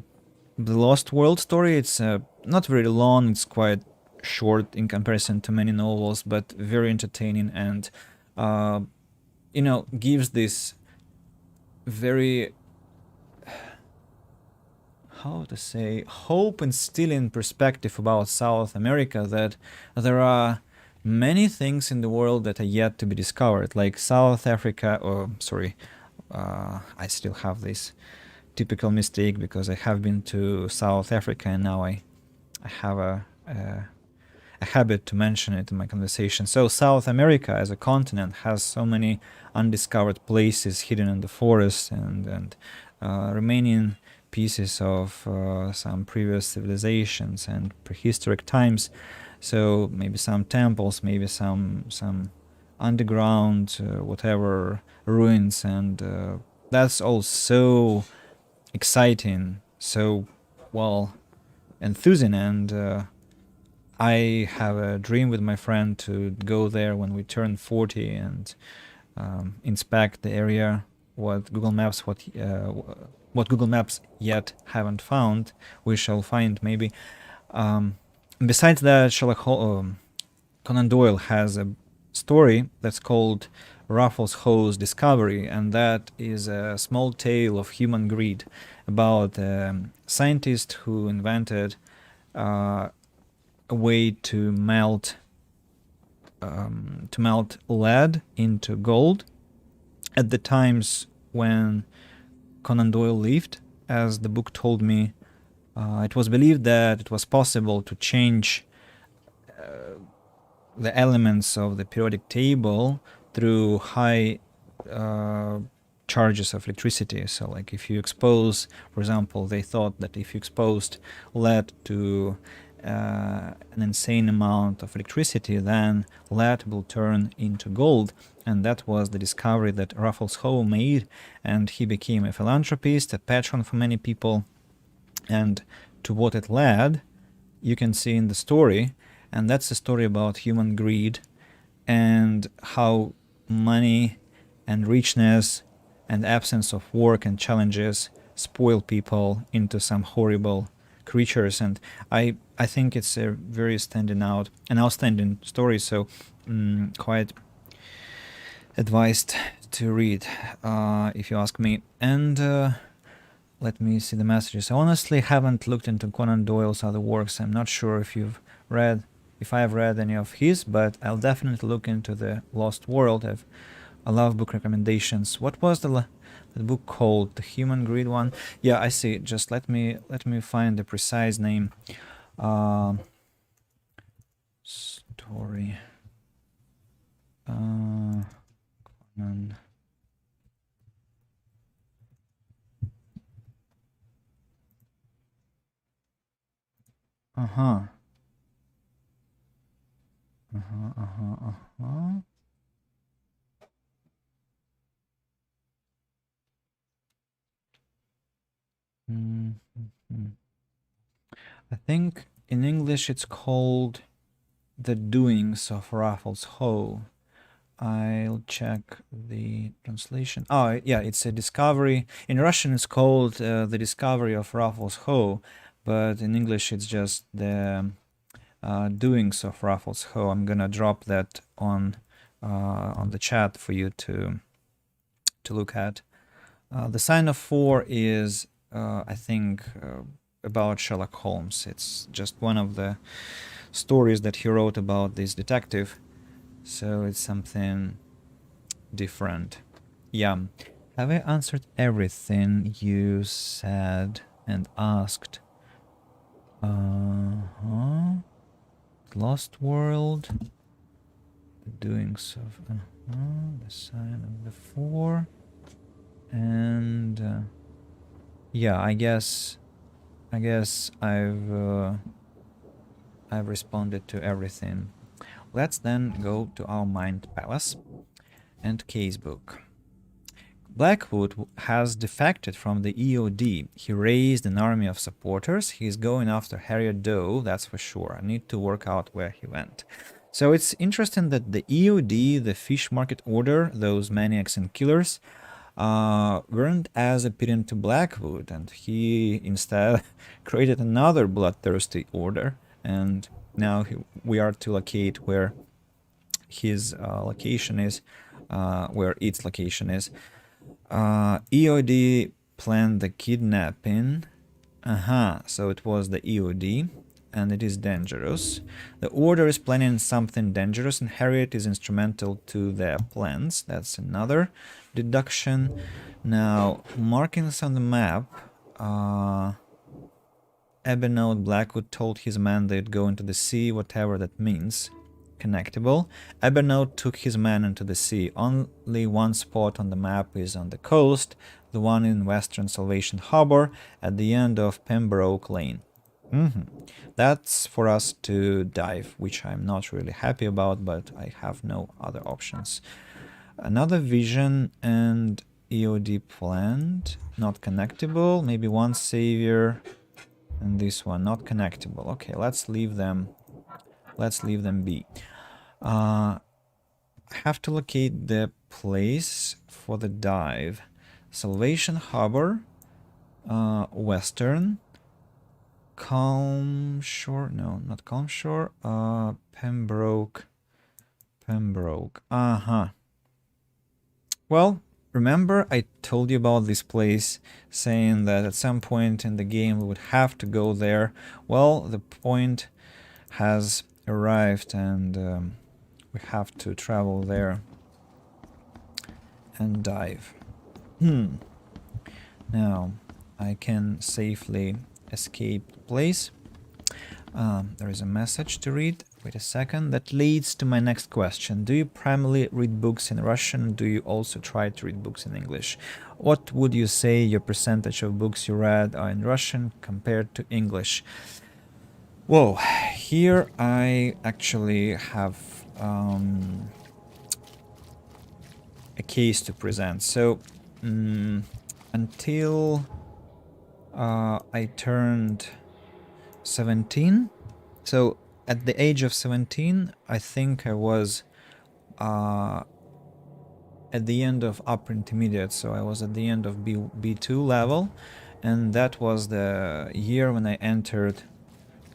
Lost World story. It's not very long, it's quite short in comparison to many novels, but very entertaining, and you know, gives this very, how to say, hope instilling perspective about South America, that there are many things in the world that are yet to be discovered, like South Africa, or sorry, I still have this typical mistake because I have been to South Africa, and now I have a habit to mention it in my conversation. So South America as a continent has so many undiscovered places hidden in the forest, and remaining pieces of some previous civilizations and prehistoric times. So maybe some temples, maybe some underground whatever ruins, and that's all so exciting, so, well, enthusing, and I have a dream with my friend to go there when we turn 40 and inspect the area. What Google Maps yet haven't found, we shall find maybe. Besides that, Conan Doyle has a story that's called Raffles Hoe's Discovery, and that is a small tale of human greed about a scientist who invented a way to melt lead into gold at the times when Conan Doyle lived. As the book told me, it was believed that it was possible to change the elements of the periodic table through high charges of electricity. So like if you expose, for example, they thought that if you exposed lead to an insane amount of electricity, then lead will turn into gold. And that was the discovery that Raffles Howe made, and he became a philanthropist, a patron for many people. And to what it led, you can see in the story. and that's a story about human greed and how money and richness and absence of work and challenges spoil people into some horrible creatures. And I think it's a very an outstanding story, so quite advised to read, if you ask me. And let me see the messages. I honestly haven't looked into Conan Doyle's other works. I'm not sure if I have read any of his, but I'll definitely look into The Lost World. I love book recommendations. What was the book called? The Human Greed one? Yeah, I see. Just let me find the precise name. Story. Conan. Uh-huh. I think in English it's called The Doings of Raffles Howe. I'll check the translation. Oh, yeah, it's a discovery. In Russian it's called The Discovery of Raffles Howe, but in English it's just The Doings of Raffles Howe. I'm gonna drop that on the chat for you to look at. The Sign of Four is, I think, about Sherlock Holmes. It's just one of the stories that he wrote about this detective, so it's something different. Yeah. Have I answered everything you said and asked? Lost World, The Doings of The Sign of the Four, and yeah, I guess I've responded to everything. Let's then go to our Mind Palace and Casebook. Blackwood has defected from the EOD. He raised an army of supporters. He's going after Harriet Doe, that's for sure. I need to work out where he went. So it's interesting that the EOD, the Fish Market Order, those maniacs and killers, weren't as appealing to Blackwood, and he instead created another bloodthirsty order, and now we are to locate where his location is, where its location is. EOD planned the kidnapping. So it was the EOD, and it is dangerous. The Order is planning something dangerous, and Harriet is instrumental to their plans. That's another deduction. Now, markings on the map. Ebernote Blackwood told his men they'd go into the sea, whatever that means. Connectable. Ebernote took his men into the sea. Only one spot on the map is on the coast, the one in Western Salvation Harbor at the end of Pembroke Lane. That's for us to dive, which I'm not really happy about, but I have no other options. Another vision and EOD planned, not connectable. Maybe one savior and this one not connectable. Okay, let's leave them be. I have to locate the place for the dive. Salvation Harbor, Western, Calm Shore, no, not Calm Shore, Pembroke. Well, remember I told you about this place, saying that at some point in the game we would have to go there. Well, the point has arrived, and we have to travel there and dive. Now I can safely escape the place. There is a message to read. Wait a second. That leads to my next question. Do you primarily read books in Russian? Do you also try to read books in English? What would you say your percentage of books you read are in Russian compared to English? Whoa, here I actually have a case to present. So until I turned 17, so at the age of 17, I think I was at the end of upper intermediate, so I was at the end of B2 level, and that was the year when I entered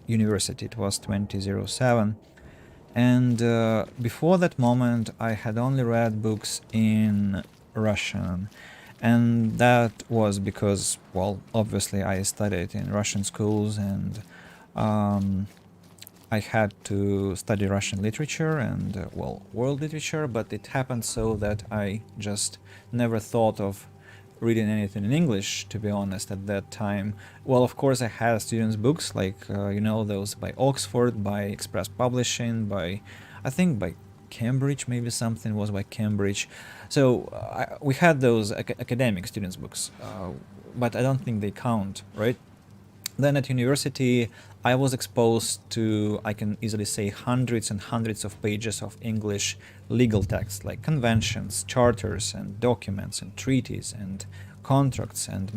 university. It was 2007, and before that moment I had only read books in Russian, and that was because, well, obviously I studied in Russian schools, and I had to study Russian literature and, well, world literature, but it happened so that I just never thought of reading anything in English, to be honest, at that time. Well, of course, I had students' books, like, you know, those by Oxford, by Express Publishing, by, I think, by Cambridge, maybe something was by Cambridge. So we had those academic students' books, but I don't think they count, right? Then at university, I was exposed to, I can easily say, hundreds and hundreds of pages of English legal text, like conventions, charters, and documents, and treaties, and contracts, and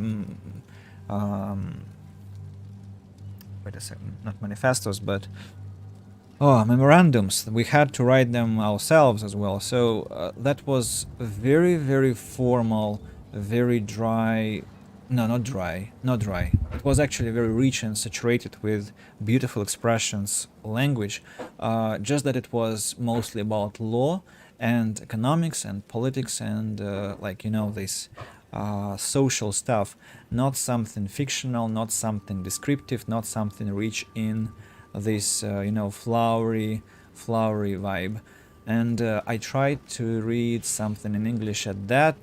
wait a second, not manifestos, but memorandums. We had to write them ourselves as well. So that was very, very formal, very dry. No, not dry, not dry. It was actually very rich and saturated with beautiful expressions, language, just that it was mostly about law and economics and politics and, like, you know, this social stuff, not something fictional, not something descriptive, not something rich in this, you know, flowery vibe. And I tried to read something in English at that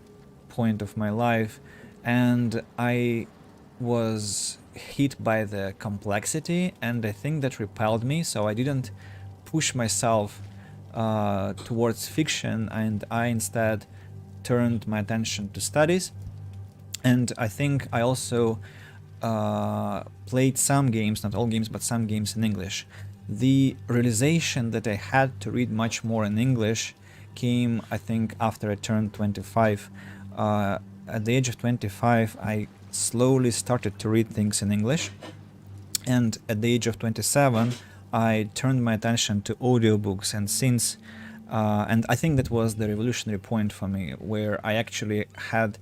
point of my life, and I was hit by the complexity, and I think that repelled me, so I didn't push myself towards fiction, and I instead turned my attention to studies. And I think I also played some games, not all games, but some games in English. The realization that I had to read much more in English came, I think, after I turned 25. At the age of 25, I slowly started to read things in English, and at the age of 27, I turned my attention to audiobooks, and since, and I think that was the revolutionary point for me, where I actually had,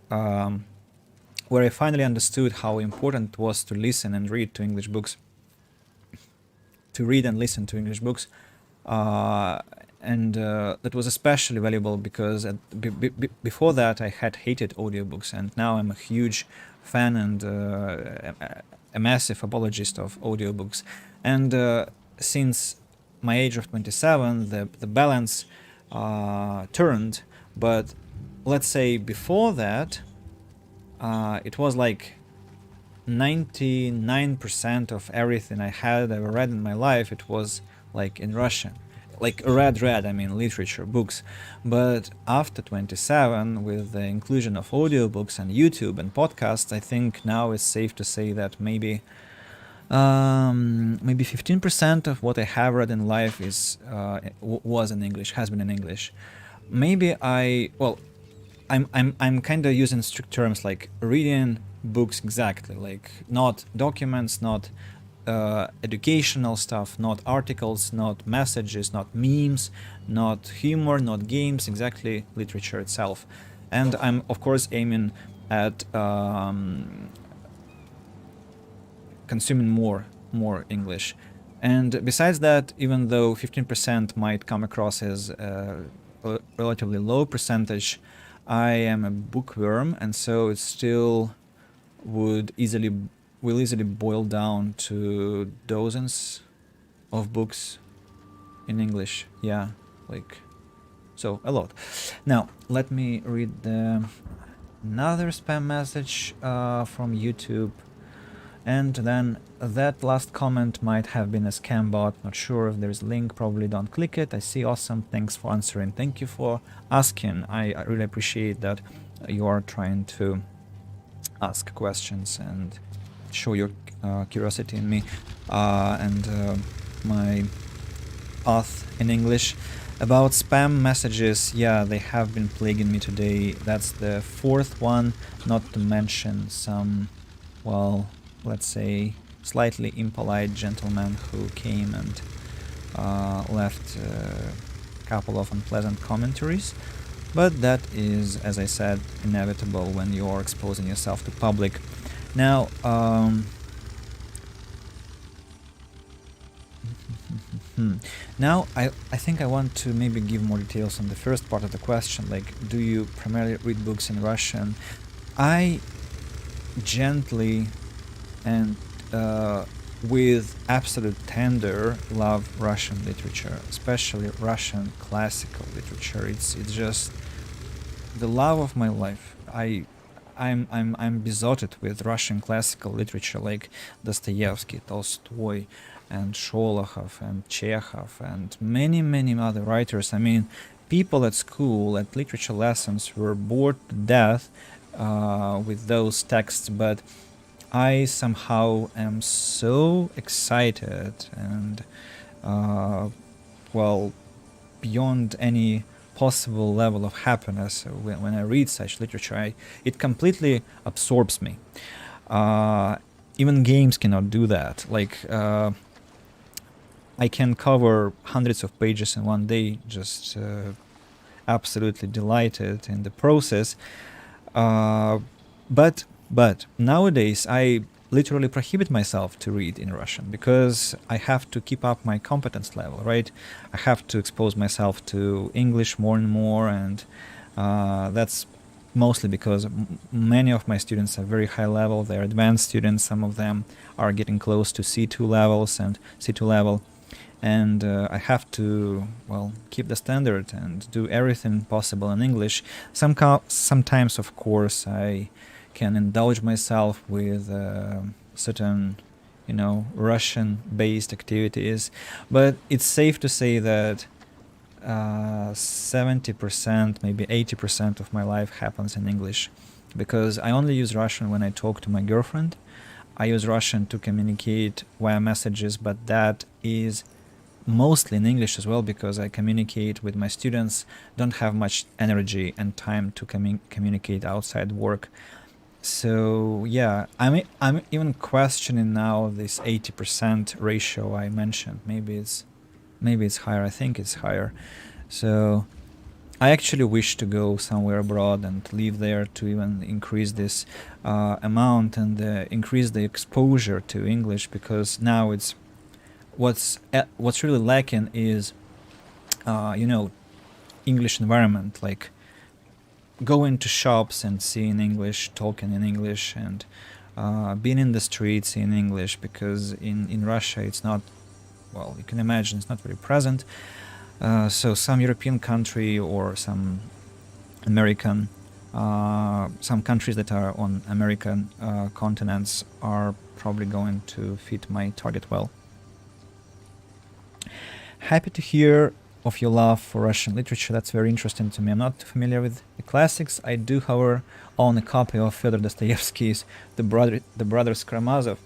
where I finally understood how important it was to listen and read to English books, to read and listen to English books. And that was especially valuable because before that I had hated audiobooks, and now I'm a huge fan and a massive apologist of audiobooks. And since my age of 27, the balance turned, but let's say before that, it was like 99% of everything I had ever read in my life, it was like in Russian. Like read, I mean literature, books. But after 27, with the inclusion of audiobooks and YouTube and podcasts, I think now it's safe to say that maybe 15% of what I have read in life is was in English, has been in English. Maybe I'm kind of using strict terms like reading books exactly, like not documents, not educational stuff, not articles, not messages, not memes, not humor, not games, exactly literature itself. And I'm of course aiming at consuming more English. And besides that, even though 15% might come across as a relatively low percentage, I am a bookworm, and so it still will easily boil down to dozens of books in English. Yeah, like, so a lot. Now, let me read another spam message from YouTube. And then that last comment might have been a scam bot. Not sure if there's a link, probably don't click it. I see, awesome, thanks for answering. Thank you for asking. I really appreciate that you are trying to ask questions and show your curiosity in me and my path in English. About spam messages, yeah, they have been plaguing me today. That's the fourth one, not to mention some, well, let's say, slightly impolite gentleman who came and left a couple of unpleasant commentaries, but that is, as I said, inevitable when you're exposing yourself to public. Now, now I think I want to maybe give more details on the first part of the question, like, do you primarily read books in Russian? I gently and with absolute tender love Russian literature, especially Russian classical literature. It's just the love of my life. I'm besotted with Russian classical literature, like Dostoevsky, Tolstoy, and Sholokhov and Chekhov and many other writers. I mean, people at school, at literature lessons, were bored to death with those texts, but I somehow am so excited and well, beyond any possible level of happiness when I read such literature. It completely absorbs me. Even games cannot do that. Like, I can cover hundreds of pages in one day, just absolutely delighted in the process. But nowadays I literally prohibit myself to read in Russian because I have to keep up my competence level, right? I have to expose myself to English more and more, and that's mostly because many of my students are very high level. They're advanced students. Some of them are getting close to C2 levels and C2 level. And I have to, well, keep the standard and do everything possible in English. Sometimes, of course, I can indulge myself with certain, Russian-based activities. But it's safe to say that 70%, maybe 80% of my life happens in English, because I only use Russian when I talk to my girlfriend. I use Russian to communicate via messages, but that is mostly in English as well, because I communicate with my students, don't have much energy and time to communicate outside work. So yeah, I'm even questioning now this 80% ratio I mentioned. Maybe it's higher. I think it's higher. So I actually wish to go somewhere abroad and live there to even increase this amount and increase the exposure to English, because now it's what's really lacking is English environment, like going to shops and seeing English, talking in English, and being in the streets in English, because in Russia it's not, well, you can imagine it's not very present. So some European country or some American, some countries that are on American continents are probably going to fit my target well. Happy to hear of your love for Russian literature. That's very interesting to me. I'm not familiar with the classics. I do, however, own a copy of Fyodor Dostoevsky's The Brothers Karamazov.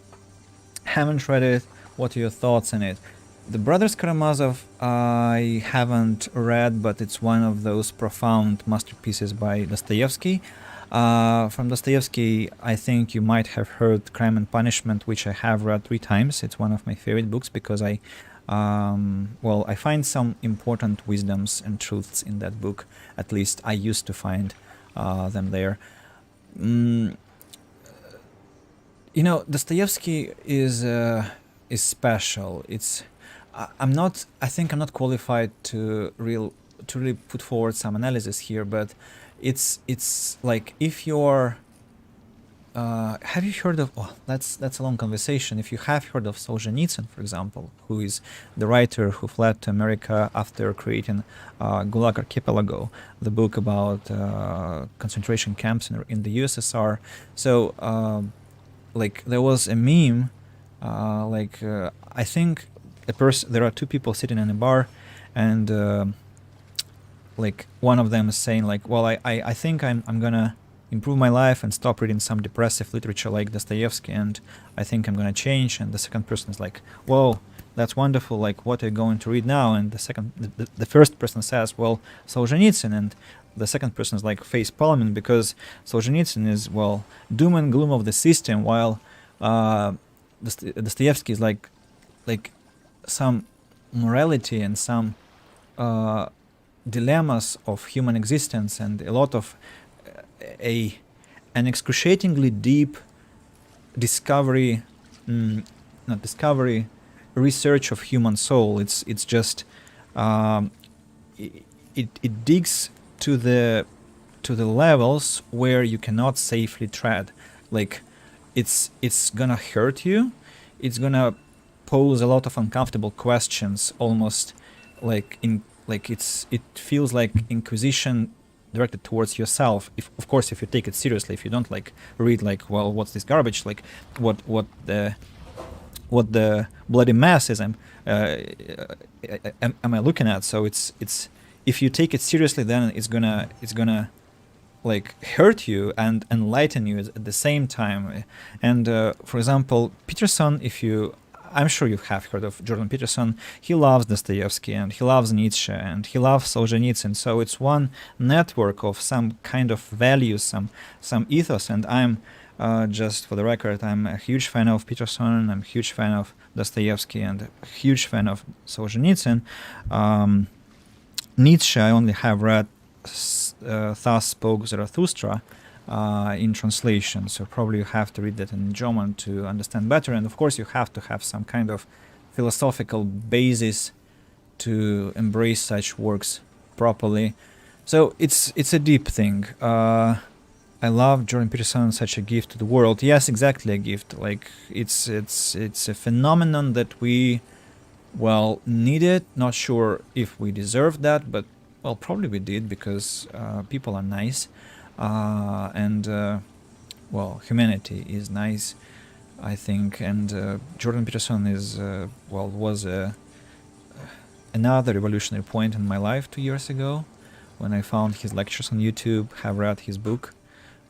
Haven't read it. What are your thoughts on it? The Brothers Karamazov I haven't read, but it's one of those profound masterpieces by Dostoevsky. From Dostoevsky, I think you might have heard Crime and Punishment, which I have read 3 times. It's one of my favorite books because I find some important wisdoms and truths in that book. At least I used to find them there. Dostoevsky is special. I think I'm not qualified to really put forward some analysis here, but it's like, if you're have you heard of, that's a long conversation. If you have heard of Solzhenitsyn, for example, who is the writer who fled to America after creating Gulag Archipelago, the book about concentration camps in the USSR. So there was a meme, I think there are 2 people sitting in a bar, and one of them is saying I think I'm gonna improve my life and stop reading some depressive literature like Dostoevsky, and I think I'm gonna change. And the second person is like, whoa, that's wonderful, what are you going to read now? And the first person says, well, Solzhenitsyn. And the second person is face palming, because Solzhenitsyn is, doom and gloom of the system, while Dostoevsky is like some morality and some dilemmas of human existence, and a lot of an excruciatingly deep discovery, not discovery, research of human soul. It's just it digs to the levels where you cannot safely tread. Like it's gonna hurt you. It's gonna pose a lot of uncomfortable questions, almost like it feels like Inquisition directed towards yourself. If, of course, if you take it seriously, if you don't like read like, well, what's this garbage, like what the bloody mess is am I looking at? So it's if you take it seriously, then it's gonna like hurt you and enlighten you at the same time. And for example, Peterson, I'm sure you have heard of Jordan Peterson. He loves Dostoevsky and he loves Nietzsche and he loves Solzhenitsyn. So it's one network of some kind of values, some ethos. And I'm just for the record, I'm a huge fan of Peterson. I'm a huge fan of Dostoevsky and a huge fan of Solzhenitsyn. Nietzsche, I only have read Thus Spoke Zarathustra in translation, so probably you have to read that in German to understand better. And of course you have to have some kind of philosophical basis to embrace such works properly. So it's a deep thing. I love Jordan Peterson, such a gift to the world. Yes, exactly, a gift. Like it's a phenomenon that we needed. Not sure if we deserved that, but well, probably we did, because people are nice. And humanity is nice, I think. And Jordan Peterson is was another revolutionary point in my life 2 years ago, when I found his lectures on YouTube, have read his book,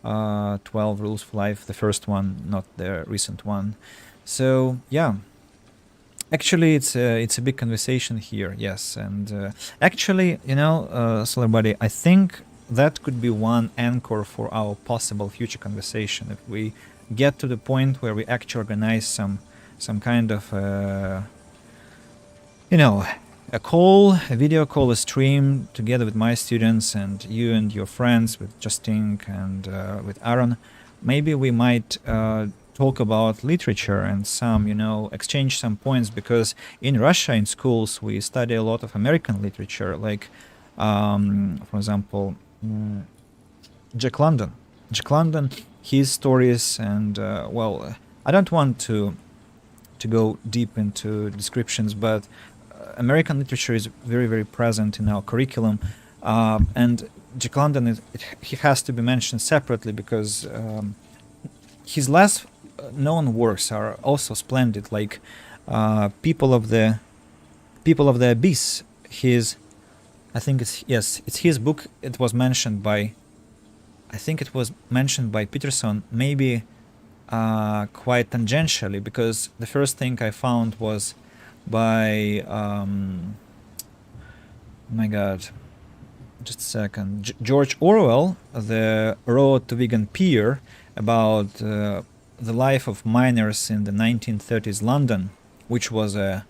12 Rules for Life, the first one, not the recent one. So yeah, actually it's a big conversation here, yes. And actually, Solar Buddy, I think that could be one anchor for our possible future conversation. If we get to the point where we actually organize some kind of a video call, a stream together with my students and you and your friends, with Justin and with Aaron, maybe we might talk about literature and exchange some points, because in Russia, in schools, we study a lot of American literature, like for example, Jack London, his stories. And I don't want to go deep into descriptions, but American literature is very, very present in our curriculum, and Jack London he has to be mentioned separately, because his less known works are also splendid, like People of the Abyss. It's his book. It was mentioned by Peterson, maybe quite tangentially, because the first thing I found was by George Orwell, The Road to Vegan Pier, about the life of miners in the 1930s London, which was a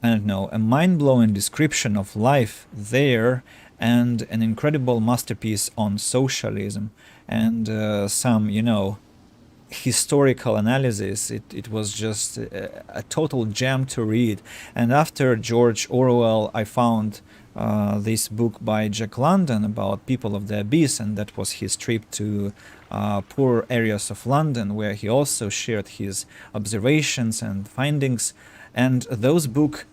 mind-blowing description of life there, and an incredible masterpiece on socialism, and some historical analysis. It was just a total gem to read. And after George Orwell, I found this book by Jack London about People of the Abyss, and that was his trip to poor areas of London, where he also shared his observations and findings. And those books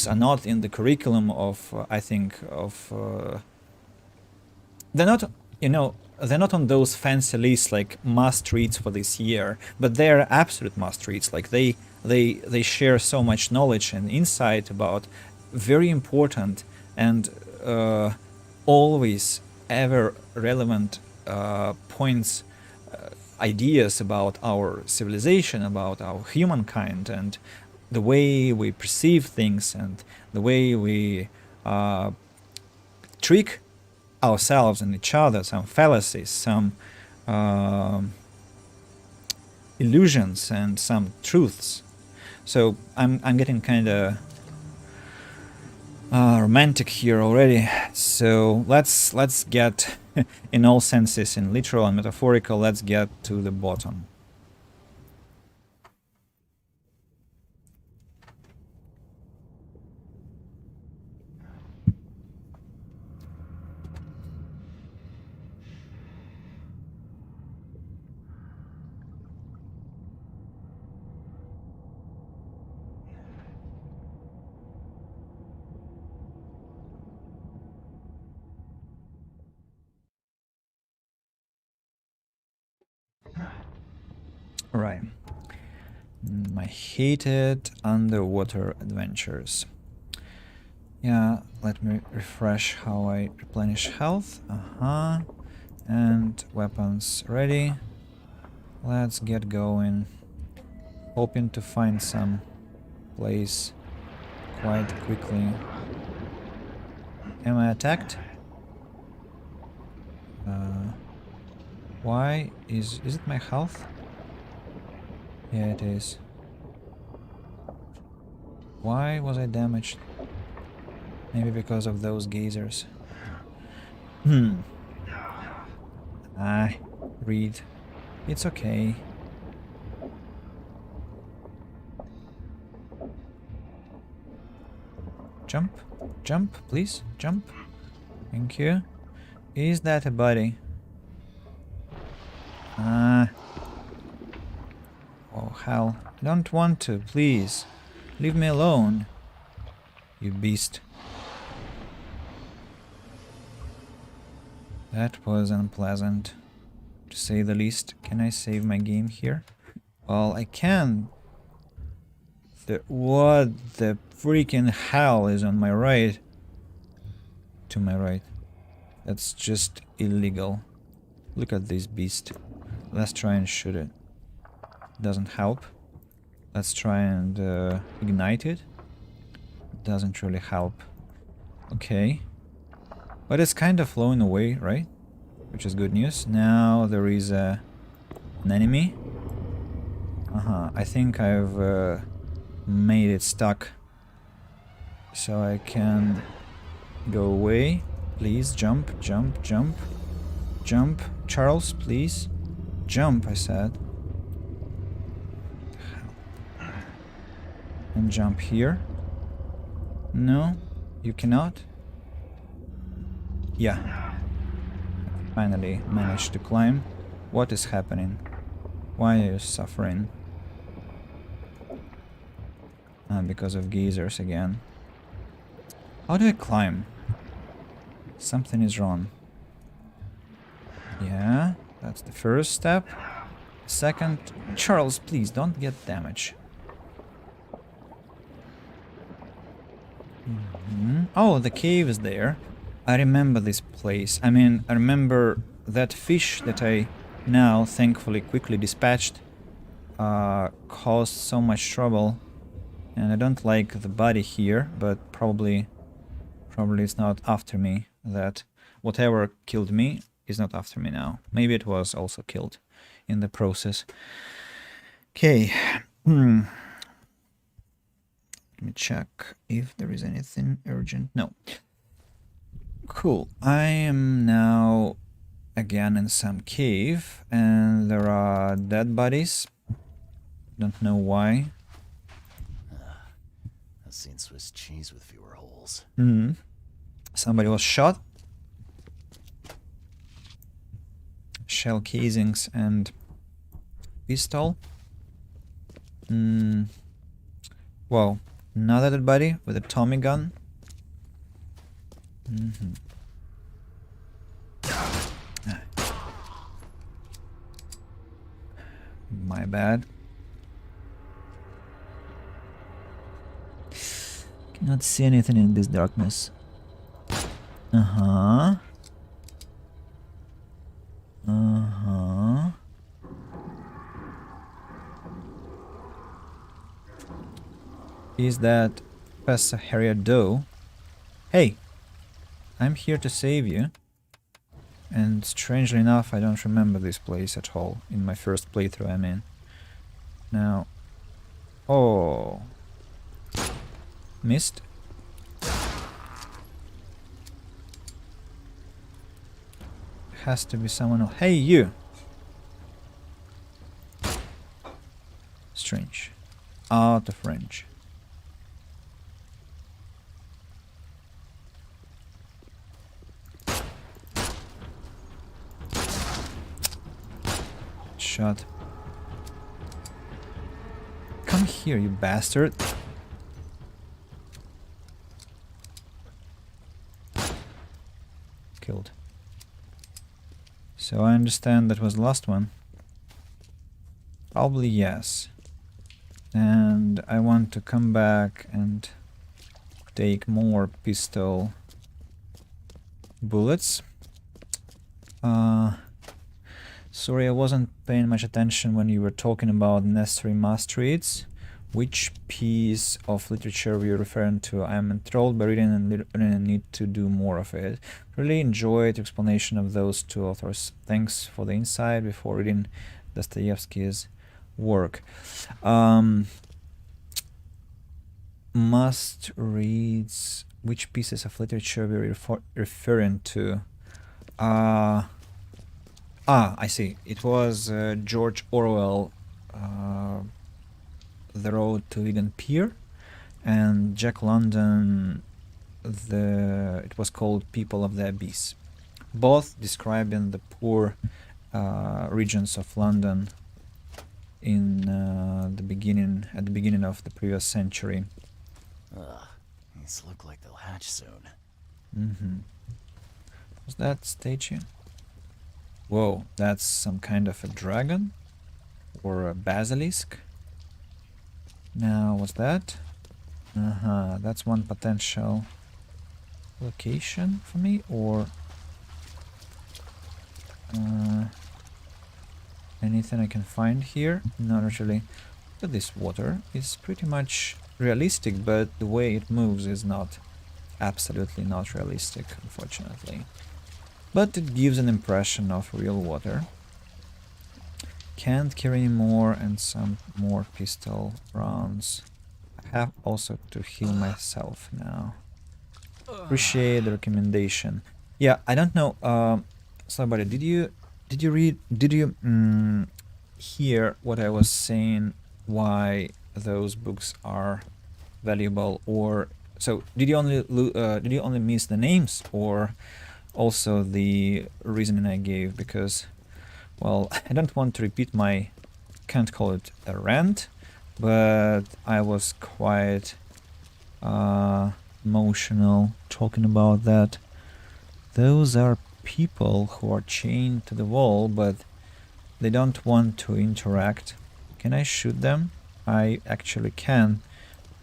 are not in the curriculum of they're not on those fancy lists like must reads for this year, but they're absolute must reads. Like they share so much knowledge and insight about very important and always ever relevant points, ideas about our civilization, about our humankind, and the way we perceive things, and the way we trick ourselves and each other, some fallacies, some illusions, and some truths. So I'm getting kind of romantic here already. So let's get, in all senses, in literal and metaphorical, let's get to the bottom. Right. My hated underwater adventures. Yeah, let me refresh how I replenish health. And weapons ready. Let's get going. Hoping to find some place quite quickly. Am I attacked? Why is it my health? Yeah, it is. Why was I damaged? Maybe because of those geysers. Read. It's okay. Jump. Jump, please. Jump. Thank you. Is that a buddy? Oh, hell. I don't want to, please. Leave me alone. You beast. That was unpleasant, to say the least. Can I save my game here? Well, I can. What the freaking hell is on my right? To my right. That's just illegal. Look at this beast. Let's try and shoot it. Doesn't help. Let's try and ignite it. Doesn't really help. Okay. But it's kind of flowing away, right? Which is good news. Now there is an enemy. I think I've made it stuck. So I can go away. Please jump, jump, jump. Jump. Charles, please. Jump, I said. And jump here. No, you cannot. Yeah. Finally managed to climb. What is happening? Why are you suffering? Because of geysers again. How do I climb? Something is wrong. Yeah, that's the first step. Second, Charles, please don't get damage. Oh, the cave is there. I remember this place. I mean, I remember that fish that I now thankfully quickly dispatched caused so much trouble. And I don't like the body here, but probably it's not after me. That whatever killed me is not after me now. Maybe it was also killed in the process. Okay. Let me check if there is anything urgent. No. Cool. I am now again in some cave and there are dead bodies. Don't know why. I've seen Swiss cheese with fewer holes. Somebody was shot. Shell casings and pistol. Whoa. Another dead body with a Tommy gun. My bad. Cannot see anything in this darkness. Is that Professor Harriet Doe? Hey, I'm here to save you. And strangely enough, I don't remember this place at all in my first playthrough, I mean. Now, Oh. Missed. Has to be someone else. Hey, you! Strange. Out of range. Shot. Come here, you bastard. Killed. So I understand that was the last one. Probably yes. And I want to come back and take more pistol bullets. Sorry, I wasn't paying much attention when you were talking about necessary masteries. Which piece of literature were you referring to? I am enthralled by reading and need to do more of it. Really enjoyed the explanation of those two authors. Thanks for the insight before reading Dostoevsky's work. Must reads. Which pieces of literature were you referring to? I see. It was George Orwell, The Road to Vegan Pier, and Jack London, it was called People of the Abyss. Both describing the poor regions of London in at the beginning of the previous century. Ugh, these look like they'll hatch soon. Mm-hmm. Was that statue? Whoa, that's some kind of a dragon? Or a basilisk? Now, what's that? That's one potential location for me, or anything I can find here? Not really. But this water is pretty much realistic, but the way it moves is not, absolutely not realistic, unfortunately. But it gives an impression of real water. Can't carry any more, and some more pistol rounds. I have also to heal myself now. Appreciate the recommendation. Yeah, I don't know. Somebody, did you hear what I was saying? Why those books are valuable? Or so did you only miss the names, or also the reasoning I gave? Because, well, I don't want to repeat my, can't call it a rant, but I was quite emotional talking about that. Those are people who are chained to the wall, but they don't want to interact. Can I shoot them? I actually can.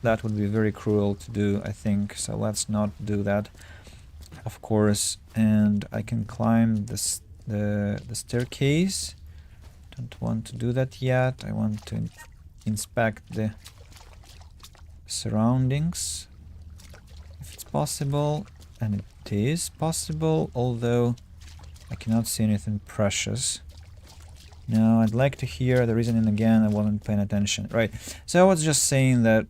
That would be very cruel to do, I think, so let's not do that, of course. And I can climb the staircase. Don't want to do that yet. I want to inspect the surroundings, if it's possible, and it is possible, although I cannot see anything precious. Now, I'd like to hear the reasoning again. I wasn't paying attention. Right, so I was just saying that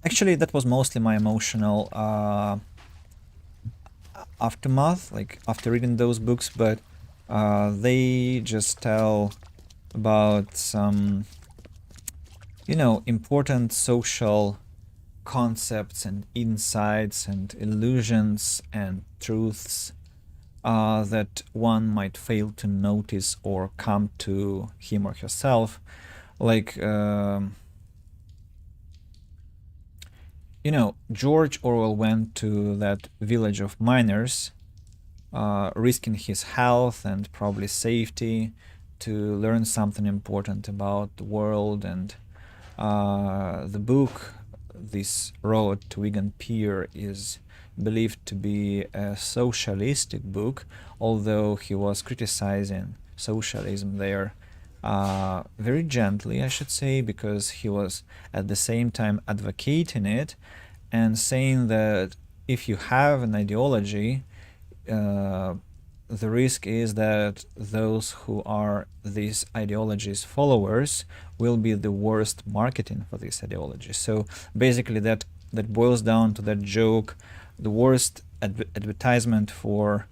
actually that was mostly my emotional aftermath, like after reading those books, but they just tell about some, you know, important social concepts and insights and illusions and truths that one might fail to notice or come to him or herself. Like, you know, George Orwell went to that village of miners, risking his health and probably safety to learn something important about the world. And the book, this Road to Vegan Pier, is believed to be a socialistic book, although he was criticizing socialism there very gently, I should say, because he was at the same time advocating it and saying that if you have an ideology, the risk is that those who are these ideologies followers will be the worst marketing for this ideology. So basically that boils down to that joke: the worst advertisement for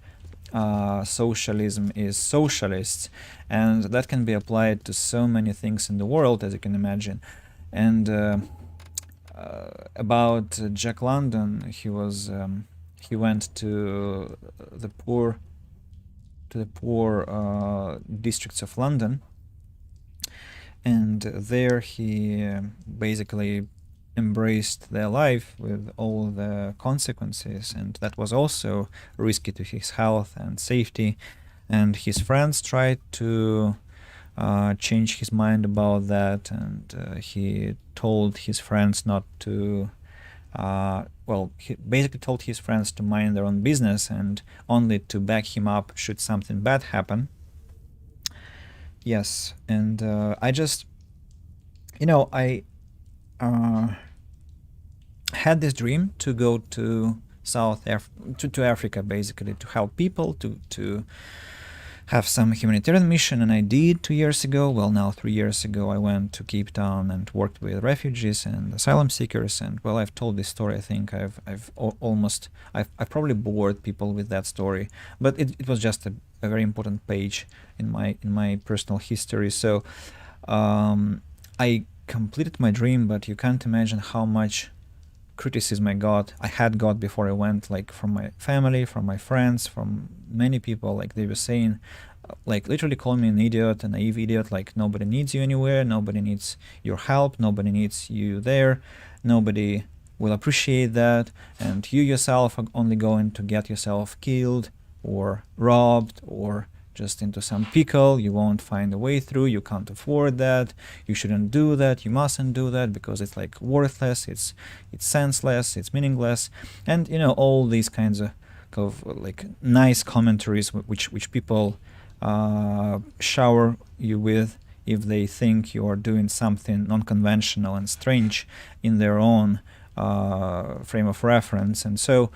socialism is socialists, and that can be applied to so many things in the world, as you can imagine. And about Jack London, he went to the poor districts of London, and there he basically embraced their life with all the consequences, and that was also risky to his health and safety. And his friends tried to change his mind about that, and he told his friends not to he basically told his friends to mind their own business and only to back him up should something bad happen. Yes, and I just, I had this dream to go to to Africa, basically to help people, to have some humanitarian mission, and I did 2 years ago. Well, now 3 years ago, I went to Cape Town and worked with refugees and asylum seekers. And well, I've told this story. I think I've probably bored people with that story, but it was just a very important page in my personal history. So I completed my dream, but you can't imagine how much criticism I had got before I went, like from my family, from my friends, from many people. Like they were saying, like literally calling me an idiot, a naive idiot, like nobody needs you anywhere, nobody needs your help, nobody needs you there, nobody will appreciate that, and you yourself are only going to get yourself killed or robbed or just into some pickle. You won't find a way through, you can't afford that, you shouldn't do that, you mustn't do that because it's like worthless, it's senseless, it's meaningless, and all these kinds of like nice commentaries which people shower you with if they think you are doing something non-conventional and strange in their own frame of reference. And so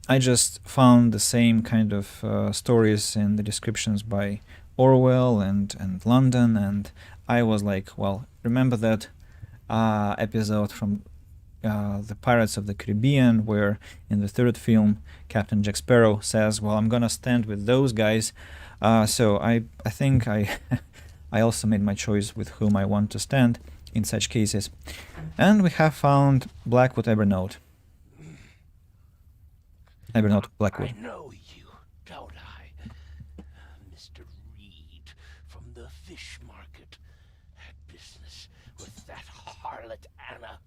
I just found the same kind of stories in the descriptions by Orwell and London, and I was like, well, remember that episode from the Pirates of the Caribbean where in the third film Captain Jack Sparrow says, well, I'm gonna stand with those guys. So I think I also made my choice with whom I want to stand in such cases. And we have found Blackwood Evernote. Blackwood. I know you, don't I? Mr. Reed from the fish market had business with that harlot Anna.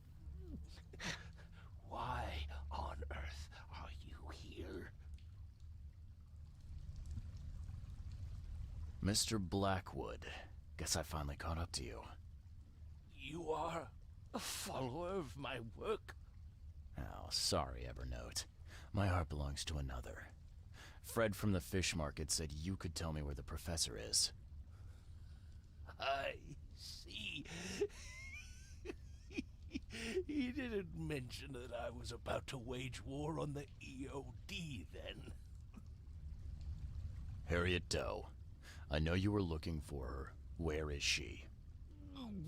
Why on earth are you here? Mr. Blackwood, guess I finally caught up to you. You are a follower of my work? Oh, sorry, Evernote. My heart belongs to another. Fred from the fish market said you could tell me where the professor is. I see. He didn't mention that I was about to wage war on the EOD then. Harriet Doe. I know you were looking for her. Where is she?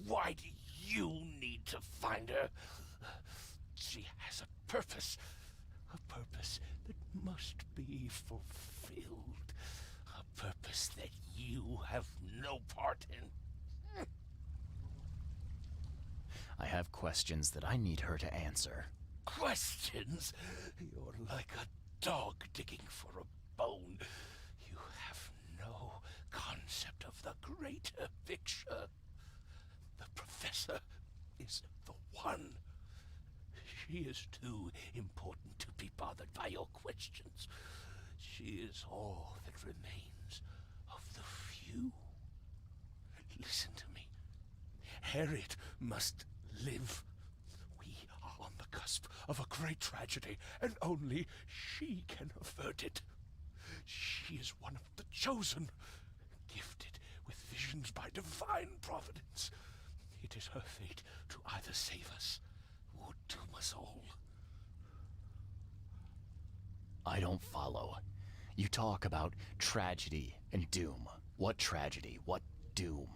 Why do you need to find her? She has a purpose. A purpose that must be fulfilled. A purpose that you have no part in. I have questions that I need her to answer. Questions? You're like a dog digging for a bone. You have no concept of the greater picture. The professor is the one. She is too important to be bothered by your questions. She is all that remains of the few. Listen to me. Harriet must live. We are on the cusp of a great tragedy, and only she can avert it. She is one of the chosen, gifted with visions by divine providence. It is her fate to either save us or doom us all. I don't follow. You talk about tragedy and doom. What tragedy? What doom?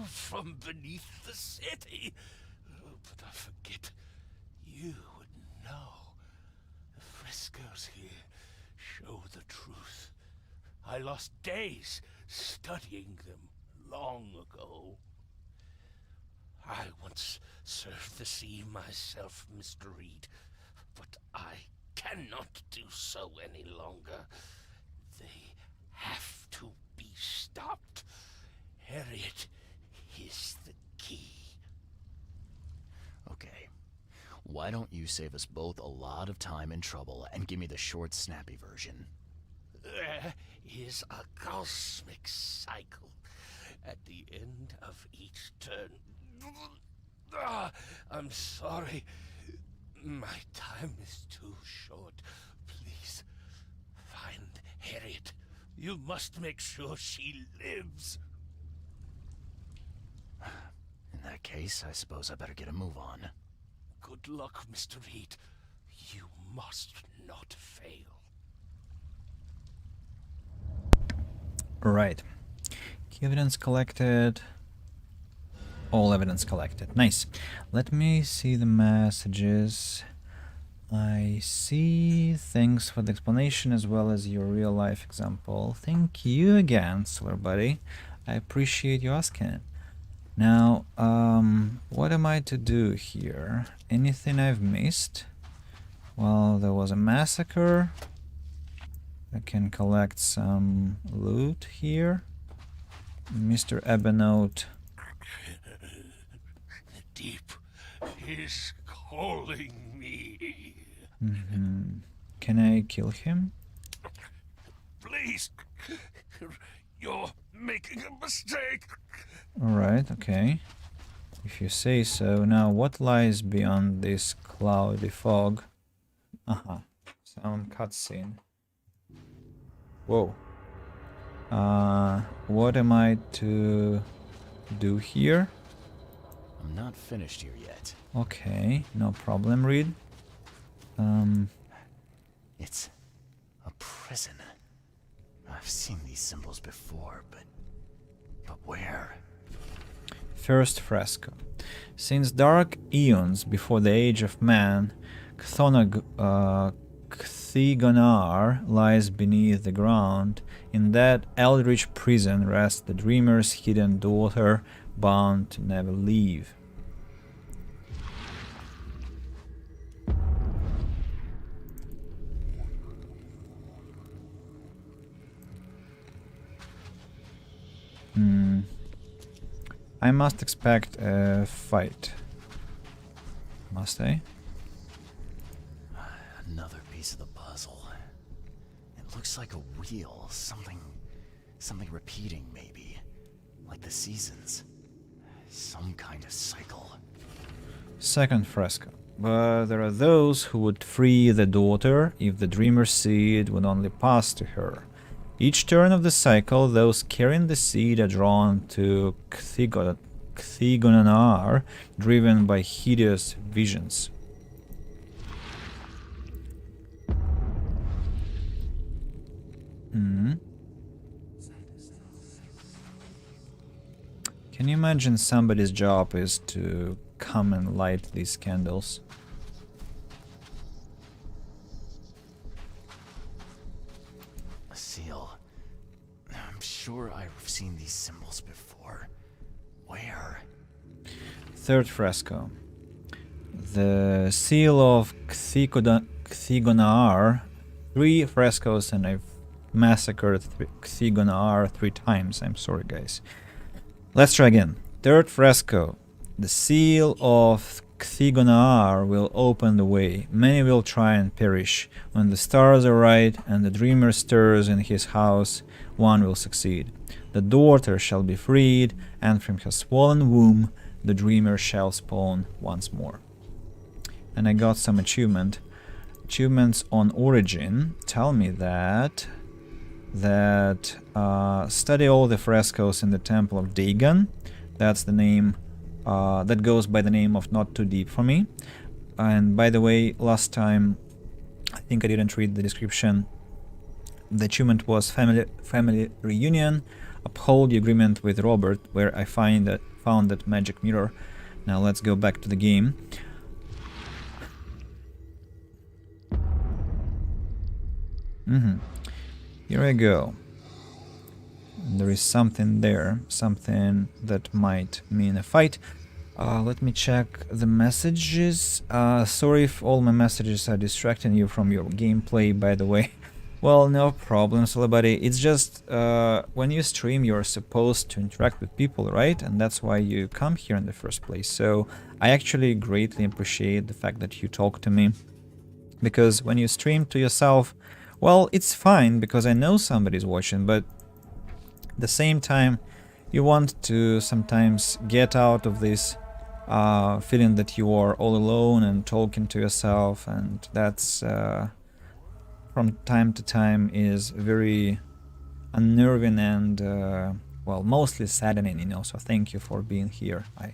From beneath the city. But I forget, you would know. The frescoes here show the truth. I lost days studying them long ago. I once served the sea myself, Mr. Reed, but I cannot do so any longer. They have to be stopped. Harriet is the key. Okay. Why don't you save us both a lot of time and trouble and give me the short, snappy version? There is a cosmic cycle. At the end of each turn... I'm sorry. My time is too short. Please, find Harriet. You must make sure she lives. In that case, I suppose I better get a move on. Good luck, Mr. Reed. You must not fail. Right. Key evidence collected. All evidence collected. Nice. Let me see the messages. I see. Thanks for the explanation as well as your real life example. Thank you again, Solar Buddy. I appreciate you asking. Now, what am I to do here? Anything I've missed? Well, there was a massacre. I can collect some loot here. Mr. Ebenote. The deep is calling me. Can I kill him? Please, you're making a mistake. Alright, okay. If you say so. Now, what lies beyond this cloudy fog? Some cutscene. Whoa. What am I to do here? I'm not finished here yet. Okay, no problem, Reed. It's a prison. I've seen these symbols before, but where? First fresco. Since dark eons before the age of man, Cthigonar lies beneath the ground. In that eldritch prison rests the dreamer's hidden daughter, bound to never leave. I must expect a fight. Must I? Another piece of the puzzle. It looks like a wheel, something repeating maybe, like the seasons. Some kind of cycle. Second fresco. But there are those who would free the daughter if the dreamer's seed would only pass to her. Each turn of the cycle, those carrying the seed are drawn to Cthigonar, driven by hideous visions. Can you imagine somebody's job is to come and light these candles? A seal. I'm sure I've seen these symbols before. Where? Third fresco. The seal of Cthigonar. 3 frescoes, and I've massacred Cthigonar 3 times. I'm sorry, guys. Let's try again. Third fresco. The seal of Cthigonar will open the way. Many will try and perish. When the stars are right and the dreamer stirs in his house, one will succeed. The daughter shall be freed, and from her swollen womb the dreamer shall spawn once more. And I got some achievements on Origin tell me that study all the frescoes in the Temple of Dagon. That's the name that goes by the name of Not Too Deep for me. And by the way, last time I think I didn't read the description. the achievement was family reunion. Uphold the agreement with Robert, where I found that magic mirror. Now let's go back to the game. Here I go. There is something there, something that might mean a fight. Let me check the messages. Sorry if all my messages are distracting you from your gameplay, by the way. Well, no problem, Solibody. It's just when you stream, you're supposed to interact with people, right? And that's why you come here in the first place. So I actually greatly appreciate the fact that you talk to me. Because when you stream to yourself, well, it's fine because I know somebody's watching, but at the same time, you want to sometimes get out of this feeling that you are all alone and talking to yourself, and that's from time to time is very unnerving and well, mostly saddening, you know. So thank you for being here. I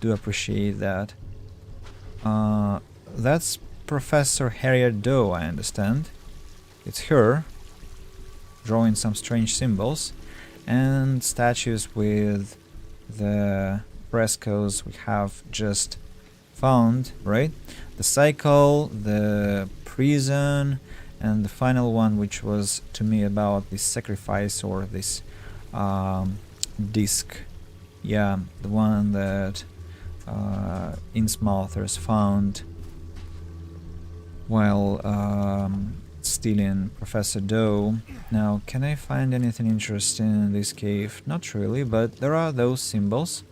do appreciate that. That's Professor Harriet Doe, I understand. It's her drawing some strange symbols and statues with the frescoes we have just found, right? The cycle, the prison, and the final one, which was to me about this sacrifice or this disc. Yeah, the one that Innsmouthers found while stealing Professor Doe. Now, can I find anything interesting in this cave? Not really, but there are those symbols.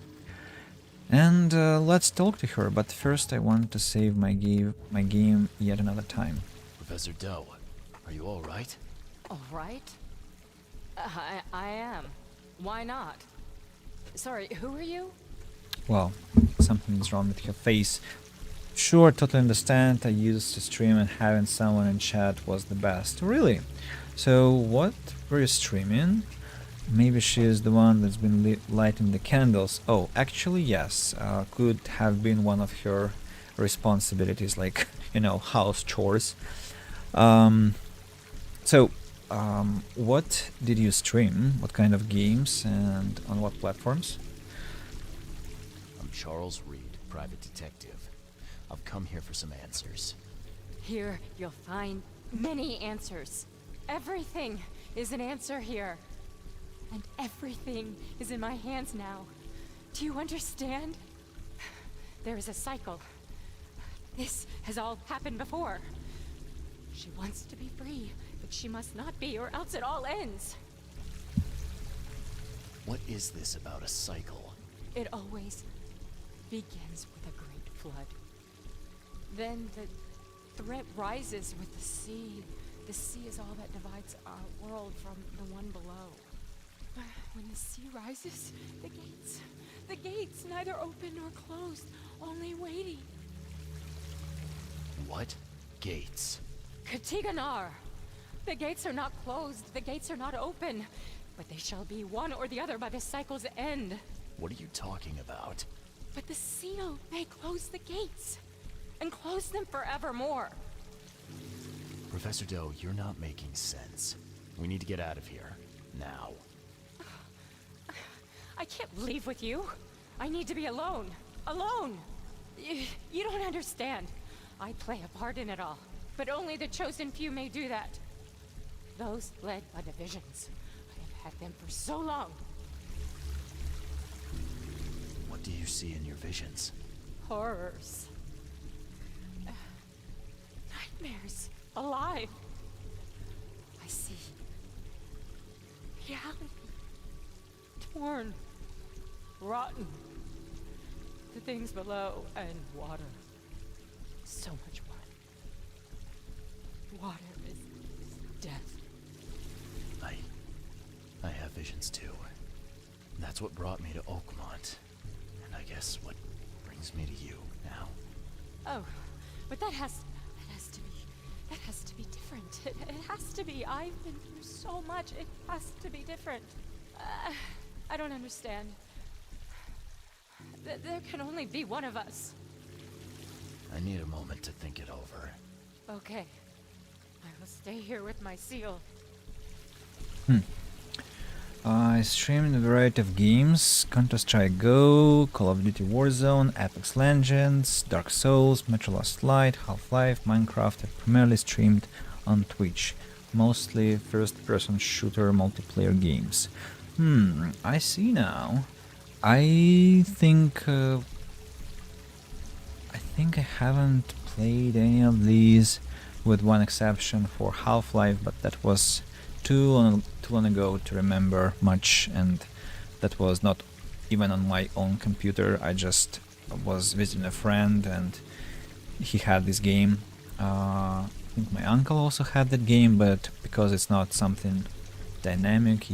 And let's talk to her, but first I want to save my game yet another time. Professor Doe, are you all right? All right. I am. Why not? Sorry, who are you? Well, something's wrong with her face. Sure, totally understand. I used to stream and having someone in chat was the best. Really? So what were you streaming? Maybe she is the one that's been lighting the candles. Oh, actually, yes. Could have been one of her responsibilities, like, you know, house chores. What did you stream? What kind of games and on what platforms? I'm Charles Reed, private detective. I've come here for some answers. Here, you'll find many answers. Everything is an answer here. And everything is in my hands now. Do you understand? There is a cycle. This has all happened before. She wants to be free, but she must not be, or else it all ends. What is this about a cycle? It always begins with a great flood. Then the threat rises with the sea. The sea is all that divides our world from the one below. When the sea rises, the gates neither open nor closed, only waiting. What? Gates? Katiganar! The gates are not closed, the gates are not open, but they shall be one or the other by the cycle's end. What are you talking about? But the seal may close the gates, and close them forevermore. Professor Doe, you're not making sense. We need to get out of here. Now. I can't leave with you. I need to be alone. Alone! You don't understand. I play a part in it all, but only the chosen few may do that. Those led by the visions. I have had them for so long. What do you see in your visions? Horrors. Nightmares. Alive. I see. Reality. Torn. Rotten. The things below and water. So much water. Water is death. I have visions too. That's what brought me to Oakmont. And I guess what brings me to you now. Oh, but that has to be different. It has to be. I've been through so much. It has to be different. I don't understand. There can only be one of us. I need a moment to think it over. Okay. I will stay here with my seal. I streamed a variety of games: Counter-Strike Go, Call of Duty Warzone, Apex Legends, Dark Souls, Metro Last Light, Half-Life, Minecraft. I primarily streamed on Twitch, mostly first-person shooter multiplayer games. I see now. I think I haven't played any of these, with one exception for Half-Life, but that was too long ago to remember much, and that was not even on my own computer. I just was visiting a friend and he had this game. I think my uncle also had that game, but because it's not something dynamic,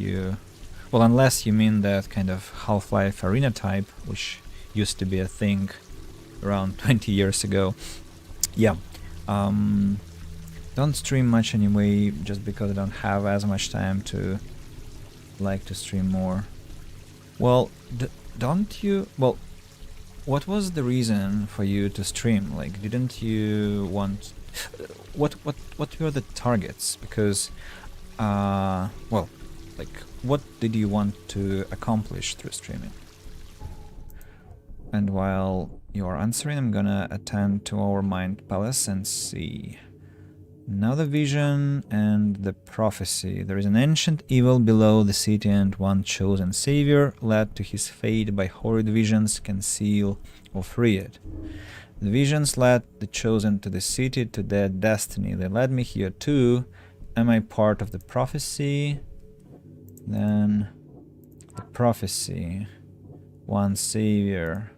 well, unless you mean that kind of Half-Life arena type, which used to be a thing around 20 years ago. Yeah. Don't stream much anyway, just because I don't have as much time to like to stream more. Well, don't you... Well, what was the reason for you to stream? Like, didn't you want... What were the targets? Because, well, like, what did you want to accomplish through streaming? And while you're answering, I'm gonna attend to our Mind Palace and see. Now the vision and the prophecy. There is an ancient evil below the city, and one chosen savior, led to his fate by horrid visions, can seal or free it. The visions led the chosen to the city, to their destiny. They led me here too. Am I part of the prophecy? Then the prophecy. One savior.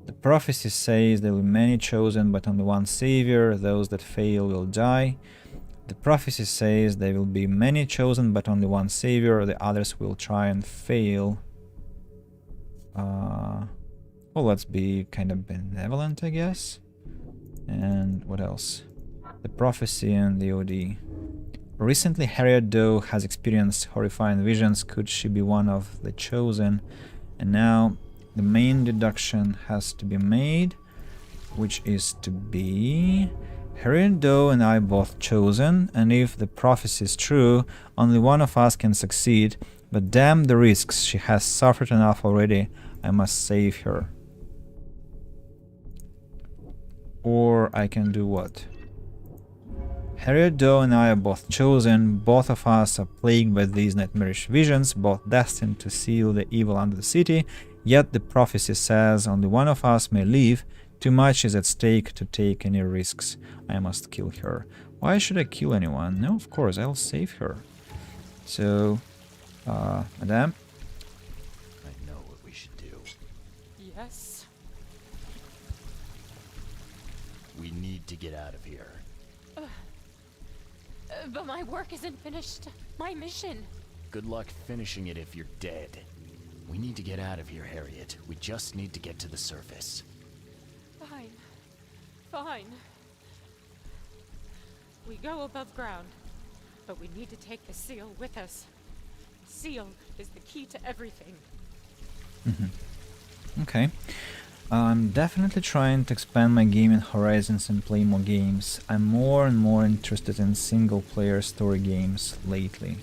The prophecy says there will be many chosen, but only one savior. Those that fail will die. The prophecy says there will be many chosen, but only one savior. The others will try and fail. Well, let's be kind of benevolent, I guess. And what else? The prophecy and the OD. Recently, Harriet Doe has experienced horrifying visions. Could she be one of the chosen? And now the main deduction has to be made, which is to be Harriet Doe and I both chosen, and if the prophecy is true, only one of us can succeed, but damn the risks, she has suffered enough already, I must save her. Or I can do what? Harriet Doe and I are both chosen, both of us are plagued by these nightmarish visions, both destined to seal the evil under the city, yet the prophecy says only one of us may live. Too much is at stake to take any risks. I must kill her. Why should I kill anyone? No, of course, I'll save her. So, Madame? I know what we should do. Yes. We need to get out of here. But my work isn't finished. My mission. Good luck finishing it if you're dead. We need to get out of here, Harriet. We just need to get to the surface. Fine. Fine. We go above ground. But we need to take the seal with us. The seal is the key to everything. Okay. I'm definitely trying to expand my gaming horizons and play more games. I'm more and more interested in single-player story games lately.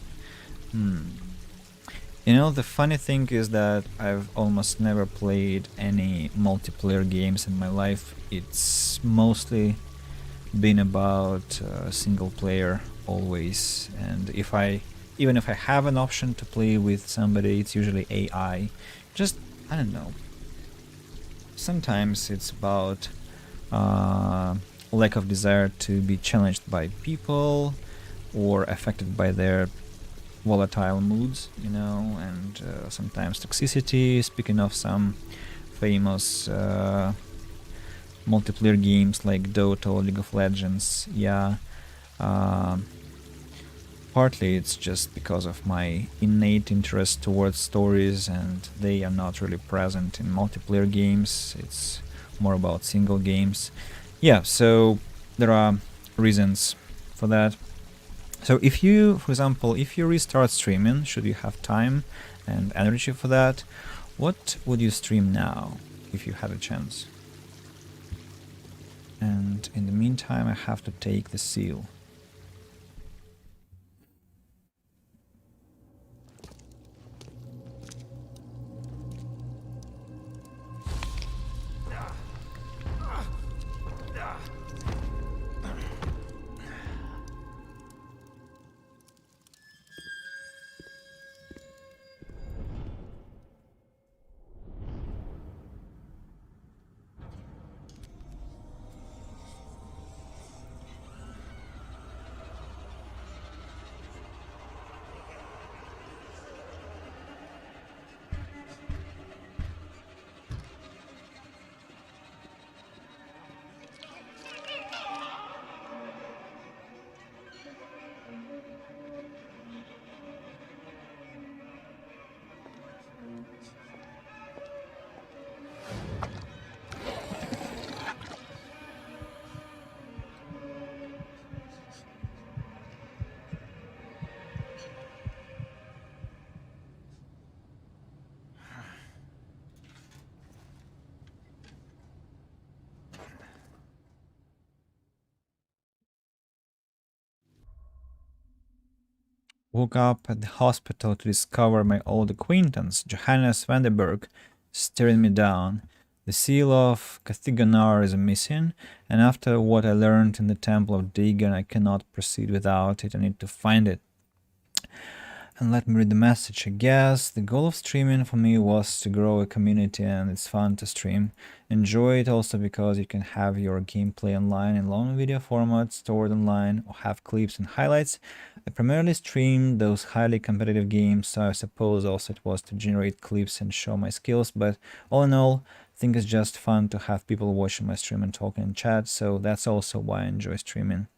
You know, the funny thing is that I've almost never played any multiplayer games in my life. It's mostly been about single-player always, and even if I have an option to play with somebody, it's usually AI. Just, I don't know. Sometimes it's about lack of desire to be challenged by people or affected by their volatile moods, you know, and sometimes toxicity. Speaking of some famous multiplayer games like Dota or League of Legends, yeah, partly it's just because of my innate interest towards stories, and they are not really present in multiplayer games. It's more about single games. Yeah, so there are reasons for that. So if you, for example, if you restart streaming, should you have time and energy for that, what would you stream now if you had a chance? And in the meantime, I have to take the seal. woke up at the hospital to discover my old acquaintance, Johannes Vandenberg, staring me down. The seal of Cathigonar is missing, and after what I learned in the Temple of Dagon, I cannot proceed without it. I need to find it. And let me read the message, I guess. The goal of streaming for me was to grow a community, and it's fun to stream. Enjoy it also because you can have your gameplay online in long video format stored online or have clips and highlights. I primarily stream those highly competitive games, so I suppose also it was to generate clips and show my skills, but all in all, I think it's just fun to have people watching my stream and talking in chat, so that's also why I enjoy streaming.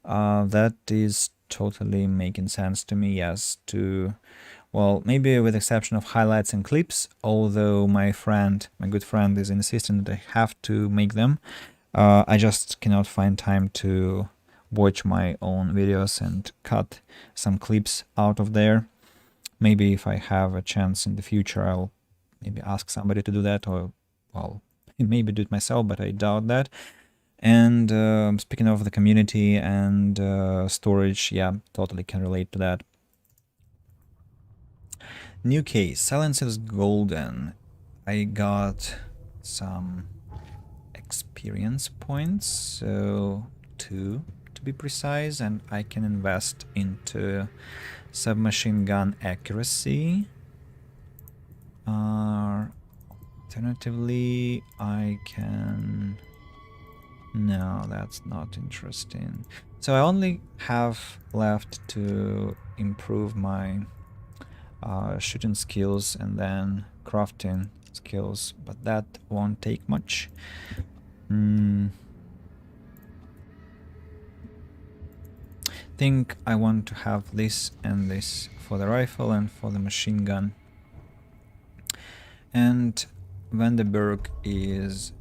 That is totally making sense to me, yes, well, maybe with the exception of highlights and clips, although my good friend is insisting that I have to make them. I just cannot find time to watch my own videos and cut some clips out of there. Maybe if I have a chance in the future, I'll maybe ask somebody to do that, or, well, maybe do it myself, but I doubt that. And speaking of the community and storage, yeah, totally can relate to that. New case, Silence is Golden. I got some experience points, so 2 to be precise, and I can invest into submachine gun accuracy. Alternatively, I can... No, that's not interesting. So I only have left to improve my shooting skills and then crafting skills, but that won't take much. Think I want to have this and this for the rifle and for the machine gun. And Vandenberg is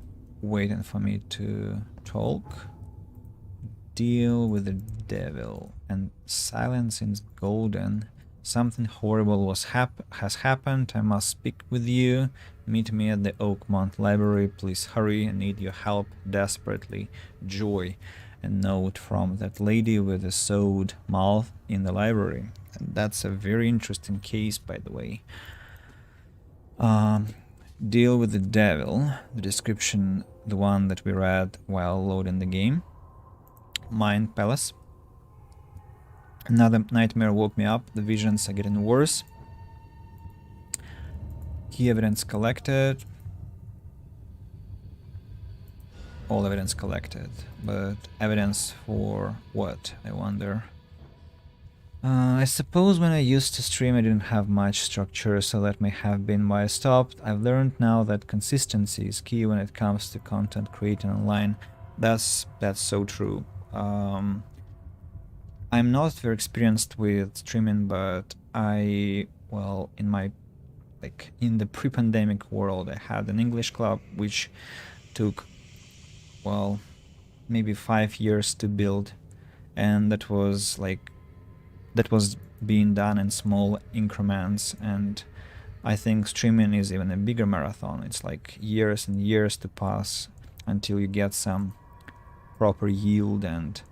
waiting for me to talk. Deal with the devil. And Silence is Golden. Something horrible has happened. I must speak with you. Meet me at the Oakmont Library. Please hurry. I need your help desperately. Joy. A note from that lady with the sewed mouth in the library. And that's a very interesting case, by the way. Deal with the devil. The description, the one that we read while loading the game. Mind Palace. Another nightmare woke me up. The visions are getting worse. Key evidence collected. All evidence collected. But evidence for what, I wonder? I suppose when I used to stream I didn't have much structure, so that may have been why I stopped. I've learned now that consistency is key when it comes to content creating online. That's so true. I'm not very experienced with streaming, but well, in the pre-pandemic world, I had an English club which took, well, maybe 5 years to build, and that was being done in small increments, and I think streaming is even a bigger marathon. It's like years and years to pass until you get some proper yield and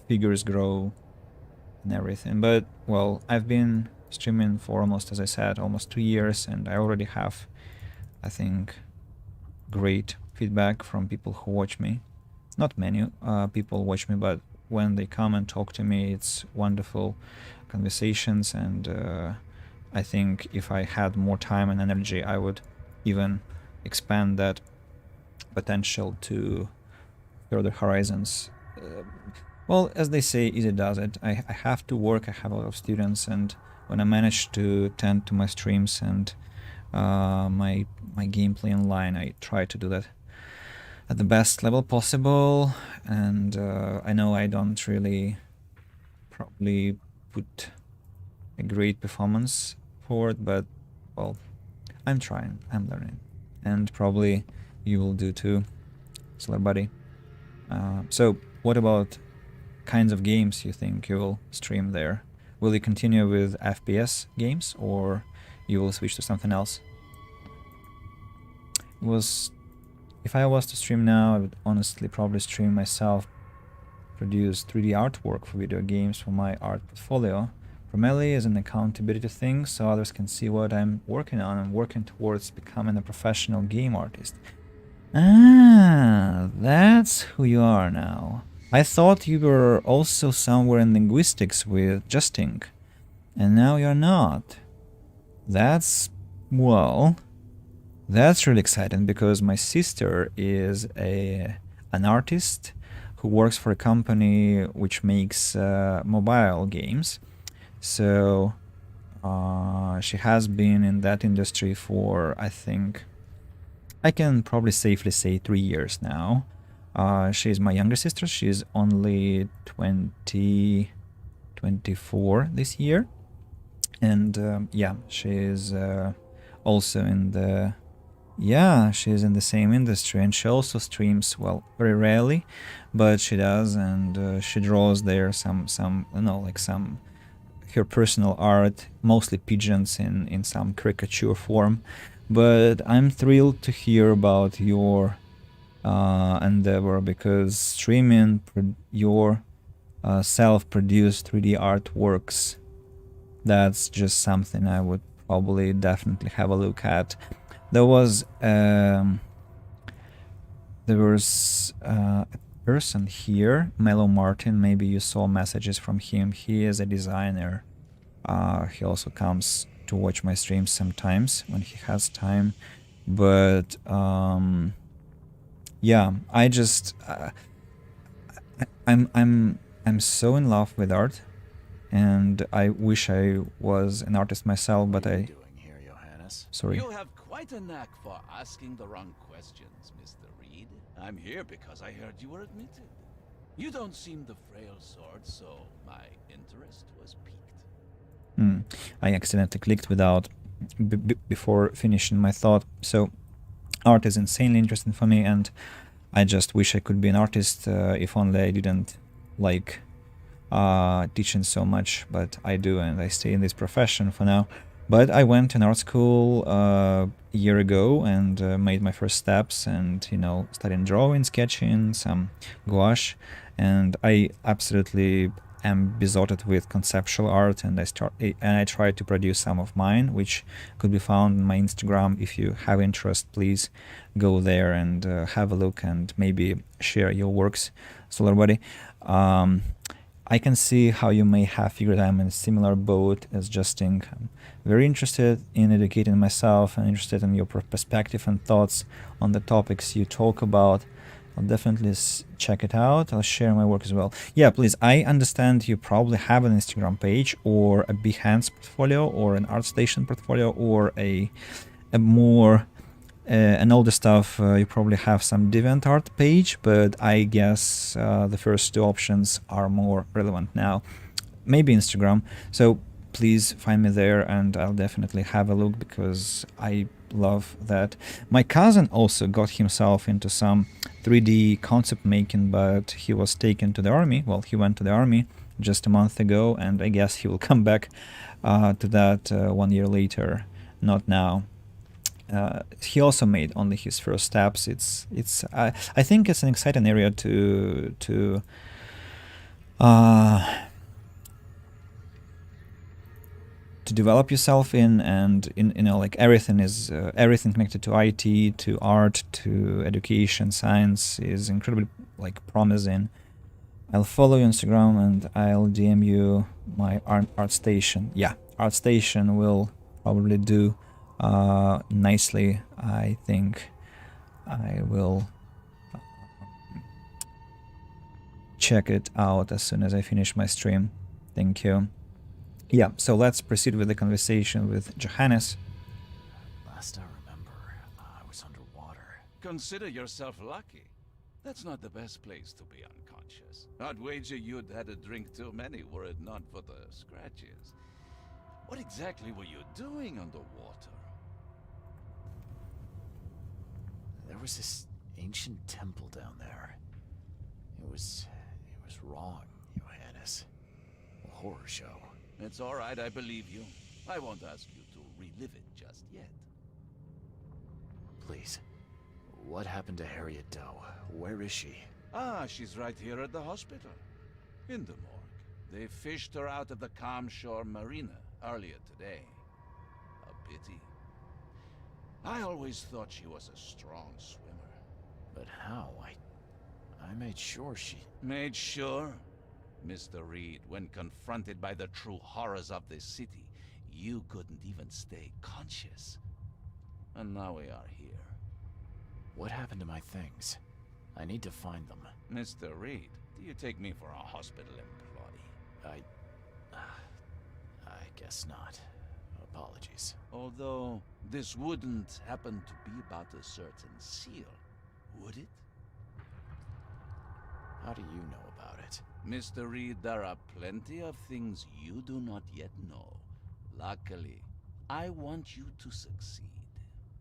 figures grow and everything. But well, I've been streaming for almost, as I said, almost 2 years, and I already have, I think, great feedback from people who watch me. Not many people watch me, but when they come and talk to me, it's wonderful conversations, and I think if I had more time and energy, I would even expand that potential to further horizons. Well, as they say, easy does it. I have to work, I have a lot of students, and when I manage to tend to my streams and my gameplay online, I try to do that at the best level possible, and I know I don't really probably put a great performance forward, but well, I'm trying, I'm learning, and probably you will do too, Slur Buddy. So what about kinds of games you think you will stream there? Will you continue with FPS games, or you will switch to something else? If I was to stream now, I would honestly probably stream myself produce 3D artwork for video games for my art portfolio. Primarily as an accountability thing, so others can see what I'm working on. I'm working towards becoming a professional game artist. Ah, that's who you are now. I thought you were also somewhere in linguistics with Justing, and now you're not. That's, well, that's really exciting because my sister is an artist who works for a company which makes mobile games. So she has been in that industry for, I think, I can probably safely say 3 years now. She's my younger sister. She's only 24 this year. And yeah, she's also in the, yeah, she's in the same industry, and she also streams, well, very rarely, but she does, and she draws there some, you know, like some her personal art, mostly pigeons in some caricature form. But I'm thrilled to hear about your endeavor, because streaming your self-produced 3D artworks, that's just something I would probably definitely have a look at. There was a person here, Mellow Martin, maybe you saw messages from him. He is a designer. He also comes to watch my streams sometimes when he has time. But yeah, I just I'm so in love with art, and I wish I was an artist myself, but What are you I doing here, Johannes? sorry. You have quite a knack for asking the wrong questions, Mr. Reed. I'm here because I heard you were admitted. You don't seem the frail sort, so my interest was piqued. I accidentally clicked without before finishing my thought. So art is insanely interesting for me, and I just wish I could be an artist, if only I didn't like teaching so much, but I do, and I stay in this profession for now. But I went to an art school a year ago and made my first steps, and, you know, studying drawing, sketching, some gouache, and I absolutely am besotted with conceptual art, and I try to produce some of mine, which could be found on my Instagram. If you have interest, please go there and have a look and maybe share your works, Solar Body. I can see how you may have figured I'm in a similar boat as Justin. I'm very interested in educating myself and interested in your perspective and thoughts on the topics you talk about. I'll definitely check it out. I'll share my work as well. Yeah, please. I understand you probably have an Instagram page or a Behance portfolio or an ArtStation portfolio or a more and all the stuff. You probably have some DeviantArt page, but I guess the first two options are more relevant now. Maybe Instagram. So please find me there, and I'll definitely have a look because I love that. My cousin also got himself into some 3D concept making, but he was taken to the army. Well, he went to the army just a month ago, and I guess he will come back to that 1 year later, not now. He also made only his first steps. I think it's an exciting area to develop yourself in, and you know, like everything is everything connected to IT, to art, to education, science is incredibly like promising. I'll follow you on Instagram and I'll DM you my ArtStation. Yeah, ArtStation will probably do nicely. I think I will check it out as soon as I finish my stream. Thank you. Yeah, so let's proceed with the conversation with Johannes. Last I remember, I was underwater. Consider yourself lucky. That's not the best place to be unconscious. I'd wager you'd had a drink too many were it not for the scratches. What exactly were you doing underwater? There was this ancient temple down there. It was wrong, Johannes. A horror show. It's all right, I believe you. I won't ask you to relive it just yet. Please. What happened to Harriet Doe? Where is she? Ah, she's right here at the hospital. In the morgue. They fished her out of the Calm Shore Marina earlier today. A pity. I always thought she was a strong swimmer. But how? I made sure she... Made sure? Mr. Reed, when confronted by the true horrors of this city, you couldn't even stay conscious. And now we are here. What happened to my things? I need to find them. Mr. Reed, do you take me for a hospital employee? I guess not. Apologies. Although, this wouldn't happen to be about a certain seal, would it? How do you know about it? Mr. Reed, there are plenty of things you do not yet know. Luckily, I want you to succeed.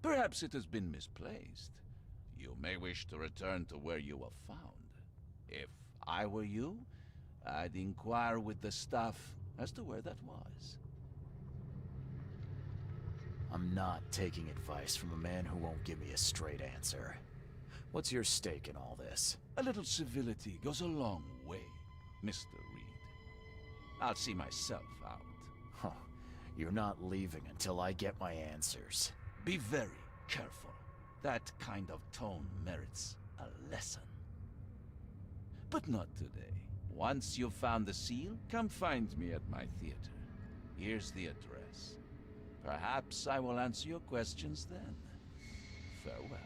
Perhaps it has been misplaced. You may wish to return to where you were found. If I were you, I'd inquire with the staff as to where that was. I'm not taking advice from a man who won't give me a straight answer. What's your stake in all this? A little civility goes a long way, Mr. Reed. I'll see myself out. Huh. You're not leaving until I get my answers. Be very careful. That kind of tone merits a lesson. But not today. Once you've found the seal, come find me at my theater. Here's the address. Perhaps I will answer your questions then. Farewell.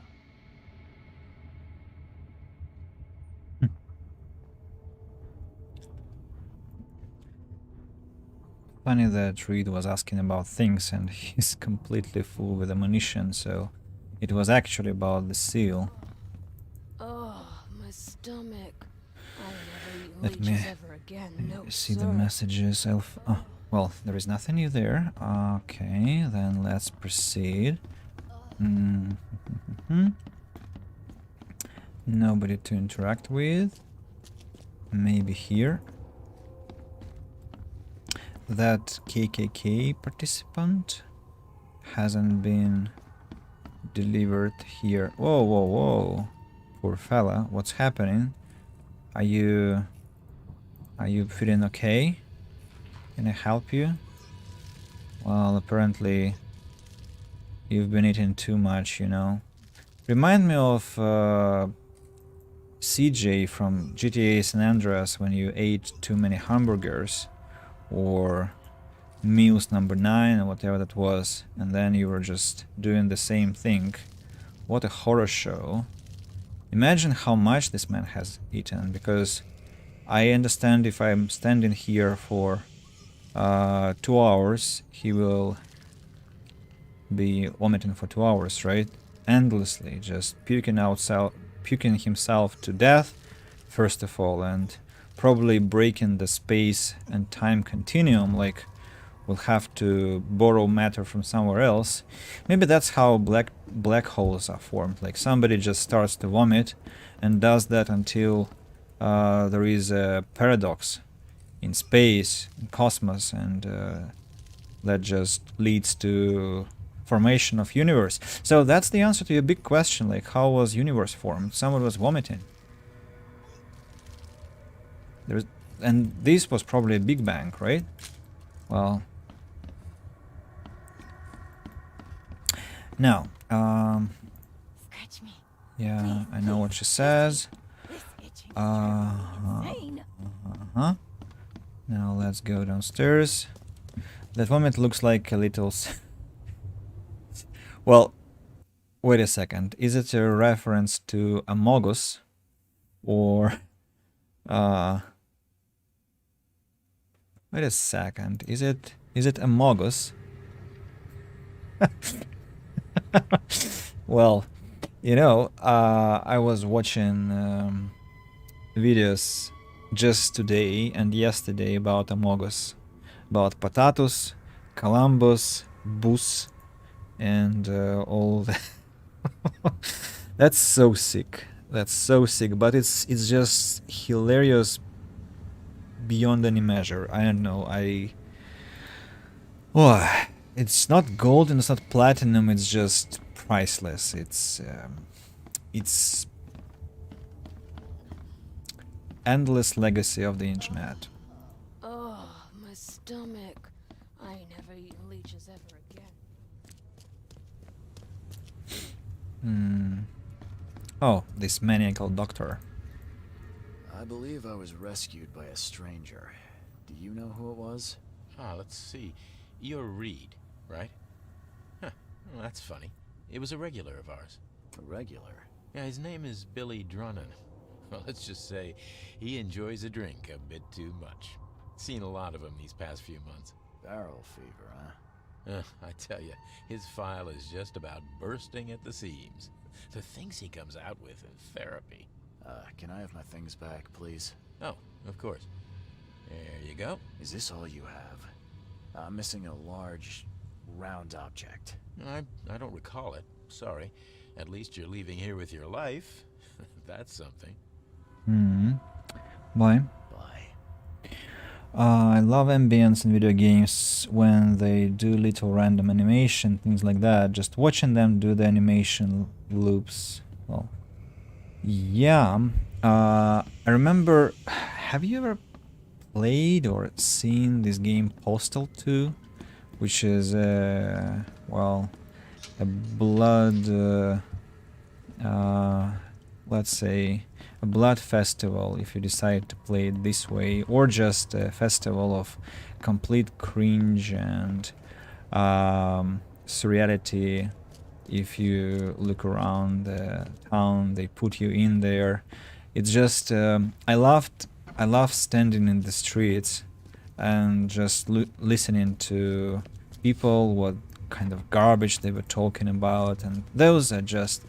Funny that Reed was asking about things and he's completely full with ammunition, so it was actually about the seal. Oh, my stomach. I'll never eat Let me leeches ever again. No, see sir. the messages. Oh, well, there is nothing new there. Okay, then let's proceed. Nobody to interact with. Maybe here. That KKK participant hasn't been delivered here. Whoa, whoa, whoa. Poor fella, what's happening? Are you feeling okay? Can I help you? Well, apparently you've been eating too much, you know. Remind me of CJ from GTA San Andreas when you ate too many hamburgers, or Meals number 9 or whatever that was, and then you were just doing the same thing. What a horror show. Imagine how much this man has eaten, because I understand if I'm standing here for 2 hours, he will be vomiting for 2 hours, right? Endlessly, just puking himself to death, first of all, and probably breaking the space and time continuum, like we'll have to borrow matter from somewhere else. Maybe that's how black holes are formed, like somebody just starts to vomit and does that until there is a paradox in space, in cosmos, and that just leads to formation of universe. So that's the answer to your big question, like how was universe formed? Someone was vomiting. And this was probably a Big Bang, right? Well, now, Scratch me. yeah, I know what she says. This itching Now let's go downstairs. That vomit looks like a little... Well, wait a second. Is it a reference to Amogus? Or... Wait a second. Is it Amogus? Well, you know, I was watching videos just today and yesterday about Amogus, about Patatus, Columbus, Bus, and all that. That's so sick. That's so sick, but it's just hilarious beyond any measure. I don't know. It's not gold and it's not platinum. It's just priceless. It's endless legacy of the internet. Oh, my stomach. I ain't never eaten leeches ever again. Oh, this maniacal doctor. I believe I was rescued by a stranger. Do you know who it was? Ah, let's see. You're Reed, right? Huh. Well, that's funny. It was a regular of ours. A regular? Yeah, his name is Billy Drunnen. Well, let's just say he enjoys a drink a bit too much. Seen a lot of him these past few months. Barrel fever, huh? I tell you, his file is just about bursting at the seams. The things he comes out with in therapy. Can I have my things back, please? Oh, of course. There you go. Is this all you have? I'm missing a large, round object. I don't recall it. Sorry. At least you're leaving here with your life. That's something. Bye. Bye. I love ambience in video games when they do little random animation, things like that. Just watching them do the animation loops. Well, yeah. I remember. Have you ever played or seen this game Postal 2, which is well, a blood. Let's say a blood festival if you decide to play it this way, or just a festival of complete cringe and surreality. If you look around the town, they put you in there. It's just I love standing in the streets and just listening to people, what kind of garbage they were talking about, and those were just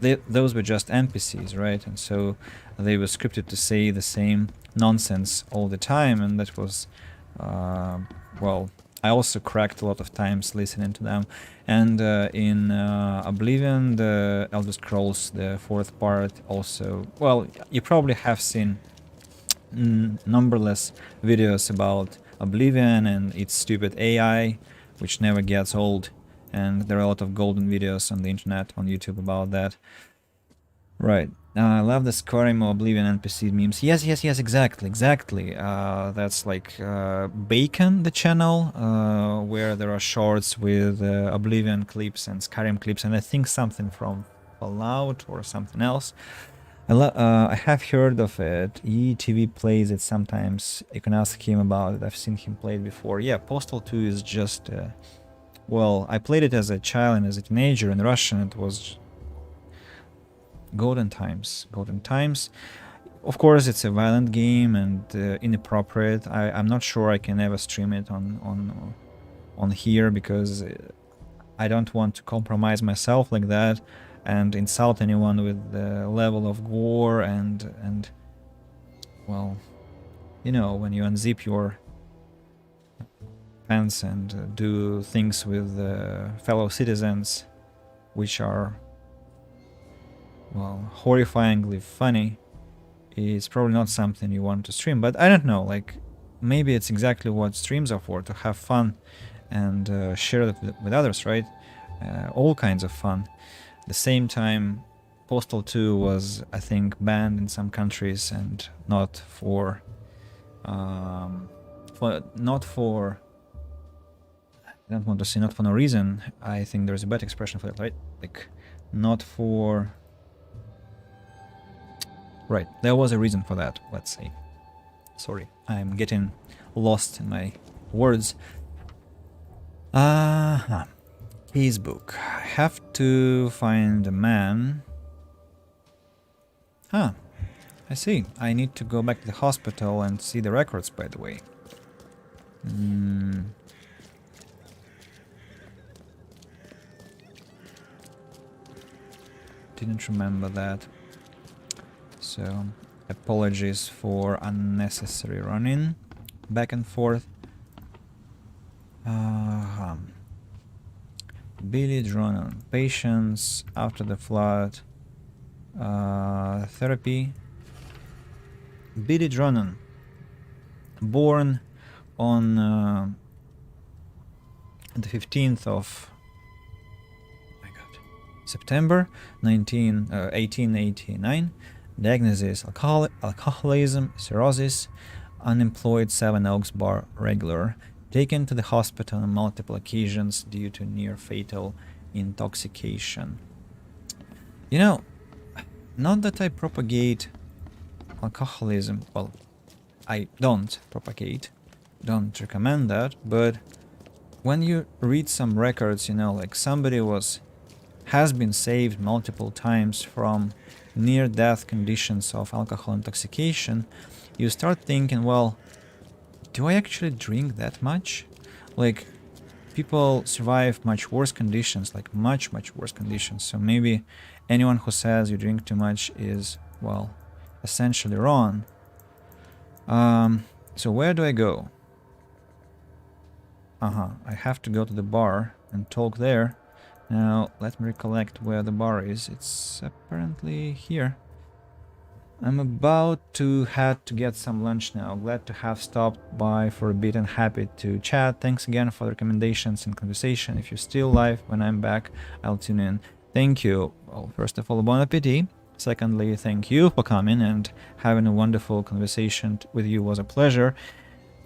NPCs, right? And so they were scripted to say the same nonsense all the time, and that was, well, I also cracked a lot of times listening to them. And in Oblivion, the Elder Scrolls, the 4th part, also, well, you probably have seen numberless videos about Oblivion and its stupid AI, which never gets old. And there are a lot of golden videos on the internet, on YouTube about that. Right. I love the Skyrim or Oblivion NPC memes. Yes, exactly. That's like Bacon, the channel, where there are shorts with Oblivion clips and Skyrim clips, and I think something from Fallout or something else. I have heard of it. ETV plays it sometimes. You can ask him about it. I've seen him play it before. Yeah, Postal 2 is just... well, I played it as a child and as a teenager in Russian. It was golden times. Of course, it's a violent game and inappropriate. I'm not sure I can ever stream it on here because I don't want to compromise myself like that and insult anyone with the level of gore and well, you know, when you unzip your pants and do things with fellow citizens which are, well, horrifyingly funny, it's probably not something you want to stream. But I don't know, like, maybe it's exactly what streams are for, to have fun and share it with others, right? All kinds of fun. At the same time, Postal 2 was, I think, banned in some countries and not for I don't want to say not for no reason. I think there's a better expression for that, right? Like, not for... Right, there was a reason for that, let's say. Sorry, I'm getting lost in my words. His book. I have to find a man. I see. I need to go back to the hospital and see the records, by the way. Didn't remember that. So, apologies for unnecessary running back and forth. Billy Drunnen, patients after the flood, therapy. Billy Drunnen, born on the 15th of September 1889, Diagnosis: alcoholism, cirrhosis, unemployed, 7 Oaks Bar regular. Taken to the hospital on multiple occasions due to near-fatal intoxication. You know, not that I propagate alcoholism. Well, I don't propagate, don't recommend that, but when you read some records, you know, like somebody has been saved multiple times from near-death conditions of alcohol intoxication, you start thinking, well, do I actually drink that much? Like, people survive much worse conditions, like much worse conditions. So maybe anyone who says you drink too much is, well, essentially wrong. So where do I go? I have to go to the bar and talk there. Now, let me recollect where the bar is. It's apparently here. I'm about to head to get some lunch now. Glad to have stopped by for a bit and happy to chat. Thanks again for the recommendations and conversation. If you're still live when I'm back, I'll tune in. Thank you. Well, first of all, bon appetit. Secondly, thank you for coming, and having a wonderful conversation with you was a pleasure.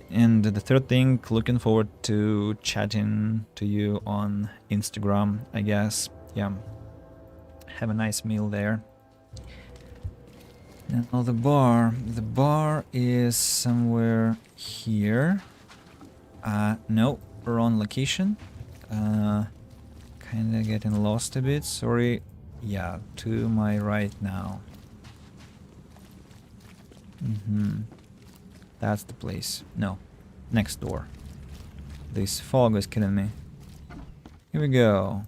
And the third thing, looking forward to chatting to you on Instagram, I guess. Yeah. Have a nice meal there. Now the bar is somewhere here. No, wrong location. Kinda getting lost a bit, sorry. Yeah, to my right now. That's the place. No, next door. This fog is killing me. Here we go.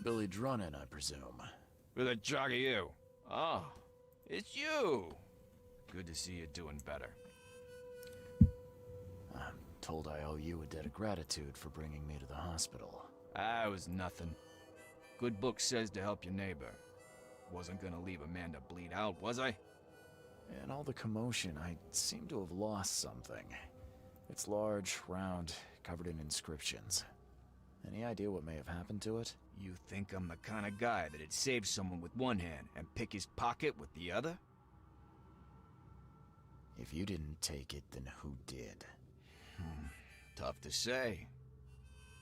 Billy Drunin, I presume. Who the jog are you? Oh, it's you. Good to see you doing better. I'm told I owe you a debt of gratitude for bringing me to the hospital. Ah, it was nothing. Good book says to help your neighbor. Wasn't gonna leave a man to bleed out, was I? In all the commotion, I seem to have lost something. It's large, round, covered in inscriptions. Any idea what may have happened to it? You think I'm the kind of guy that'd save someone with one hand and pick his pocket with the other? If you didn't take it, then who did? Tough to say.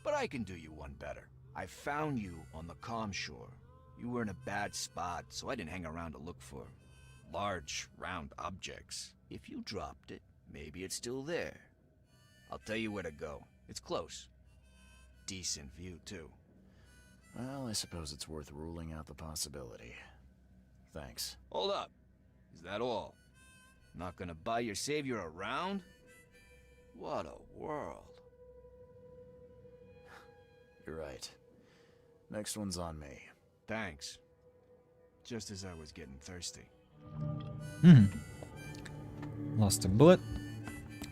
But I can do you one better. I found you on the calm shore. You were in a bad spot, so I didn't hang around to look for large, round objects. If you dropped it, maybe it's still there. I'll tell you where to go. It's close. Decent view, too. Well, I suppose it's worth ruling out the possibility. Thanks. Hold up. Is that all? Not gonna buy your savior around? What a world. You're right. Next one's on me. Thanks. Just as I was getting thirsty. Lost a bullet.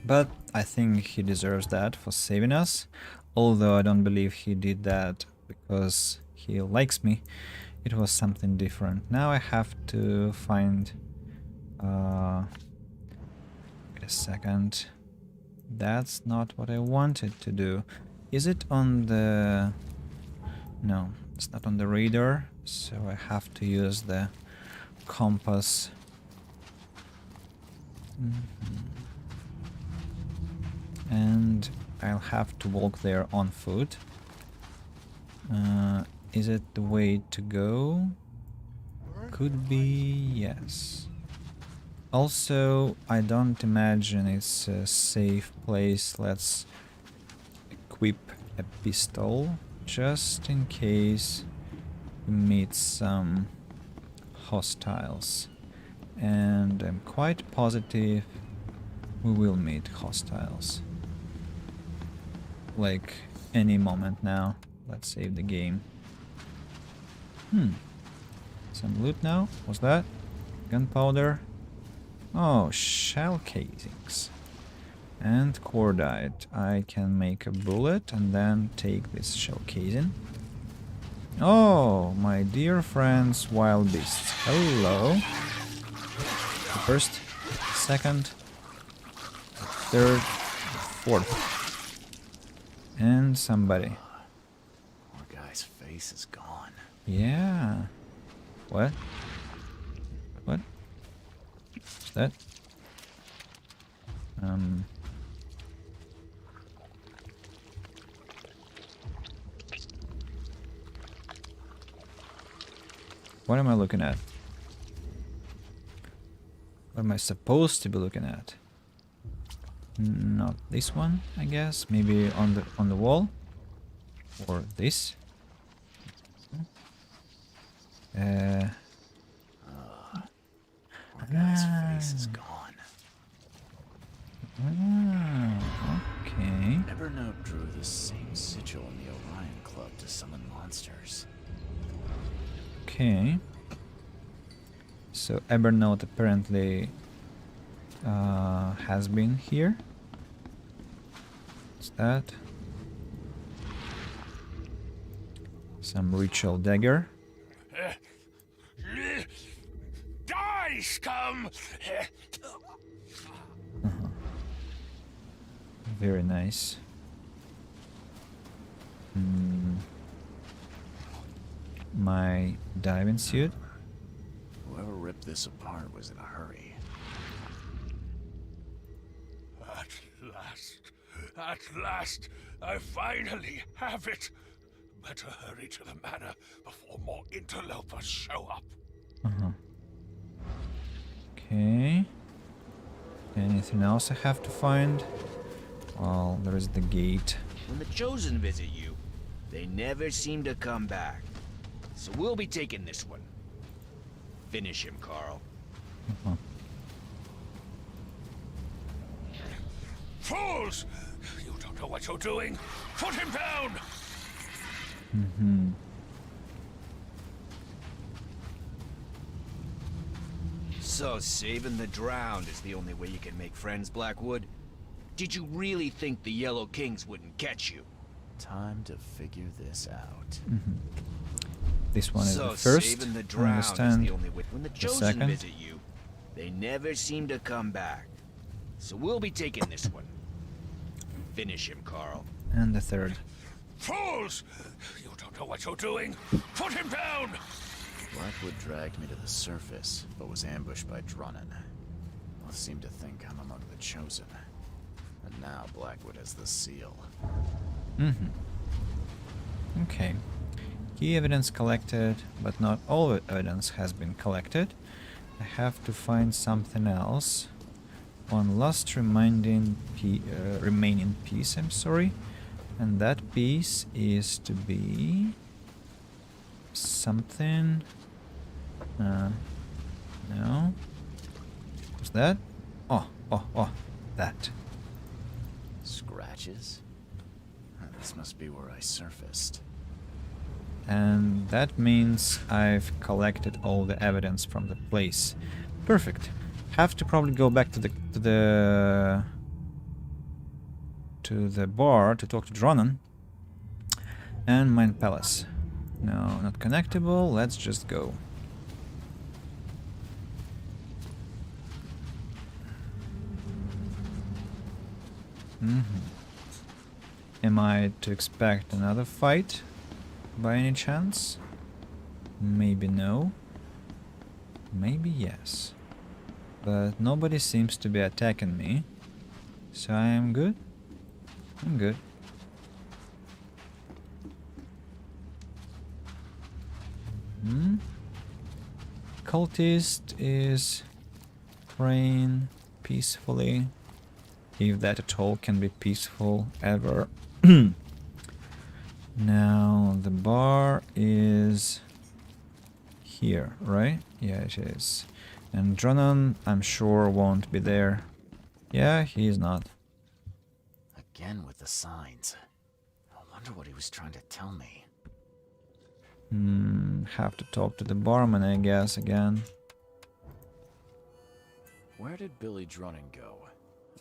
But I think he deserves that for saving us. Although I don't believe he did that because he likes me. It was something different. Now I have to find... wait a second. That's not what I wanted to do. Is it on the... No, it's not on the radar. So I have to use the compass. And I'll have to walk there on foot. Is it the way to go? Could be, yes. Also, I don't imagine it's a safe place. Let's equip a pistol just in case we meet some hostiles. And I'm quite positive we will meet hostiles. Like any moment now. Let's save the game. Some loot now? What's that? Gunpowder? Oh, shell casings. And cordite. I can make a bullet and then take this shell casing. Oh, my dear friends, wild beasts. Hello. The first, second, third, fourth. And somebody. Poor guy's face is gone. Yeah. What? that? What am I looking at? What am I supposed to be looking at? Not this one, I guess. Maybe on the wall, or this. The guy's face is gone. Okay. Evernote drew the same sigil in the Orion Club to summon monsters. Okay. So Evernote apparently has been here. What's that? Some ritual dagger. Die, scum! Very nice. My diving suit. Whoever ripped this apart was in a hurry. At last, I finally have it. Better hurry to the manor before more interlopers show up. Okay. Anything else I have to find? Well, there is the gate. When the Chosen visit you, they never seem to come back. So we'll be taking this one. Finish him, Carl. Fools! You don't know what you're doing. Put him down! So saving the drowned is the only way you can make friends, Blackwood? Did you really think the Yellow Kings wouldn't catch you? Time to figure this out. This one is So the first. saving the I drowned understand. is the only way. When the Chosen second. visit you, they never seem to come back. So we'll be taking this one. Finish him, Carl. And the third. Fools! You don't know what you're doing. Put him down! Blackwood dragged me to the surface, but was ambushed by Drunnen. Both seem to think I'm among the Chosen. And now Blackwood has the seal. Okay. Key evidence collected, but not all evidence has been collected. I have to find something else. One last remaining piece, I'm sorry. And that piece is to be something. No. What's that? Oh, that. Scratches? This must be where I surfaced. And that means I've collected all the evidence from the place. Perfect. Have to probably go back to the bar to talk to Drunnen. And Mind Palace. No, not connectable. Let's just go. Am I to expect another fight by any chance? Maybe no. Maybe yes. But nobody seems to be attacking me. So I'm good. I'm good. Cultist is praying peacefully. If that at all can be peaceful ever. Now the bar is here, right? Yeah, it is. And Drunnen, I'm sure, won't be there. Yeah, he's not. Again with the signs. I wonder what he was trying to tell me. Have to talk to the barman, I guess, again. Where did Billy Drunnen go?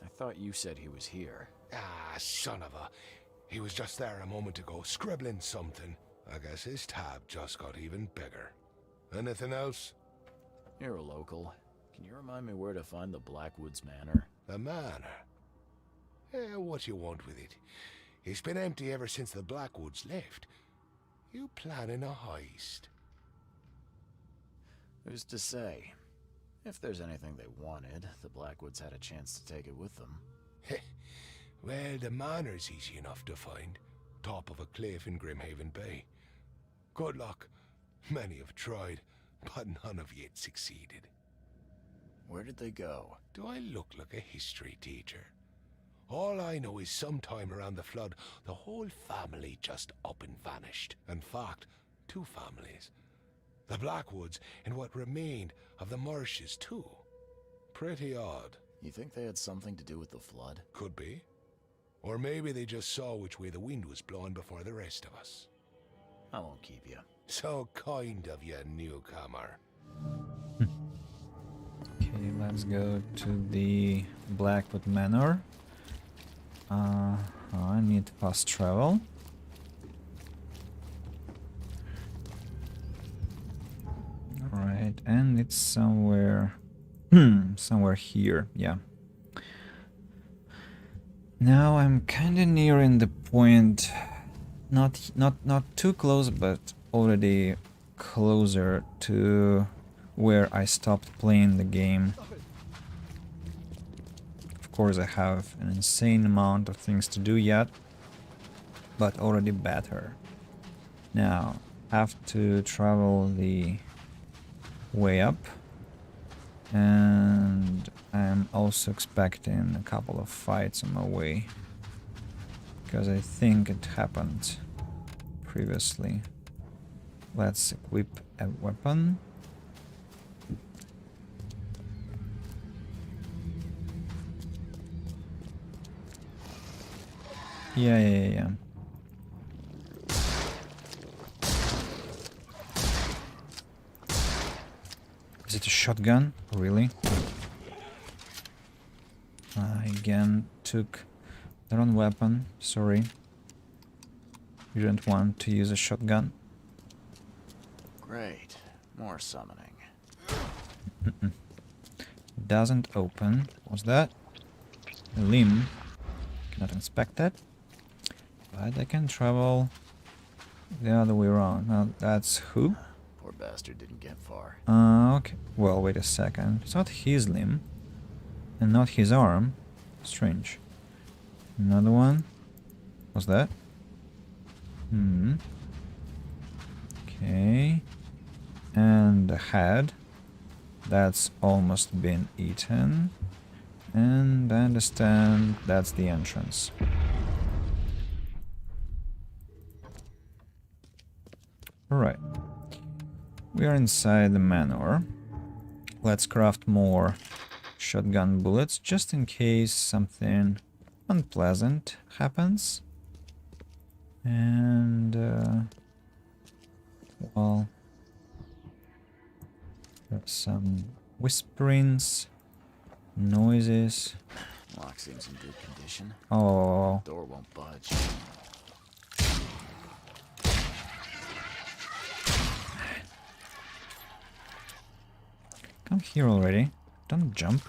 I thought you said he was here. Ah, son of a... He was just there a moment ago, scribbling something. I guess his tab just got even bigger. Anything else? You're a local. Can you remind me where to find the Blackwoods Manor? The manor? What you want with it? It's been empty ever since the Blackwoods left. You planning a heist? Who's to say? If there's anything they wanted, the Blackwoods had a chance to take it with them. Well, the manor's easy enough to find. Top of a cliff in Grimhaven Bay. Good luck. Many have tried, but none have yet succeeded. Where did they go? Do I look like a history teacher? All I know is sometime around the flood, the whole family just up and vanished. In fact, 2 families. The Blackwoods and what remained of the Marshes, too. Pretty odd. You think they had something to do with the flood? Could be. Or maybe they just saw which way the wind was blowing before the rest of us. I won't keep you. So kind of you, newcomer. Okay, let's go to the Blackwood Manor. I need fast travel. Alright, and it's somewhere... somewhere here, yeah. Now I'm kinda nearing the point, not too close, but already closer to where I stopped playing the game. Of course I have an insane amount of things to do yet, but already better. Now, I have to travel the way up, and I'm also expecting a couple of fights on my way, because I think it happened previously. Let's equip a weapon. Yeah. Is it a shotgun? Really? I again took the wrong weapon. Sorry. You don't want to use a shotgun. Great. More summoning. Doesn't open. What's that? A limb. Cannot inspect that. But I can travel the other way around. Now that's who? Poor bastard didn't get far. Okay. Well, wait a second. It's not his limb. And not his arm. Strange. Another one. What's that? Okay. And the head. That's almost been eaten. And I understand that's the entrance. Alright. We are inside the manor. Let's craft more shotgun bullets just in case something unpleasant happens. And well, there's some whisperings, noises. Lock seems in good condition. Oh, Door won't budge. come here already. Don't jump.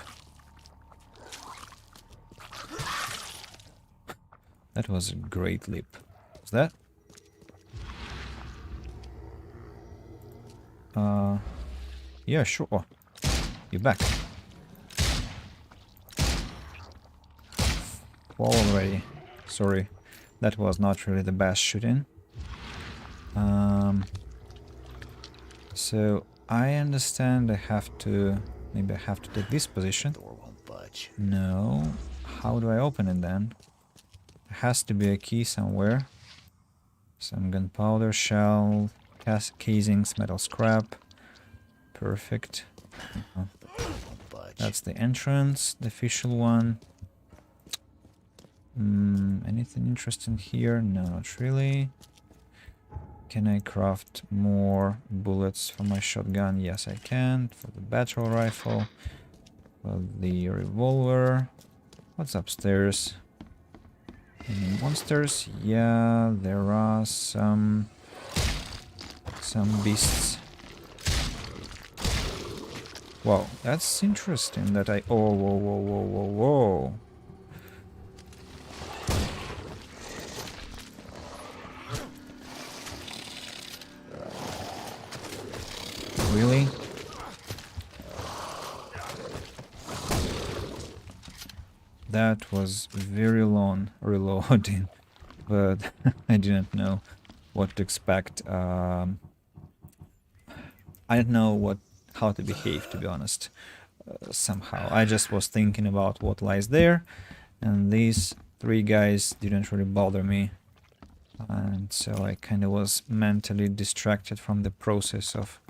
That was a great leap. Was that? Yeah, sure. Oh, you're back. Fall already. Sorry. That was not really the best shooting. So I understand I have to... Maybe I have to take this position. Door won't budge. No. How do I open it then? There has to be a key somewhere. Some gunpowder, shell, casings, metal scrap. Perfect. The door won't budge. That's the entrance, the official one. Anything interesting here? No, not really. Can I craft more bullets for my shotgun? Yes, I can. For the battle rifle. For the revolver. What's upstairs? Any monsters? Yeah, there are some beasts. Wow, that's interesting that I... Oh, whoa. Really? That was very long reloading, but I didn't know what to expect. I didn't know how to behave, to be honest. Somehow, I just was thinking about what lies there, and these three guys didn't really bother me, and so I kind of was mentally distracted from the process of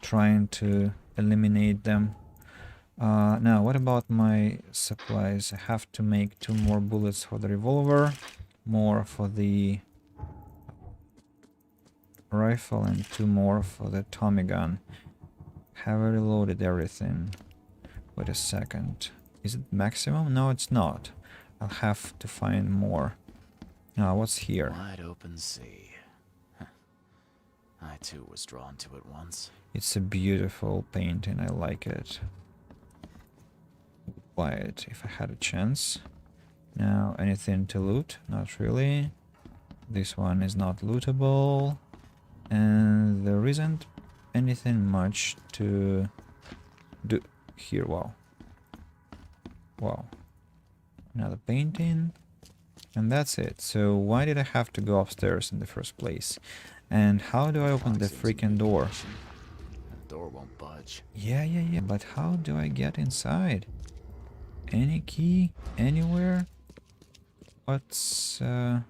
trying to eliminate them. Now, what about my supplies? I have to make 2 more bullets for the revolver, more for the rifle, and 2 more for the Tommy gun. Have I reloaded everything? Wait a second. Is it maximum? No, it's not. I'll have to find more. Now, what's here? Wide open sea. Huh. I too was drawn to it once. It's a beautiful painting. I like it. Buy it if I had a chance. Now, anything to loot? Not really. This one is not lootable. And there isn't anything much to do here. Wow. Wow. Another painting. And that's it. So why did I have to go upstairs in the first place? And how do I open the freaking door? The door won't budge. Yeah. But how do I get inside? Any key? Anywhere? What's... No.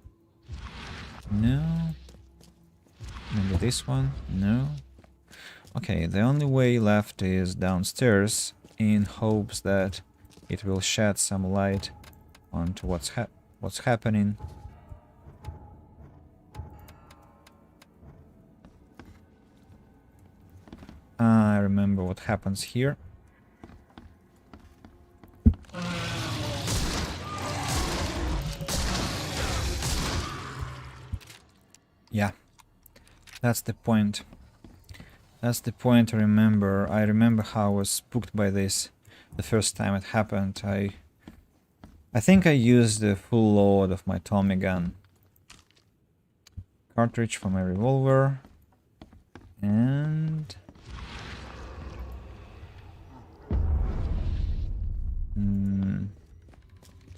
Maybe this one? No. Okay, the only way left is downstairs, in hopes that it will shed some light onto what's happening. I remember what happens here. Yeah, that's the point. That's the point to remember. I remember how I was spooked by this the first time it happened. I think I used the full load of my Tommy gun. Cartridge for my revolver. And...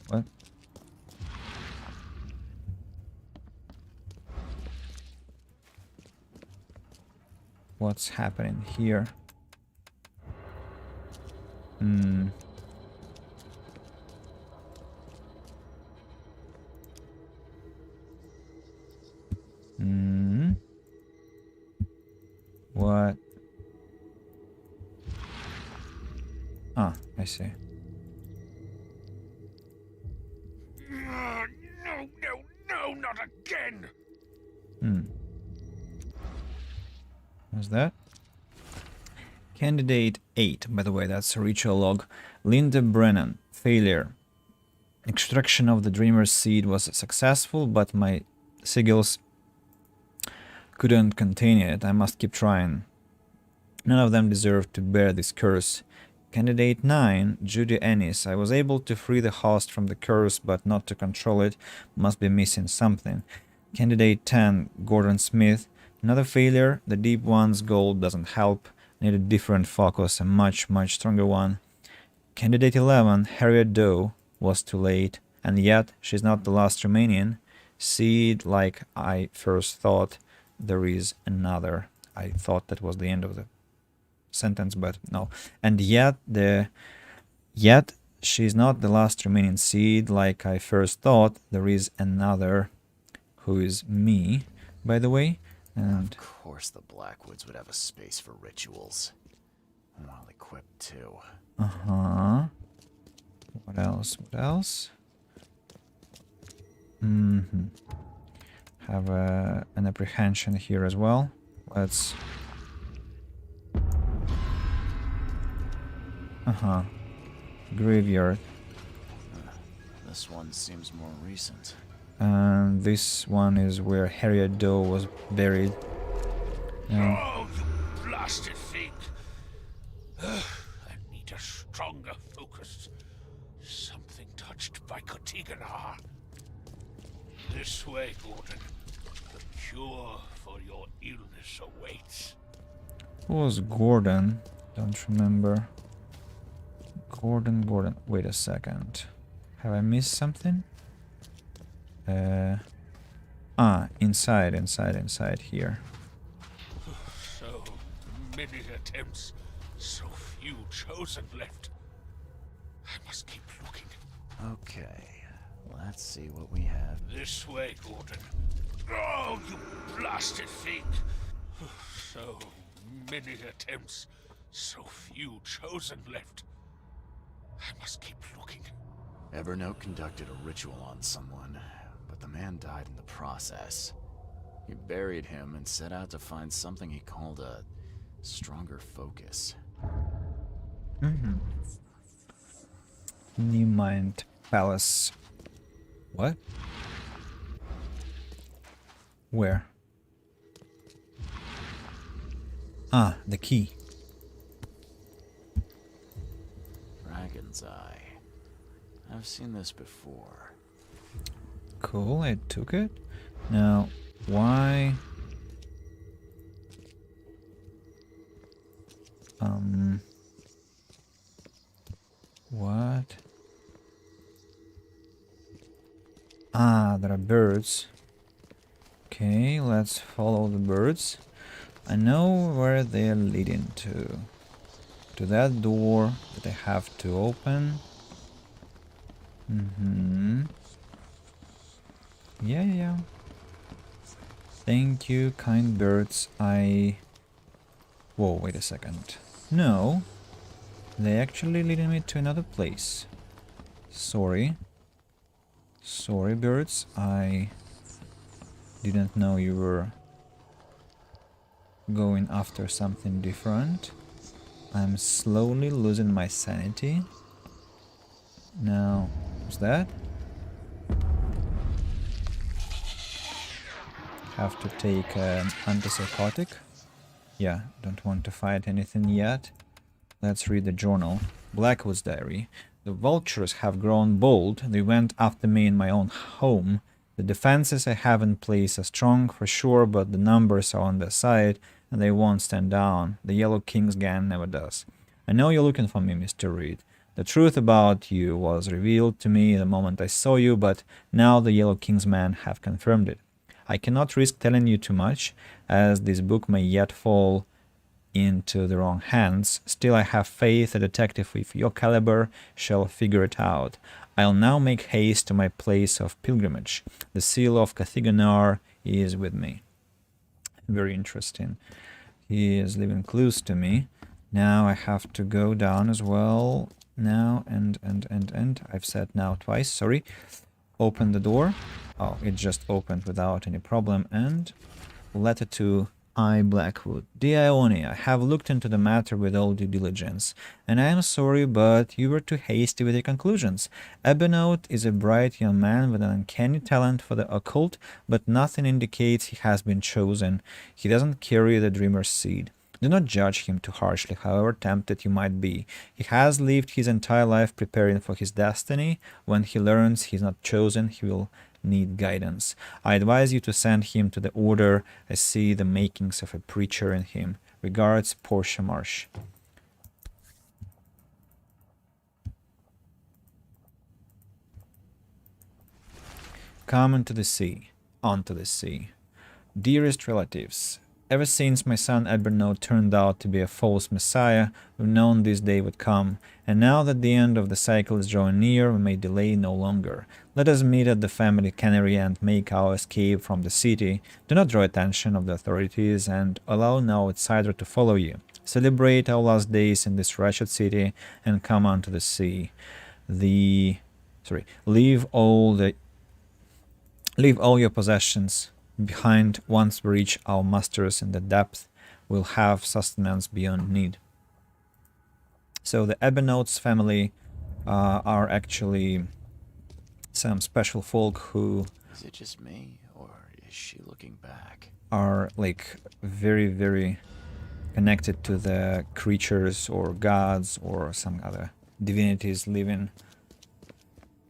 what? What's happening here? What? Ah, I see. No, not again! What's that? Candidate 8, by the way, that's a ritual log. Linda Brennan, failure. Extraction of the Dreamer's seed was successful, but my sigils couldn't contain it. I must keep trying. None of them deserve to bear this curse. Candidate 9, Judy Ennis. I was able to free the host from the curse, but not to control it. Must be missing something. Candidate 10, Gordon Smith. Another failure. The Deep One's gold doesn't help. Need a different focus, a much stronger one. Candidate 11, Harriet Doe. Was too late. And yet, she's not the last remaining. Seed, like I first thought. There is another. I thought that was the end of the sentence, but no. And yet she's not the last remaining seed, like I first thought. There is another, who is me, by the way. And of course the Blackwoods would have a space for rituals. Well equipped too. What else? Have an apprehension here as well. Let's... Graveyard. This one seems more recent. And this one is where Harriet Doe was buried. Oh, you blasted thing! I need a stronger focus. Something touched by Kotiganar. This way, Gordon. The cure for your illness awaits. Who was Gordon? Don't remember. Gordon. Wait a second. Have I missed something? Inside here. So many attempts, so few chosen left. I must keep looking. Okay, let's see what we have. This way, Gordon. Oh, you blasted thing! So many attempts, so few chosen left. I must keep looking. Evernote conducted a ritual on someone, but the man died in the process. He buried him and set out to find something he called a stronger focus. New Mind Palace. What? Where? Ah, the key. Dragon's Eye. I've seen this before. Cool, I took it. Now, why? What? Ah, there are birds. Okay, let's follow the birds. I know where they're leading to. To that door that I have to open. Yeah. Thank you, kind birds. Whoa, wait a second. No. They actually leading me to another place. Sorry. Sorry, birds. I didn't know you were going after something different. I'm slowly losing my sanity. Now, what's that? Have to take an antipsychotic. Yeah, don't want to fight anything yet. Let's read the journal. Blackwood's diary. The vultures have grown bold. They went after me in my own home. The defenses I have in place are strong for sure, but the numbers are on their side, and they won't stand down. The Yellow King's gang never does. I know you're looking for me, Mr. Reed. The truth about you was revealed to me the moment I saw you, but now the Yellow King's men have confirmed it. I cannot risk telling you too much, as this book may yet fall into the wrong hands. Still, I have faith a detective with your caliber shall figure it out. I'll now make haste to my place of pilgrimage. The seal of Cathigonar is with me. Very interesting. He is leaving clues to me. Now I have to go down as well. Now and. I've said now twice, sorry. Open the door. Oh, it just opened without any problem. And letter to I, Blackwood. Dear Ione, I have looked into the matter with all due diligence, and I am sorry, but you were too hasty with your conclusions. Evernote is a bright young man with an uncanny talent for the occult, but nothing indicates he has been chosen. He doesn't carry the dreamer's seed. Do not judge him too harshly, however tempted you might be. He has lived his entire life preparing for his destiny. When he learns he is not chosen, he will need guidance. I advise you to send him to the order. I see the makings of a preacher in him. Regards, Portia Marsh. Come into the sea, onto the sea. Dearest relatives, ever since my son Evernote turned out to be a false messiah, we've known this day would come, and now that the end of the cycle is drawing near, we may delay no longer. Let us meet at the family cannery and make our escape from the city. Do not draw attention of the authorities and allow no outsider to follow you. Celebrate our last days in this wretched city and come onto the sea. Leave all your possessions behind. Once we reach our masters in the depth, we'll have sustenance beyond need. So the Evernote's family are actually some special folk who Is it just me, or is she looking back? are like very, very connected to the creatures or gods or some other divinities living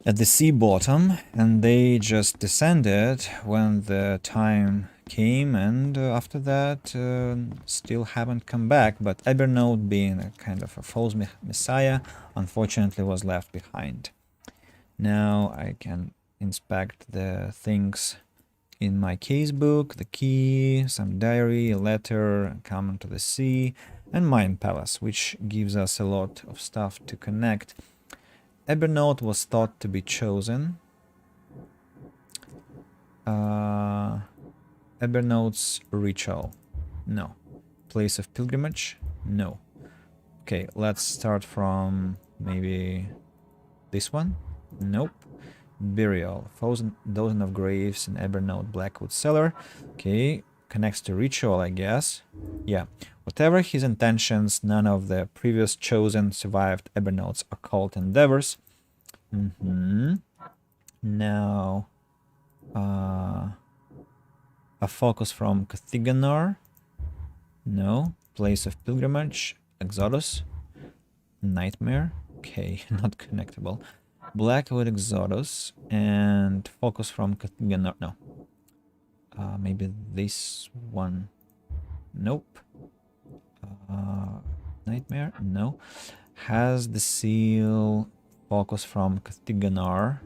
at the sea bottom, and they just descended when the time came, and after that still haven't come back. But Evernote, being a kind of a false messiah, unfortunately was left behind. Now I can inspect the things in my casebook, the key, some diary, a letter, Common to the Sea, and Mind Palace, which gives us a lot of stuff to connect. Evernote was thought to be chosen. Evernote's ritual. No. Place of pilgrimage? No. Okay, let's start from maybe this one? Nope. Burial. Dozen of graves in Evernote Blackwood cellar. Okay, connects to ritual, I guess. Yeah. Whatever his intentions, none of the previous chosen survived Evernote's occult endeavors. Now, a focus from Cathiganar. No. Place of pilgrimage. Exodus. Nightmare. Okay, not connectable. Blackwood Exodus and focus from Cathiganar. No. Maybe this one. Nope. Nightmare. No. Has the seal. Focus from Cathiganar.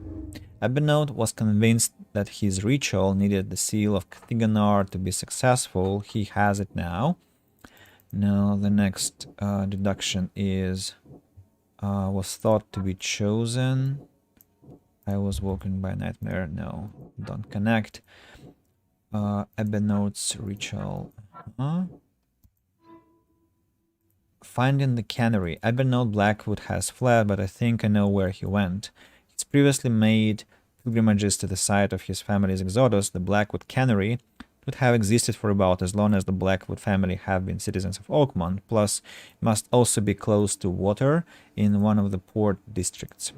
Evernote was convinced that his ritual needed the seal of Cathiganar to be successful. He has it now. Now the next deduction is was thought to be chosen. I was woken by nightmare. No, don't connect. Evernote's ritual. Finding the cannery. Evernote Blackwood has fled, but I think I know where he went. He's previously made pilgrimages to the site of his family's exodus. The Blackwood cannery would have existed for about as long as the Blackwood family have been citizens of Oakmont. Plus, it must also be close to water in one of the port districts.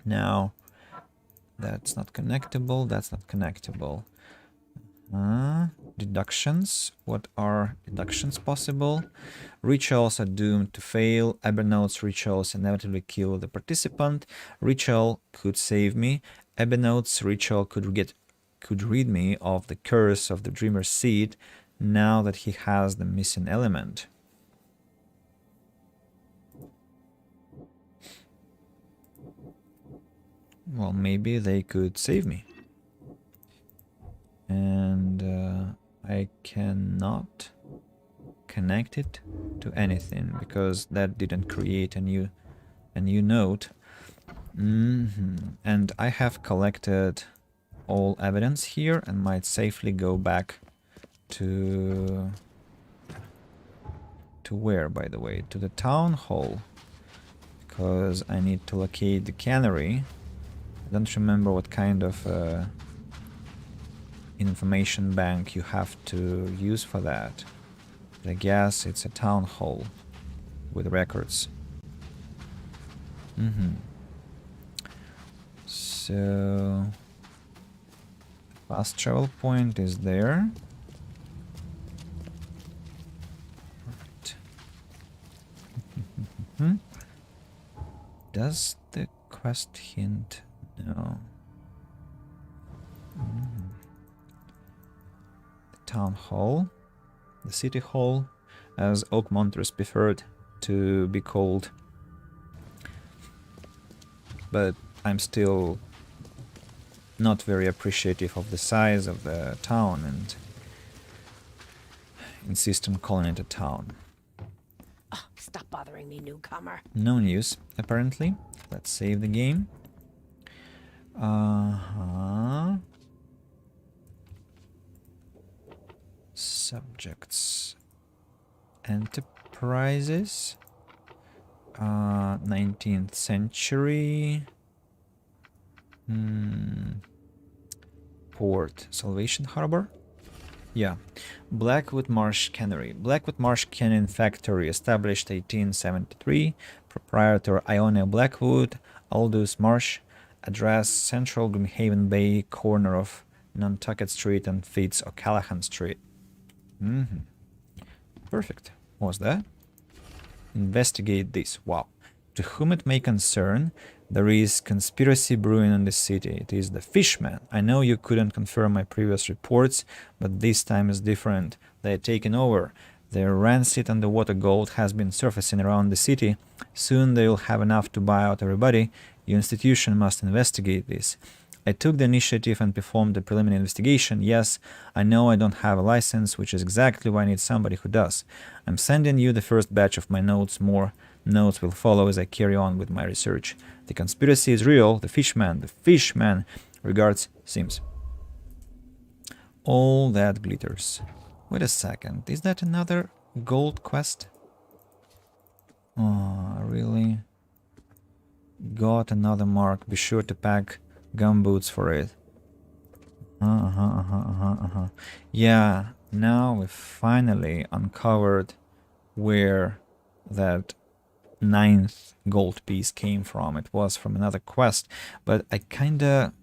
Now, that's not connectable. That's not connectable. Deductions. What are deductions possible? Rituals are doomed to fail. Evernote's rituals inevitably kill the participant. Ritual could save me. Evernote's ritual could rid me of the curse of the Dreamer's Seed now that he has the missing element. Well, maybe they could save me. And I cannot connect it to anything because that didn't create a new note. And I have collected all evidence here and might safely go back to where, by the way? To the town hall, because I need to locate the cannery. I don't remember what kind of information bank you have to use for that. But I guess it's a town hall with records. So fast travel point is there. Right. Does the quest hint? No. The town hall, the city hall, as Oakmonters preferred to be called. But I'm still not very appreciative of the size of the town and insist on calling it a town. Oh, stop bothering me, newcomer. No news, apparently. Let's save the game. Subjects. Enterprises. 19th century. Port. Salvation Harbor? Yeah. Blackwood Marsh Cannery. Blackwood Marsh Canning Factory, established 1873. Proprietor Ionia Blackwood, Aldous Marsh. Address Central Grimhaven Bay, corner of Nantucket Street and Fitz O'Callaghan Street. Perfect. What was that? Investigate this. Wow. To whom it may concern, there is conspiracy brewing in the city. It is the Fishmen. I know you couldn't confirm my previous reports, but this time is different. They are taking over. Their rancid underwater gold has been surfacing around the city. Soon they'll have enough to buy out everybody. Your institution must investigate this. I took the initiative and performed a preliminary investigation. Yes, I know I don't have a license, which is exactly why I need somebody who does. I'm sending you the first batch of my notes. More notes will follow as I carry on with my research. The conspiracy is real. The fishman. Regards, Sims. All that glitters. Wait a second. Is that another gold quest? Oh, really? Got another mark. Be sure to pack gumboots for it. Yeah, now we finally uncovered where that 9th gold piece came from. It was from another quest, but I kinda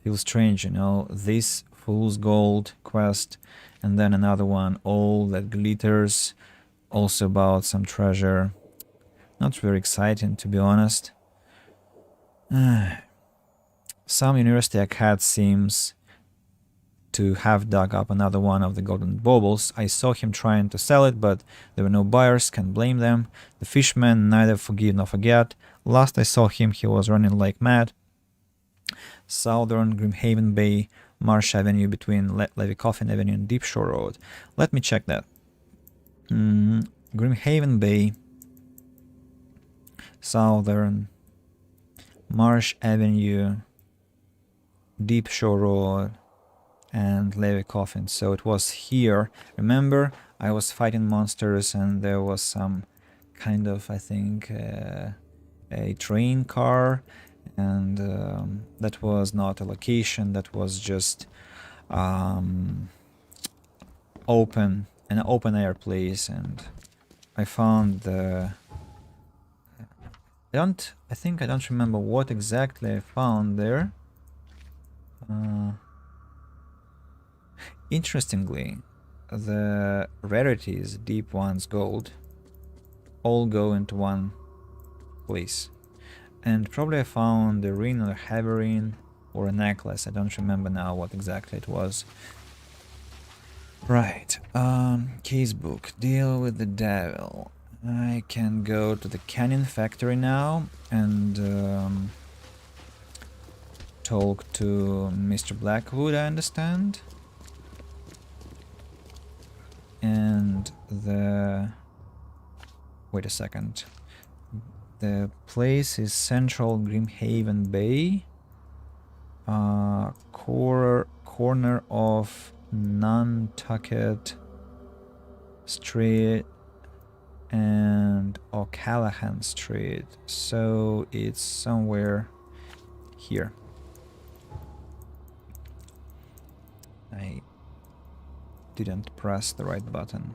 feel strange, you know, this Fool's Gold quest and then another one, All That Glitters, also about some treasure. Not very exciting, to be honest. Some university cat seems to have dug up another one of the golden baubles. I saw him trying to sell it, but there were no buyers, can't blame them. The fishman neither forgive nor forget. Last I saw him, he was running like mad. Southern Grimhaven Bay, Marsh Avenue between Levy Coffin Avenue and Deep Shore Road. Let me check that. Grimhaven Bay, Southern, Marsh Avenue, Deep Shore Road, and Levy Coffin. So it was here. Remember, I was fighting monsters and there was some kind of, I think, a train car, and that was not a location, that was just an open air place, and I found the I think I don't remember what exactly I found there. Interestingly, the rarities, deep ones, gold, all go into one place. And probably I found a ring or a heavy ring or a necklace. I don't remember now what exactly it was. Right. Casebook. Deal with the devil. I can go to the Canyon Factory now and talk to Mr. Blackwood, I understand. And wait a second. The place is Central Grimhaven Bay, corner of Nantucket Street and O'Callahan Street. So it's somewhere here. I didn't press the right button.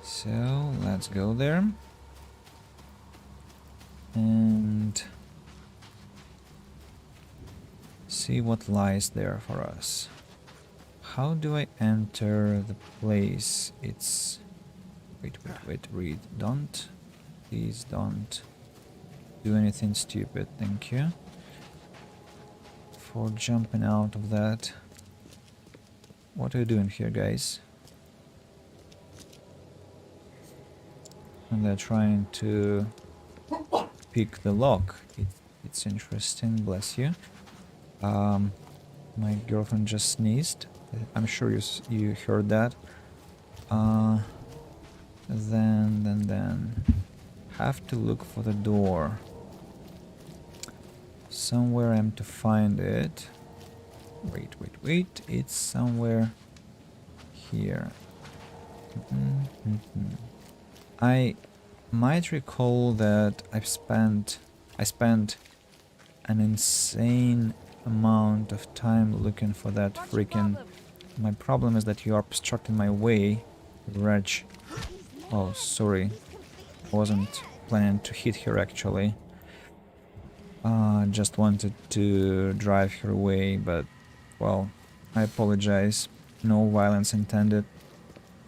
So let's go there and see what lies there for us. How do I enter the place? It's... wait, read. Please don't do anything stupid, thank you for jumping out of that. What are you doing here, guys? And they're trying to pick the lock. It's interesting, bless you. My girlfriend just sneezed. I'm sure you heard that. Then have to look for the door. Somewhere I'm to find it. Wait. It's somewhere here. I might recall that I spent an insane amount of time looking for that freaking... My problem is that you are obstructing my way, Reg. Oh, sorry. I wasn't planning to hit her actually. Just wanted to drive her away, but, well, I apologize. No violence intended.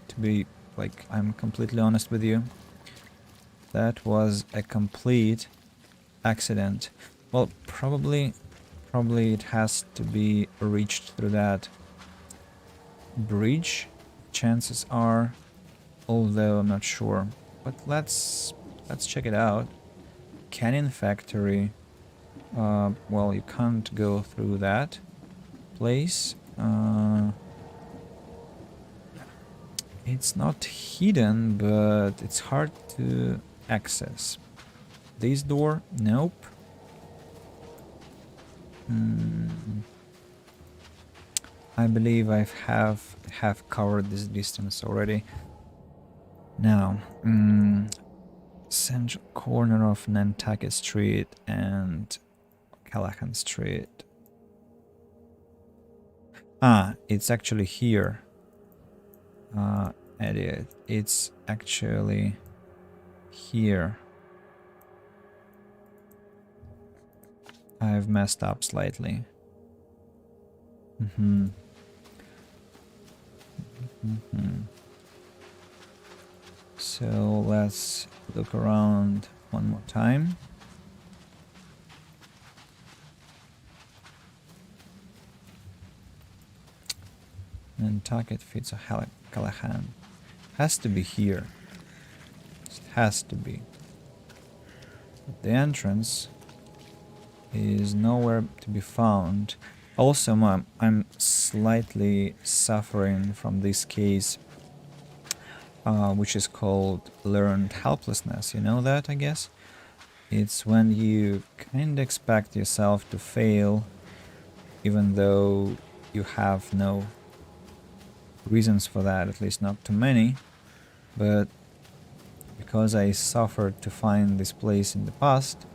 To be, like, I'm completely honest with you. That was a complete accident. Well, probably it has to be reached through that bridge. Chances are although I'm not sure. But let's check it out. Cannon factory. Well, you can't go through that place. It's not hidden, but it's hard to access. This door? Nope. I believe I have covered this distance already. Now, central corner of Nantucket Street and Callahan Street. Ah, it's actually here. Idiot. It's actually here. I've messed up slightly. So let's look around one more time. Nantucket fits a Callahan. Has to be here. It has to be. But the entrance is nowhere to be found. Also, I'm slightly suffering from this case, which is called learned helplessness. You know that, I guess? It's when you kind of expect yourself to fail, even though you have no reasons for that, at least not too many. But because I suffered to find this place in the past,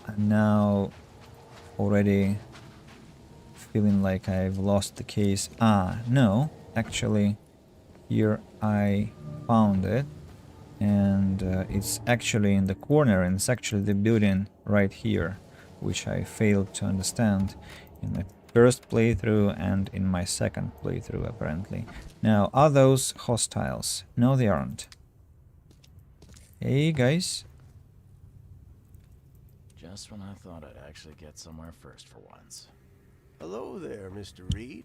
I'm now already feeling like I've lost the case. Ah, no, actually, here I found it, and it's actually in the corner, and it's actually the building right here, which I failed to understand in my first playthrough and in my second playthrough, apparently. Now, are those hostiles? No, they aren't. Hey, guys. Just when I thought I'd actually get somewhere first for once. Hello there, Mr. Reed.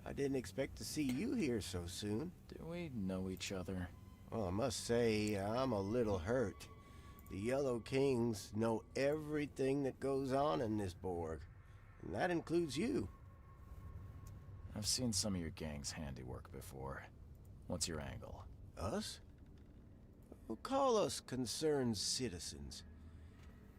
I didn't expect to see you here so soon. Do we know each other? Well, I must say, I'm a little hurt. The Yellow Kings know everything that goes on in this Borg, and that includes you. I've seen some of your gang's handiwork before. What's your angle? Us? Well, call us concerned citizens.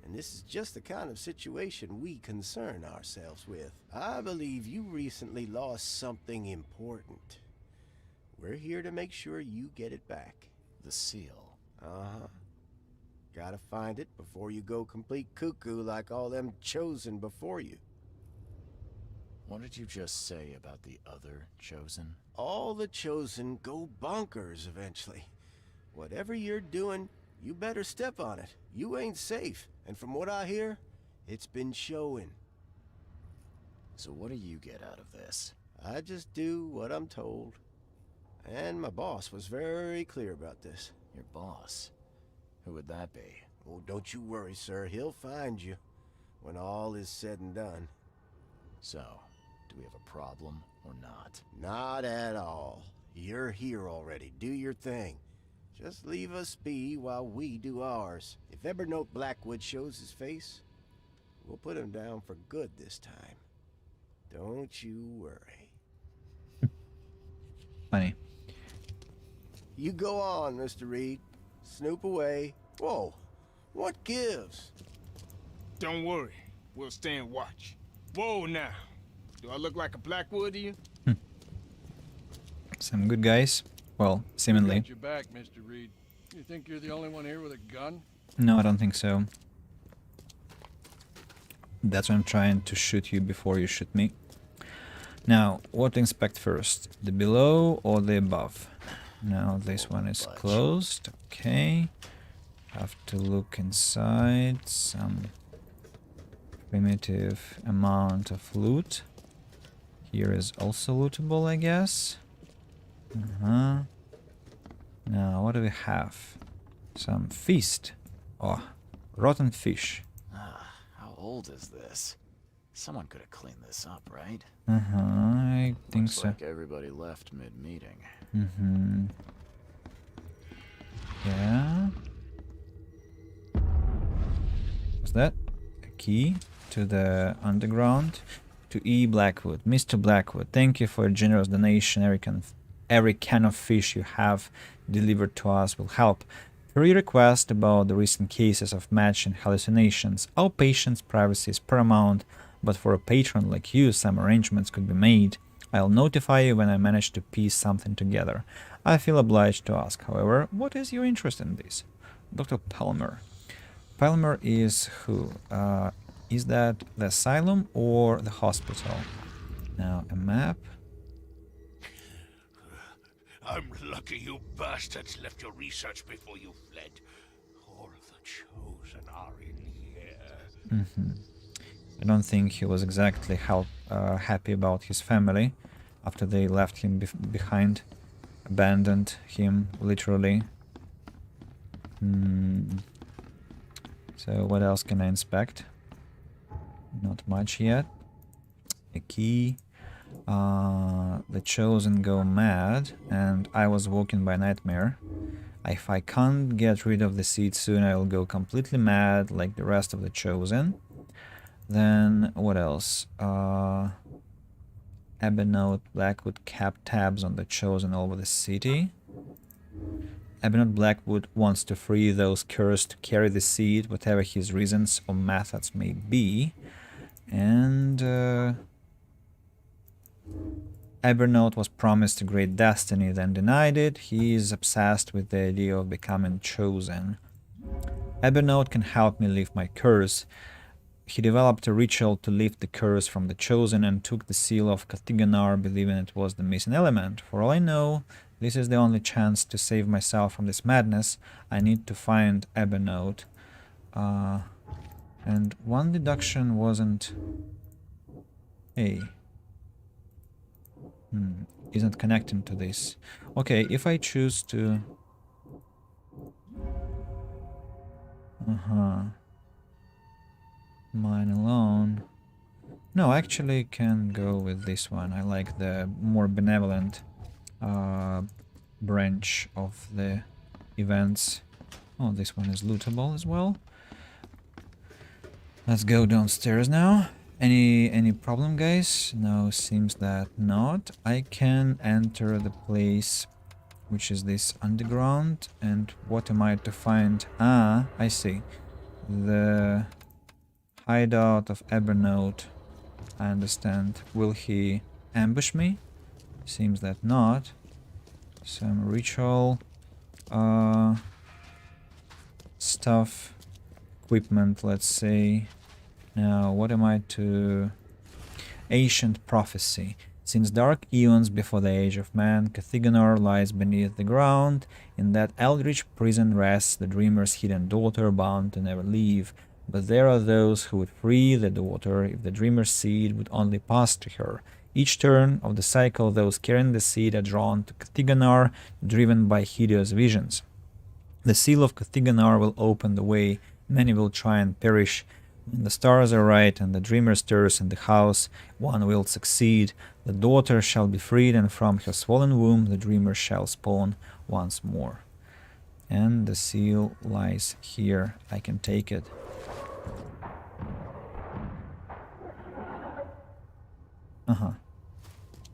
And this is just the kind of situation we concern ourselves with. I believe you recently lost something important. We're here to make sure you get it back. The seal. Uh-huh. Gotta find it before you go complete cuckoo like all them chosen before you. What did you just say about the other chosen? All the chosen go bonkers eventually. Whatever you're doing, you better step on it. You ain't safe. And from what I hear, it's been showing. So what do you get out of this? I just do what I'm told. And my boss was very clear about this. Your boss? Who would that be? Oh, don't you worry, sir. He'll find you when all is said and done. So, do we have a problem or not? Not at all. You're here already. Do your thing. Just leave us be while we do ours. If Evernote Blackwood shows his face, we'll put him down for good this time. Don't you worry. Funny. You go on, Mr. Reed. Snoop away. Whoa, what gives? Don't worry. We'll stand watch. Whoa now. Do I look like a Blackwood to you? Some good guys. Well, seemingly. Got your back, Mr. Reed. You think you're the only one here with a gun? No, I don't think so. That's why I'm trying to shoot you before you shoot me. Now, what to inspect first? The below or the above? Now, this one is closed. Okay. Have to look inside. Some primitive amount of loot. Here is also lootable, I guess. Now, what do we have? Some feast. Oh, rotten fish. How old is this? Someone could have cleaned this up, right? I think Looks so. like everybody left mid-meeting. that? A key to the underground. To E. Blackwood. Mr. Blackwood, thank you for your generous donation. Every can of fish you have delivered to us will help. 3 requests about the recent cases of matching hallucinations. Our patient's privacy is paramount, but for a patron like you, some arrangements could be made. I'll notify you when I manage to piece something together. I feel obliged to ask, however, what is your interest in this? Dr. Palmer. Palmer is who? Is that the asylum or the hospital? Now, a map. I'm lucky you bastards left your research before you fled. All the Chosen are in here. I don't think he was exactly happy about his family after they left him behind, abandoned him, literally. So what else can I inspect? Not much yet. A key. The Chosen go mad, and I was walking by nightmare. If I can't get rid of the seed soon, I'll go completely mad like the rest of the Chosen. Then, what else? Ebenote Blackwood kept tabs on the Chosen all over the city. Ebenote Blackwood wants to free those cursed to carry the seed, whatever his reasons or methods may be. And Ebenote was promised a great destiny, then denied it. He is obsessed with the idea of becoming chosen. Ebenote can help me lift my curse. He developed a ritual to lift the curse from the chosen and took the seal of Kathiganar, believing it was the missing element. For all I know, this is the only chance to save myself from this madness. I need to find Ebenote. And one deduction wasn't... Hey. Isn't connecting to this. Okay, if I choose to... Mine alone. No, I actually can go with this one. I like the more benevolent branch of the events. Oh, this one is lootable as well. Let's go downstairs now. Any problem, guys? No, seems that not. I can enter the place, which is this underground. And what am I to find? Ah, I see. The hideout of Ebenote. I understand. Will he ambush me? Seems that not. Some ritual stuff, equipment, let's say. Now, what am I to... Ancient prophecy. Since dark eons before the age of man, Kathiganar lies beneath the ground. In that eldritch prison rests the dreamer's hidden daughter, bound to never leave. But there are those who would free the daughter if the dreamer's seed would only pass to her. Each turn of the cycle, those carrying the seed are drawn to Kathiganar, driven by hideous visions. The seal of Kathiganar will open the way. Many will try and perish. When the stars are right and the dreamer stirs in the house, one will succeed. The daughter shall be freed, and from her swollen womb the dreamer shall spawn once more. And the seal lies here. I can take it.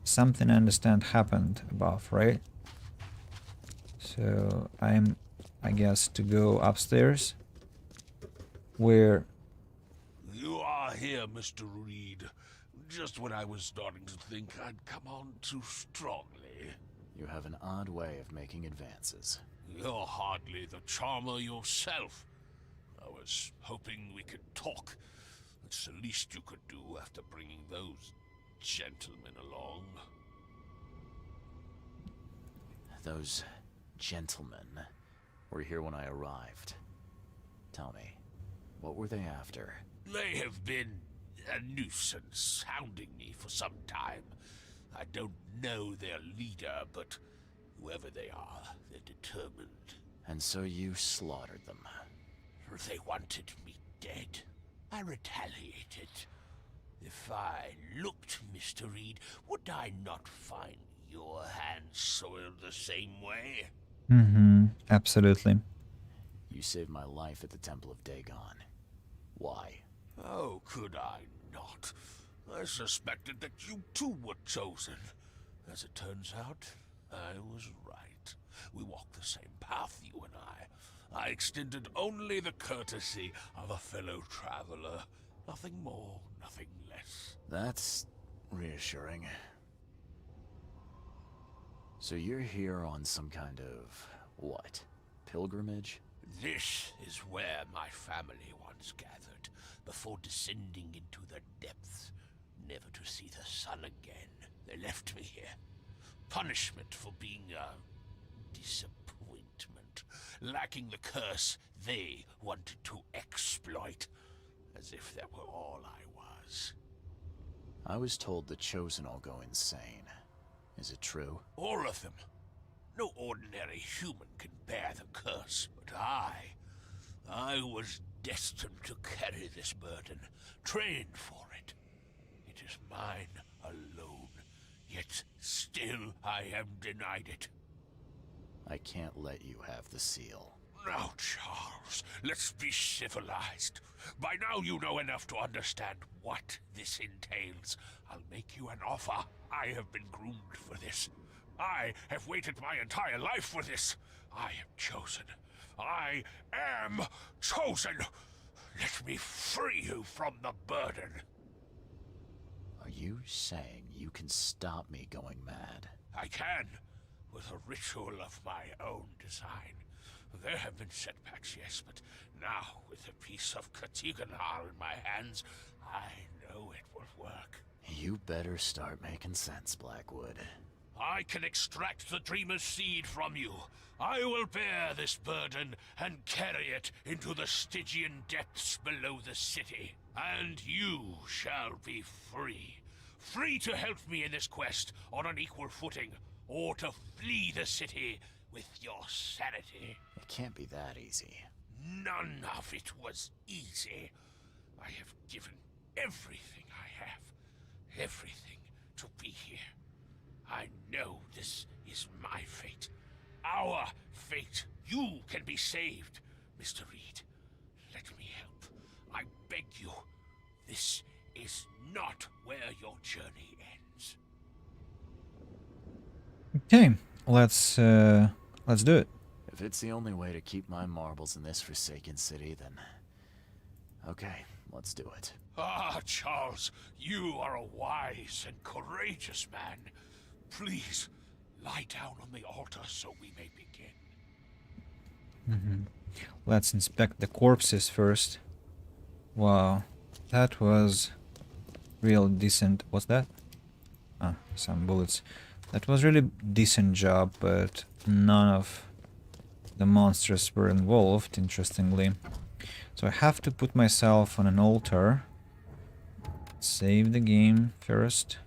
Something I understand happened above, right? So I'm, I guess, to go upstairs. Where... You are here, Mr. Reed. Just when I was starting to think I'd come on too strongly. You have an odd way of making advances. You're hardly the charmer yourself. I was hoping we could talk. It's the least you could do after bringing those gentlemen along. Those gentlemen were here when I arrived. Tell me, what were they after? They have been a nuisance, hounding me for some time. I don't know their leader, but whoever they are, they're determined. And so you slaughtered them. They wanted me dead. I retaliated. If I looked, Mr. Reed, would I not find your hands soiled the same way? Absolutely. You saved my life at the Temple of Dagon. Why? Oh, could I not? I suspected that you too were chosen. As it turns out, I was right. We walk the same path, you and I. I extended only the courtesy of a fellow traveler. Nothing more, nothing less. That's reassuring. So you're here on some kind of, what, pilgrimage? This is where my family once gathered, before descending into the depths, never to see the sun again. They left me here. Punishment for being a disappointment, lacking the curse they wanted to exploit, as if that were all I was. I was told the Chosen all go insane. Is it true? All of them. No ordinary human can bear the curse, but I was destined to carry this burden, trained for it. It is mine alone, yet still I am denied it. I can't let you have the seal. Now, Charles, let's be civilized. By now you know enough to understand what this entails. I'll make you an offer. I have been groomed for this. I have waited my entire life for this. I am chosen. I am chosen. Let me free you from the burden. Are you saying you can stop me going mad? I can, with a ritual of my own design. There have been setbacks, yes, but now, with a piece of Katiganar in my hands, I know it will work. You better start making sense, Blackwood. I can extract the Dreamer's seed from you. I will bear this burden and carry it into the Stygian depths below the city. And you shall be free. Free to help me in this quest on an equal footing, or to flee the city with your sanity. It can't be that easy. None of it was easy. I have given everything I have. Everything to be here. I know this is my fate. Our fate. You can be saved, Mr. Reed. Let me help. I beg you. This is not where your journey ends. Okay, let's do it. If it's the only way to keep my marbles in this forsaken city, then... okay, let's do it. Ah, Charles, you are a wise and courageous man. Please, lie down on the altar so we may begin. Let's inspect the corpses first. Wow, that was real decent. What's that? Ah, some bullets. That was really decent job, but none of the monsters were involved, interestingly. So I have to put myself on an altar. Save the game first.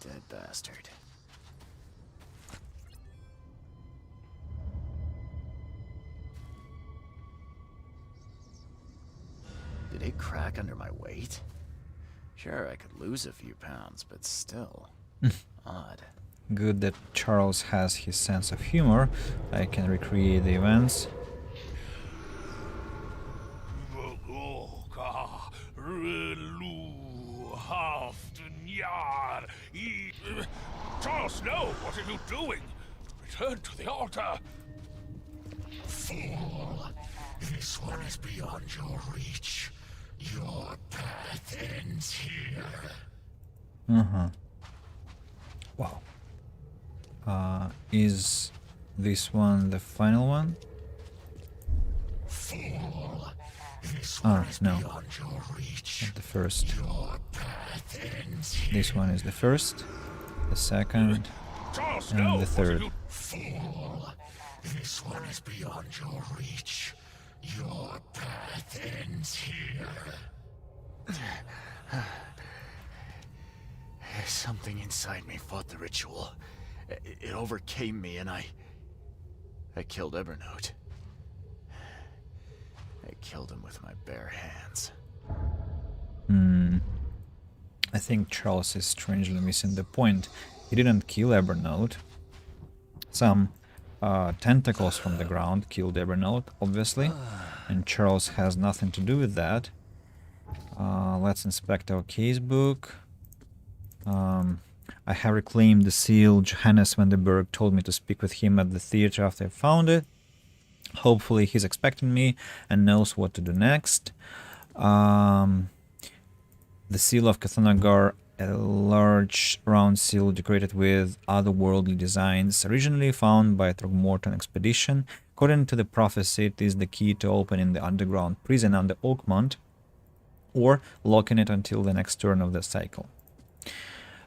Dead bastard. Did it crack under my weight? Sure, I could lose a few pounds, but still. Odd. Good that Charles has his sense of humor. I can recreate the events. Charles, no! What are you doing? Return to the altar! Fool! This one is beyond your reach. Your path ends here. Uh-huh. Wow. Is this one the final one? Fool. This Ah, one is no. beyond your reach. Not the first. Your path ends here. This one is the first, the second, and the third. Fool. This one is beyond your reach. Your path ends here. Something inside me fought the ritual. It overcame me, and I killed Evernote. I killed him with my bare hands. I think Charles is strangely missing the point. He didn't kill Evernote. Some tentacles from the ground killed Evernote, obviously, and Charles has nothing to do with that. Let's inspect our casebook. I have reclaimed the seal. Johannes Vandenberg told me to speak with him at the theater after I found it. Hopefully he's expecting me and knows what to do next. The seal of Kathanagar, a large round seal decorated with otherworldly designs, originally found by a Throgmorton expedition. According to the prophecy, it is the key to opening the underground prison under Oakmont, or locking it until the next turn of the cycle.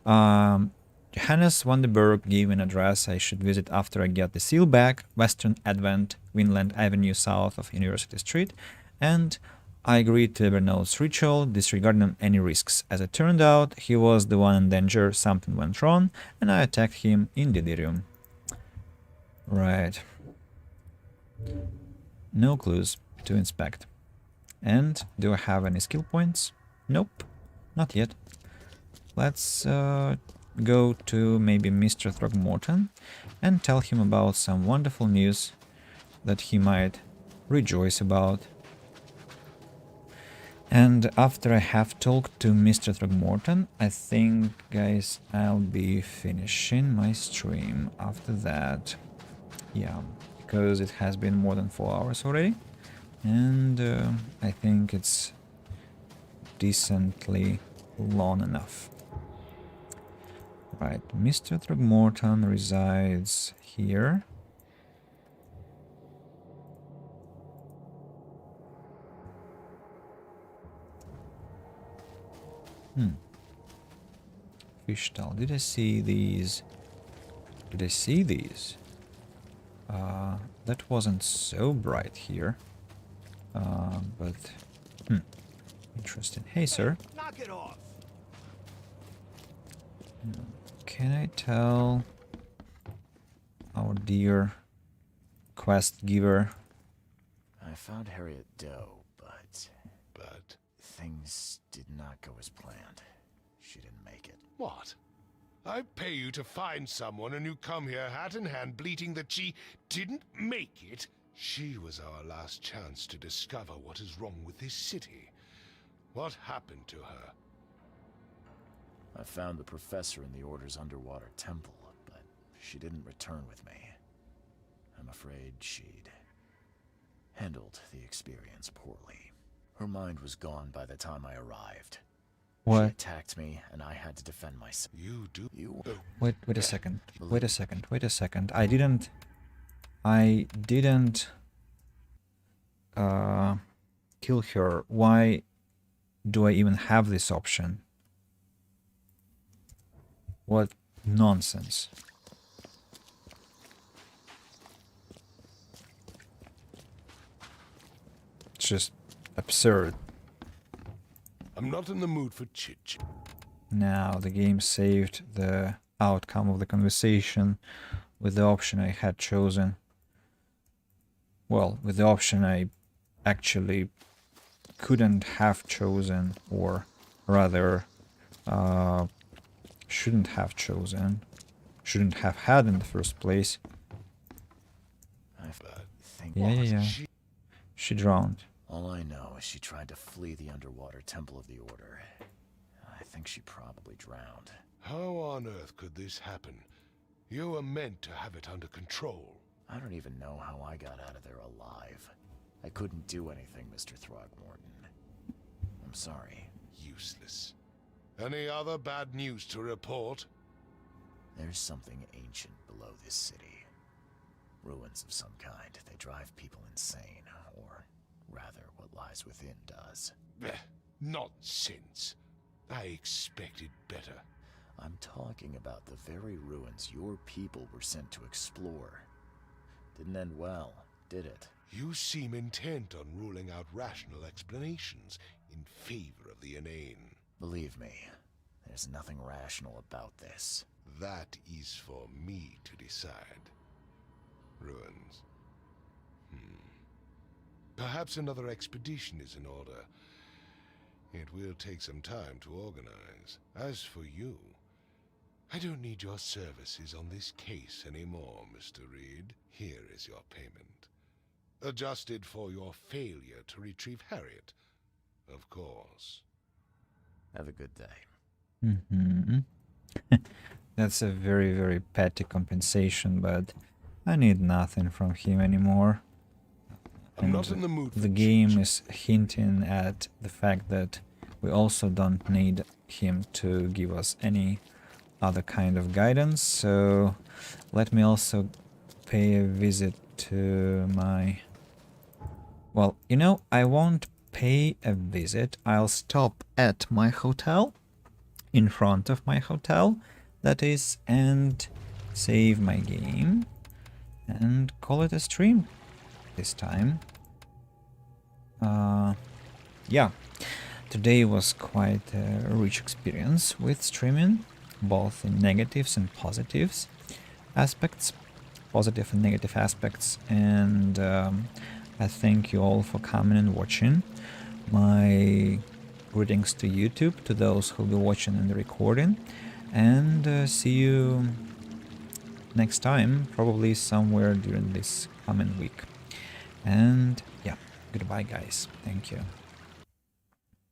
Johannes Vandenberg gave an address I should visit after I get the seal back, Western Advent, Winland Avenue south of University Street, and I agreed to Evernote's ritual, disregarding any risks. As it turned out, he was the one in danger, something went wrong, and I attacked him in delirium. Right. No clues to inspect. And do I have any skill points? Nope, not yet. Let's go to maybe Mr. Throgmorton and tell him about some wonderful news that he might rejoice about. And after I have talked to Mr. Throgmorton, I think, guys, I'll be finishing my stream after that. Yeah, because it has been more than 4 hours already. And I think it's decently long enough. Right, Mr. Throgmorton resides here. Fishtal, did I see these? Did I see these? That wasn't so bright here. But interesting. Hey, sir. Knock it off. Can I tell our dear quest giver? I found Harriet Doe, but things did not go as planned. She didn't make it. What? I pay you to find someone and you come here hat in hand bleating that she didn't make it? She was our last chance to discover what is wrong with this city. What happened to her? I found the professor in the Order's underwater temple, but she didn't return with me. I'm afraid she'd handled the experience poorly. Her mind was gone by the time I arrived. What? She attacked me, and I had to defend myself. You do? Wait a second. Wait a second. I didn't kill her. Why do I even have this option? What nonsense. It's just absurd. I'm not in the mood for chit-chat. Now the game saved the outcome of the conversation with the option I had chosen. Well, with the option I actually couldn't have chosen, or rather shouldn't have chosen, shouldn't have had in the first place. Yeah. She drowned. All I know is she tried to flee the underwater temple of the Order. I think she probably drowned. How on earth could this happen? You were meant to have it under control. I don't even know how I got out of there alive. I couldn't do anything, Mr. Throgmorton. I'm sorry. Useless. Any other bad news to report? There's something ancient below this city. Ruins of some kind. They drive people insane, or rather, what lies within does. Nonsense. I expected better. I'm talking about the very ruins your people were sent to explore. Didn't end well, did it? You seem intent on ruling out rational explanations in favor of the inane. Believe me, there's nothing rational about this. That is for me to decide. Ruins. Perhaps another expedition is in order. It will take some time to organize. As for you, I don't need your services on this case anymore, Mr. Reed. Here is your payment. Adjusted for your failure to retrieve Harriet, of course. Have a good day. That's a very, very petty compensation, but I need nothing from him anymore. I'm not in the mood for the game is hinting at the fact that we also don't need him to give us any other kind of guidance, so let me also pay a visit to my... Well, you know, I won't pay a visit. I'll stop at my hotel, in front of my hotel, that is, and save my game and call it a stream this time. Yeah, today was quite a rich experience with streaming, both in negatives and positives aspects, positive and negative aspects, and I thank you all for coming and watching. My greetings to YouTube, to those who'll be watching in the recording, and see you next time, probably somewhere during this coming week. And yeah, goodbye guys, thank you.